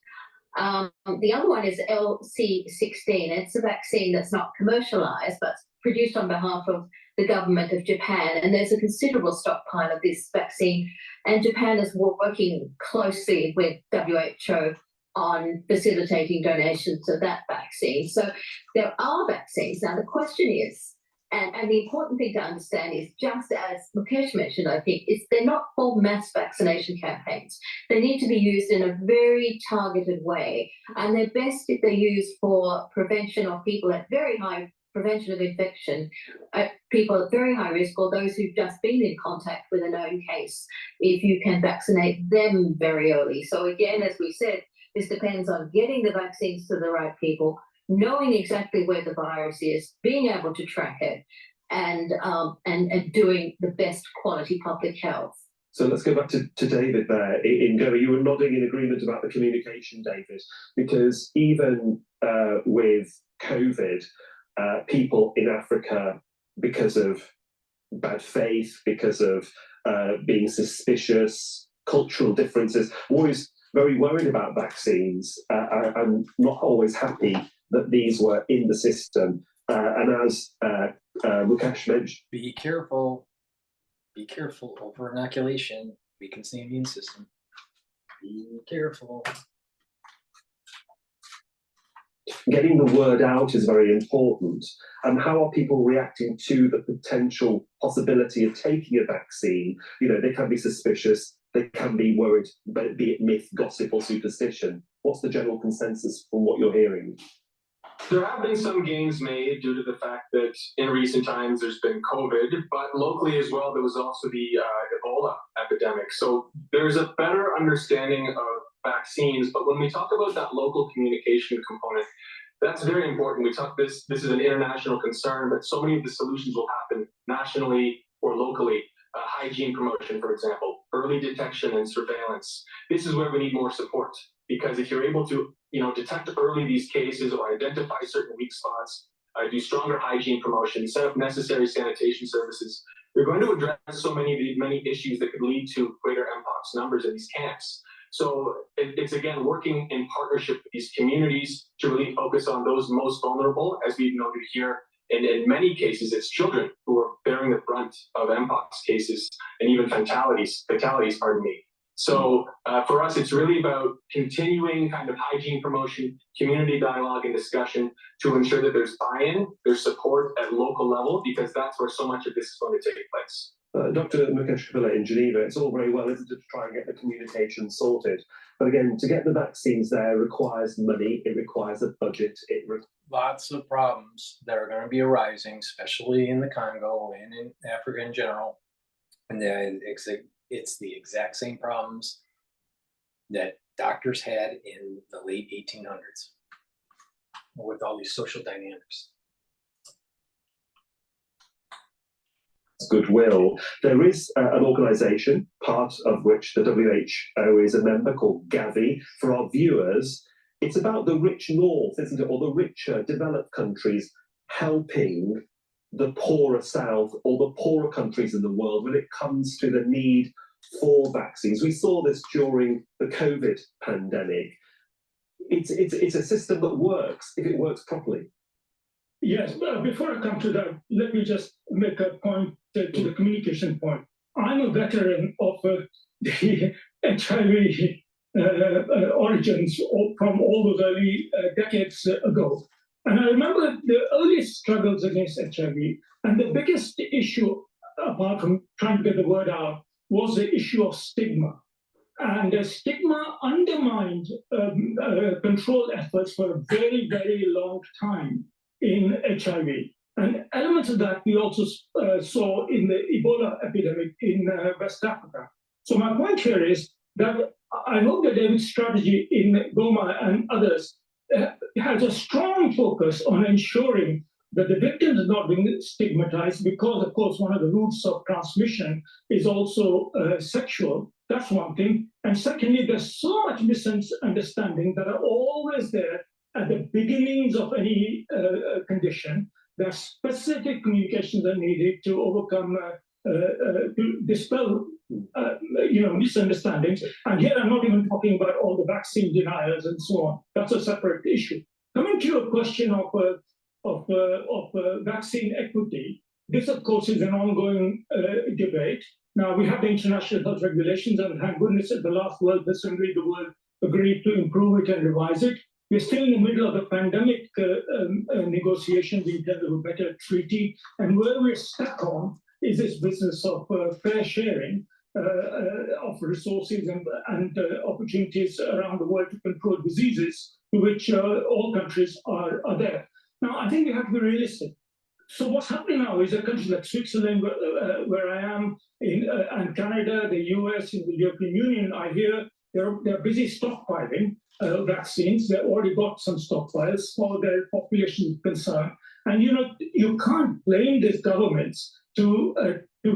The other one is LC16. It's a vaccine that's not commercialized, but produced on behalf of the government of Japan. And there's a considerable stockpile of this vaccine. And Japan is working closely with WHO on facilitating donations of that vaccine. So there are vaccines. Now, the question is, and the important thing to understand is, just as Mukesh mentioned, I think, is they're not for mass vaccination campaigns. They need to be used in a very targeted way. And they're best if they're used for prevention of people at very high prevention of infection, people at very high risk, or those who've just been in contact with a known case, if you can vaccinate them very early. So again, as we said, this depends on getting the vaccines to the right people, knowing exactly where the virus is, being able to track it, and doing the best quality public health. So let's go back to David there in Goa. You were nodding in agreement about the communication, David, because even with COVID, people in Africa, because of bad faith, because of being suspicious, cultural differences, always very worried about vaccines and not always happy that these were in the system. And as Mukesh mentioned, be careful over inoculation weakens the immune system. Be careful. Getting the word out is very important. And how are people reacting to the potential possibility of taking a vaccine? You know, they can be suspicious, they can be worried, be it myth, gossip, or superstition. What's the general consensus from what you're hearing? There have been some gains made due to the fact that in recent times there's been COVID, but locally as well, there was also the Ebola epidemic. So there's a better understanding of vaccines, but when we talk about that local communication component, That's very important. We talk this is an international concern, but so many of the solutions will happen nationally or locally. Hygiene promotion, for example, early detection and surveillance. This is where we need more support, because if you're able to, detect early these cases or identify certain weak spots, do stronger hygiene promotion, set up necessary sanitation services, you're going to address so many issues that could lead to greater Mpox numbers in these camps. So it's again working in partnership with these communities to really focus on those most vulnerable, as we've noted here. And in many cases, it's children who are bearing the brunt of Mpox cases and even fatalities, pardon me. So for us, it's really about continuing kind of hygiene promotion, community dialogue and discussion to ensure that there's buy-in, there's support at local level, because that's where so much of this is going to take place. Dr. Mukesh in Geneva, it's all very well, isn't it, to try and get the communication sorted. But again, to get the vaccines there requires money, it requires a budget. Lots of problems that are going to be arising, especially in the Congo and in Africa in general. And it's the exact same problems that doctors had in the late 1800s with all these social dynamics. Goodwill. There is an organisation, part of which the WHO is a member, called Gavi. For our viewers, it's about the rich north, isn't it, or the richer developed countries helping the poorer south or the poorer countries in the world when it comes to the need for vaccines. We saw this during the COVID pandemic. It's a system that works if it works properly. Yes, but before I come to that, let me just make a point to the communication point. I'm a veteran of the HIV origins from all those early decades ago. And I remember the earliest struggles against HIV, and the biggest issue, apart from trying to get the word out, was the issue of stigma. And the stigma undermined control efforts for a very, very long time in HIV. And elements of that we also saw in the Ebola epidemic in West Africa. So my point here is that I hope that David's strategy in Goma and others has a strong focus on ensuring that the victims are not being stigmatized, because, of course, one of the roots of transmission is also sexual. That's one thing. And secondly, there's so much misunderstanding that are always there at the beginnings of any condition. There are specific communications that are needed to overcome, to dispel, misunderstandings. And here I'm not even talking about all the vaccine deniers and so on. That's a separate issue. Coming to your question of vaccine equity, this, of course, is an ongoing debate. Now, we have the international health regulations, and thank goodness at the last World Health Assembly, the world agreed to improve it and revise it. We're still in the middle of the pandemic negotiations in terms of a better treaty. And where we're stuck on is this business of fair sharing of resources and opportunities around the world to control diseases, to which all countries are there. Now, I think we have to be realistic. So what's happening now is a country like Switzerland, where I am, and Canada, the US, in the European Union, I hear they're busy stockpiling vaccines. They've already got some stockpiles for their population concern. And you can't blame these governments to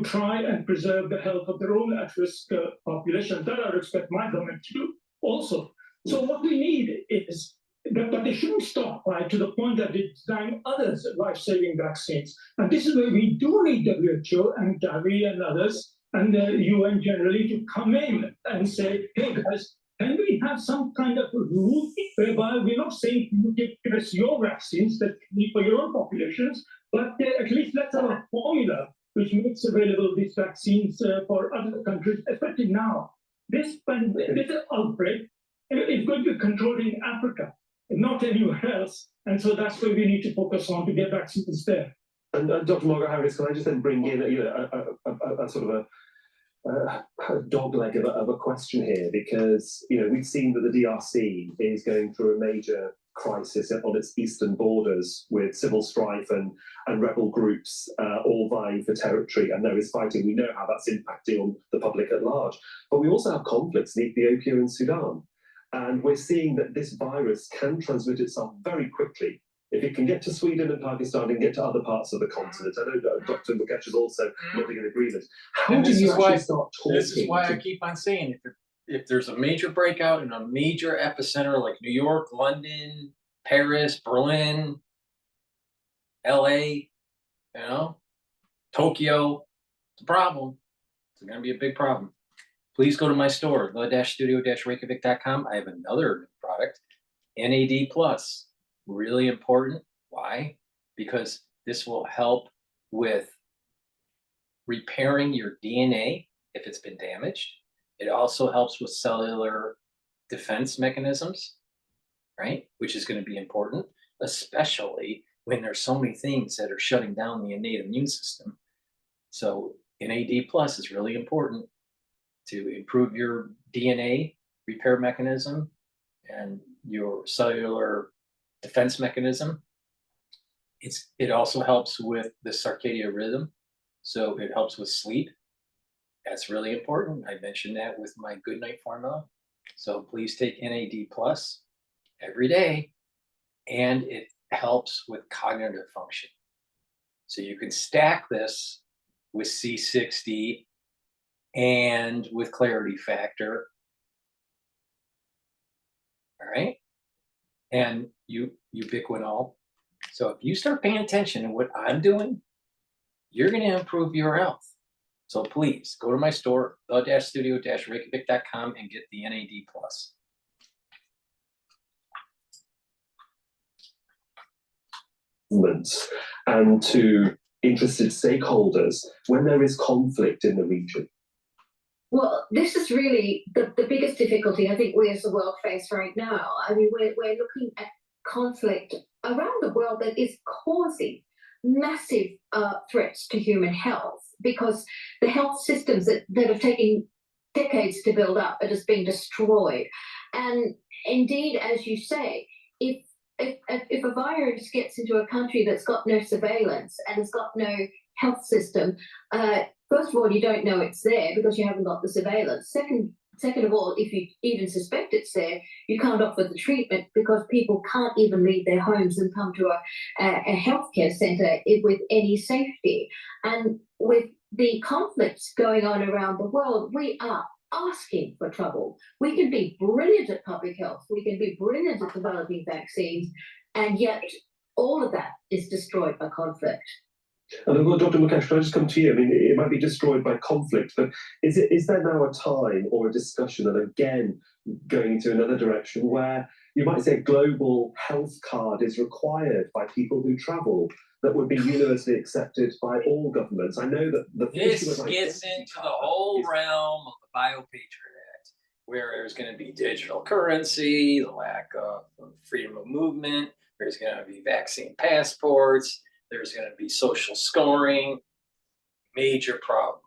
try and preserve the health of their own at-risk population. That I would expect my government to do also. So what we need is but they shouldn't stockpile to the point that they design others life-saving vaccines. And this is where we do need WHO and Gavi and others, and the UN generally, to come in and say, hey guys, can we have some kind of a rule whereby we're not saying you give us your vaccines that you need for your own populations, but at least let's have a formula which makes available these vaccines for other countries, especially now. This outbreak is going to be controlled in Africa, not anywhere else. And so that's where we need to focus on to get vaccines there. And Dr. Margaret Harris, can I just then bring in a sort of a dog leg of a question here, because we've seen that the DRC is going through a major crisis on its eastern borders with civil strife and rebel groups all vying for territory, and there is fighting. We know how that's impacting on the public at large. But we also have conflicts in Ethiopia and Sudan. And we're seeing that this virus can transmit itself very quickly. If it can get to Sweden and Pakistan and get to other parts of the continent, I know Dr. Mpox is also nodding in agreement. How do you actually start talking? This is why I keep on saying, if there's a major breakout in a major epicenter like New York, London, Paris, Berlin, LA, Tokyo, it's a problem. It's going to be a big problem. Please go to my store, the-studio-reykjavik.com. I have another product, NAD+. Really important. Why? Because this will help with repairing your DNA if it's been damaged. It also helps with cellular defense mechanisms, right? Which is going to be important, especially when there's so many things that are shutting down the innate immune system. So NAD+ is really important to improve your DNA repair mechanism and your cellular defense mechanism. It also helps with the circadian rhythm, so it helps with sleep. That's really important. I mentioned that with my good night formula. So please take NAD+ every day, and it helps with cognitive function. So you can stack this with C60 and with clarity factor. All right. And ubiquinol. So if you start paying attention to what I'm doing, you're going to improve your health. So please go to my store, the-studio-reykjavik.com, and get the NAD+. And to interested stakeholders when there is conflict in the region? Well, this is really the biggest difficulty I think we as the world face right now. I mean, we're looking at conflict around the world that is causing massive threats to human health, because the health systems that have taken decades to build up are just being destroyed. And indeed, as you say, if a virus gets into a country that's got no surveillance and has got no health system, first of all, you don't know it's there because you haven't got the surveillance. Second of all, if you even suspect it's there, you can't offer the treatment because people can't even leave their homes and come to a healthcare centre with any safety. And with the conflicts going on around the world, we are asking for trouble. We can be brilliant at public health, we can be brilliant at developing vaccines, and yet all of that is destroyed by conflict. And well, Dr. Mpox, can I just come to you? I mean, it might be destroyed by conflict, but is there now a time or a discussion, and again, going into another direction, where you might say a global health card is required by people who travel, that would be universally accepted by all governments? I know that this gets into the whole realm of the Biopatriot Act, where there's going to be digital currency, the lack of freedom of movement, there's going to be vaccine passports, there's going to be social scoring. Major problem.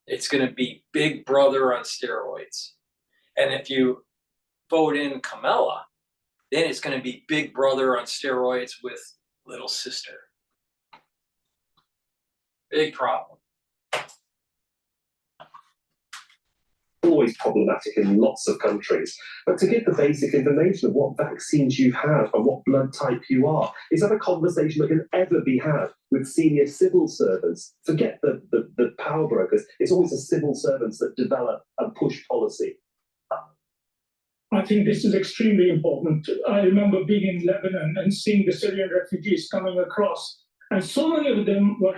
It's going to be Big Brother on steroids. And if you vote in Kamala, then it's going to be Big Brother on steroids with Little Sister. Big problem. Always problematic in lots of countries, but to give the basic information of what vaccines you have and what blood type you are, is that a conversation that can ever be had with senior civil servants? Forget the power brokers. It's always the civil servants that develop and push policy. I think this is extremely important. I remember being in Lebanon and seeing the Syrian refugees coming across, and so many of them were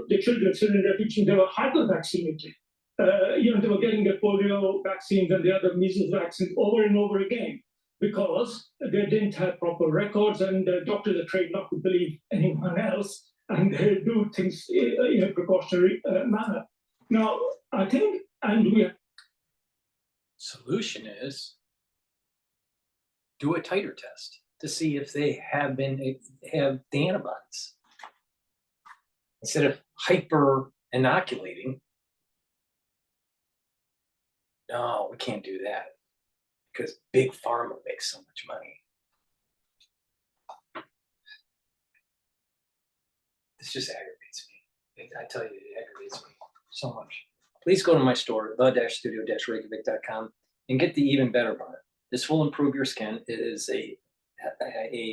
the children, Syrian refugees, they were hyper-vaccinated. They were getting the polio vaccines and the other measles vaccines over and over again because they didn't have proper records, and the doctors are trained not to believe anyone else, and they do things in a precautionary manner. Now, I think, Solution is do a titer test to see if they have the antibodies. Instead of hyper inoculating. No, we can't do that because Big Pharma makes so much money. This just aggravates me. I tell you, it aggravates me so much. Please go to my store, the-studio-reykjavik.com, and get the even better part. This will improve your skin. It is a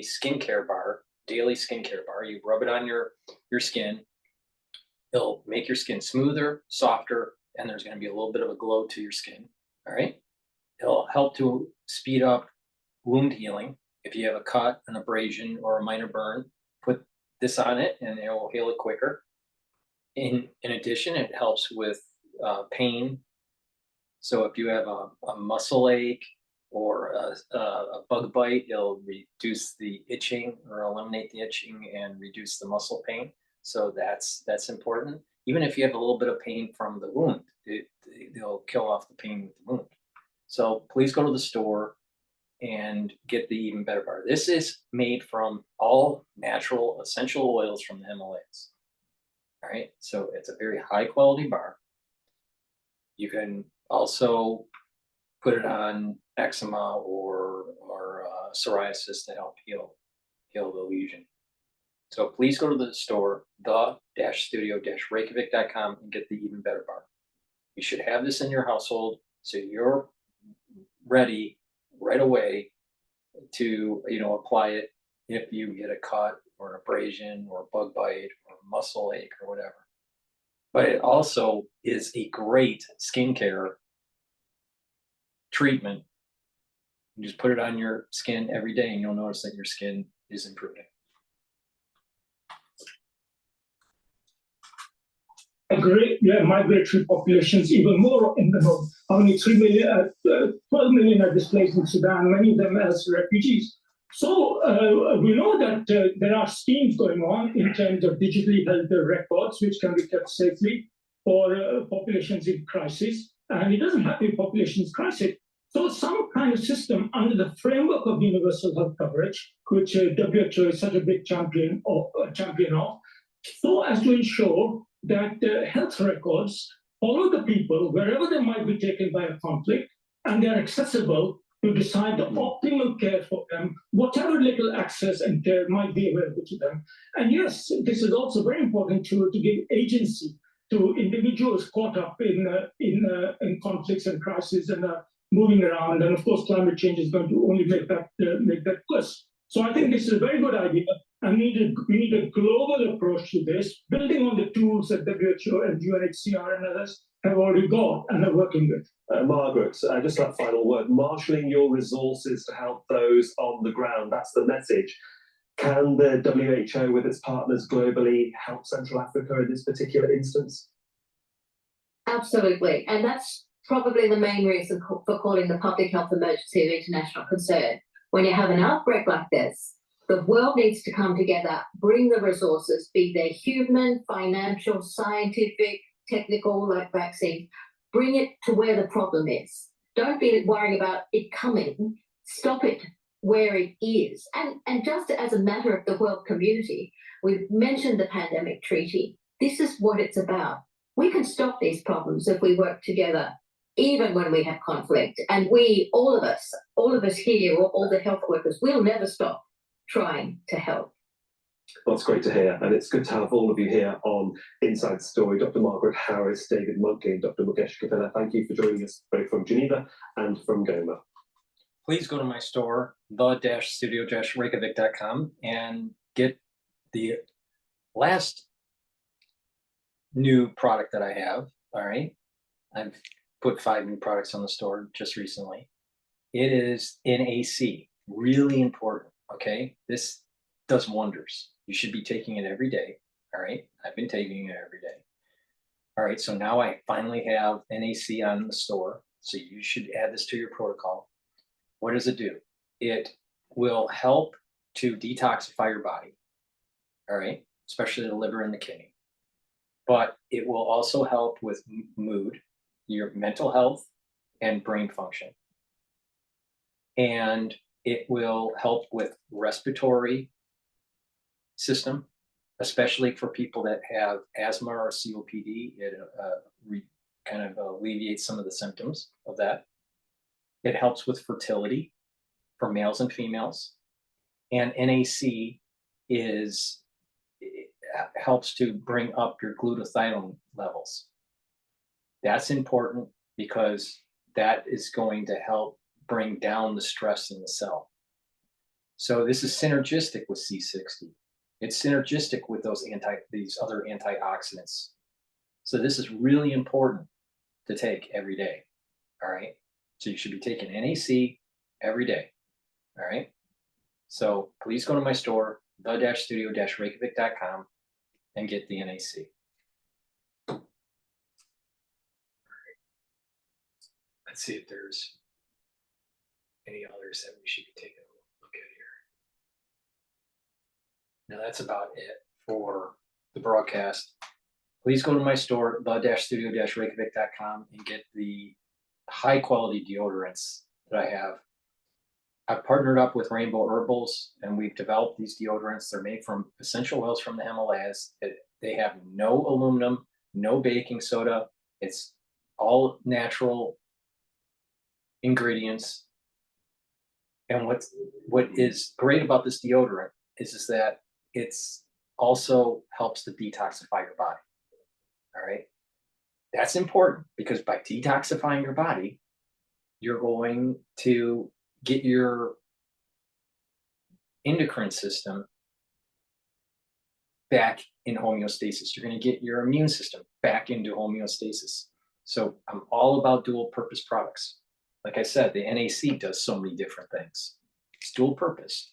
skincare bar, daily skincare bar. You rub it on your skin. It'll make your skin smoother, softer, and there's going to be a little bit of a glow to your skin. All right. It'll help to speed up wound healing. If you have a cut, an abrasion, or a minor burn, put this on it and it will heal it quicker. In addition, it helps with pain. So if you have a muscle ache or a bug bite, it'll reduce the itching or eliminate the itching and reduce the muscle pain. So that's important. Even if you have a little bit of pain from the wound, they'll kill off the pain with the wound. So please go to the store and get the Even Better bar. This is made from all natural essential oils from the Himalayas. All right, so it's a very high quality bar. You can also put it on eczema or psoriasis to help heal the lesion. So please go to the store, the-studio-reykjavik.com, and get the Even Better bar. You should have this in your household so you're ready right away to apply it if you get a cut or an abrasion or a bug bite or a muscle ache or whatever. But it also is a great skincare treatment. You just put it on your skin every day and you'll notice that your skin is improving. Migratory populations, even more in the north. Only 12 million are displaced in Sudan, many of them as refugees. So we know that there are schemes going on in terms of digitally held records, which can be kept safely for populations in crisis. And it doesn't have to be populations crisis. So some kind of system under the framework of universal health coverage, which WHO is such a big champion of, so as to ensure that health records follow the people wherever they might be taken by a conflict, and they're accessible to decide the optimal care for them, whatever little access and care might be available to them. And yes, this is also very important to give agency to individuals caught up in conflicts and crises and moving around. And of course, climate change is going to only make that worse. So I think this is a very good idea. And we need a global approach to this, building on the tools that WHO and UNHCR and others have already got and are working with. Margaret, just that final word, marshalling your resources to help those on the ground. That's the message. Can the WHO with its partners globally help Central Africa in this particular instance? Absolutely. And that's probably the main reason for calling the public health emergency of international concern. When you have an outbreak like this, the world needs to come together, bring the resources, be they human, financial, scientific, technical, like vaccine, bring it to where the problem is. Don't be worrying about it coming. Stop it where it is. And just as a matter of the world community, we've mentioned the pandemic treaty. This is what it's about. We can stop these problems if we work together, even when we have conflict. And we, all of us here, all the health workers, we'll never stop trying to help. That's great to hear, and it's good to have all of you here on Inside Story. Dr. Margaret Harris, David Monkley, and Dr. Mukesh Kapila, thank you for joining us both from Geneva and from Goma. Please go to my store, the-studio-reykjavik.com, and get the last new product that I have. All right, I've put 5 new products on the store just recently. It is NAC, really important. Okay, this does wonders. You should be taking it every day. All right, I've been taking it every day. All right, so now I finally have NAC on the store. So you should add this to your protocol. What does it do? It will help to detoxify your body. All right, especially the liver and the kidney. But it will also help with mood, your mental health, and brain function. And it will help with respiratory system, especially for people that have asthma or COPD. It kind of alleviates some of the symptoms of that. It helps with fertility for males and females. And NAC helps to bring up your glutathione levels. That's important because that is going to help bring down the stress in the cell. So this is synergistic with C60. It's synergistic with these other antioxidants. So this is really important to take every day. All right. So you should be taking NAC every day. All right. So please go to my store, the-studio-reykjavik.com, and get the NAC. All right. Let's see if there's any others that we should be taking a look at here. Now that's about it for the broadcast. Please go to my store, the-studio-reykjavik.com, and get the high quality deodorants that I have. I've partnered up with Rainbow Herbals, and we've developed these deodorants. They're made from essential oils from the Himalayas. They have no aluminum, no baking soda. It's all natural ingredients. And what is great about this deodorant is that it's also helps to detoxify your body. All right. That's important because by detoxifying your body, you're going to get your endocrine system back in homeostasis. You're going to get your immune system back into homeostasis. So I'm all about dual purpose products. Like I said, the NAC does so many different things. It's dual purpose,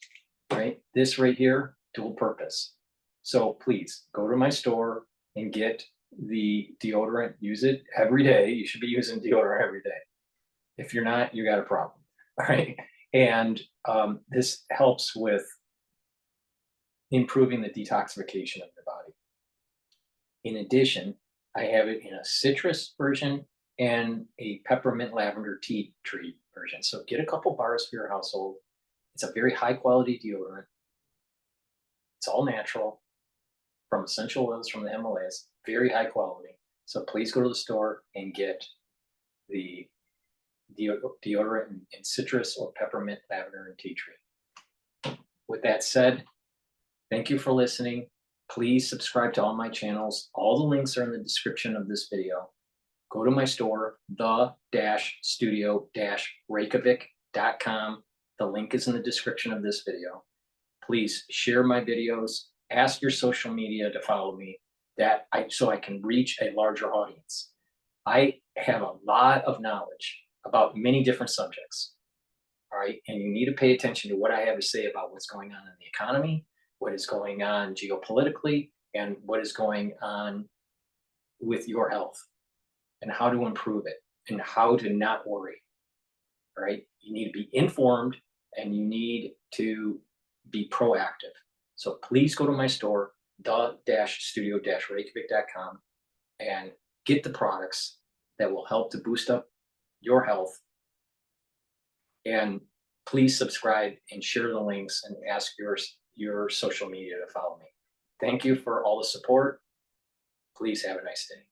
right? This right here, dual purpose. So please go to my store and get the deodorant. Use it every day. You should be using deodorant every day. If you're not, you got a problem, all right? And this helps with improving the detoxification of your body. In addition, I have it in a citrus version and a peppermint lavender tea tree version. So get a couple bars for your household. It's a very high quality deodorant. It's all natural from essential oils from the Himalayas, very high quality. So please go to the store and get the deodorant in citrus or peppermint, lavender, and tea tree. With that said, thank you for listening. Please subscribe to all my channels. All the links are in the description of this video. Go to my store, the-studio-reykjavik.com. The link is in the description of this video. Please share my videos. Ask your social media to follow me so I can reach a larger audience. I have a lot of knowledge about many different subjects. All right. And you need to pay attention to what I have to say about what's going on in the economy, what is going on geopolitically, and what is going on with your health and how to improve it and how to not worry. All right. You need to be informed and you need to be proactive. So please go to my store, the-studio-reykjavik.com, and get the products that will help to boost up your health. And please subscribe and share the links and ask your social media to follow me. Thank you for all the support. Please have a nice day.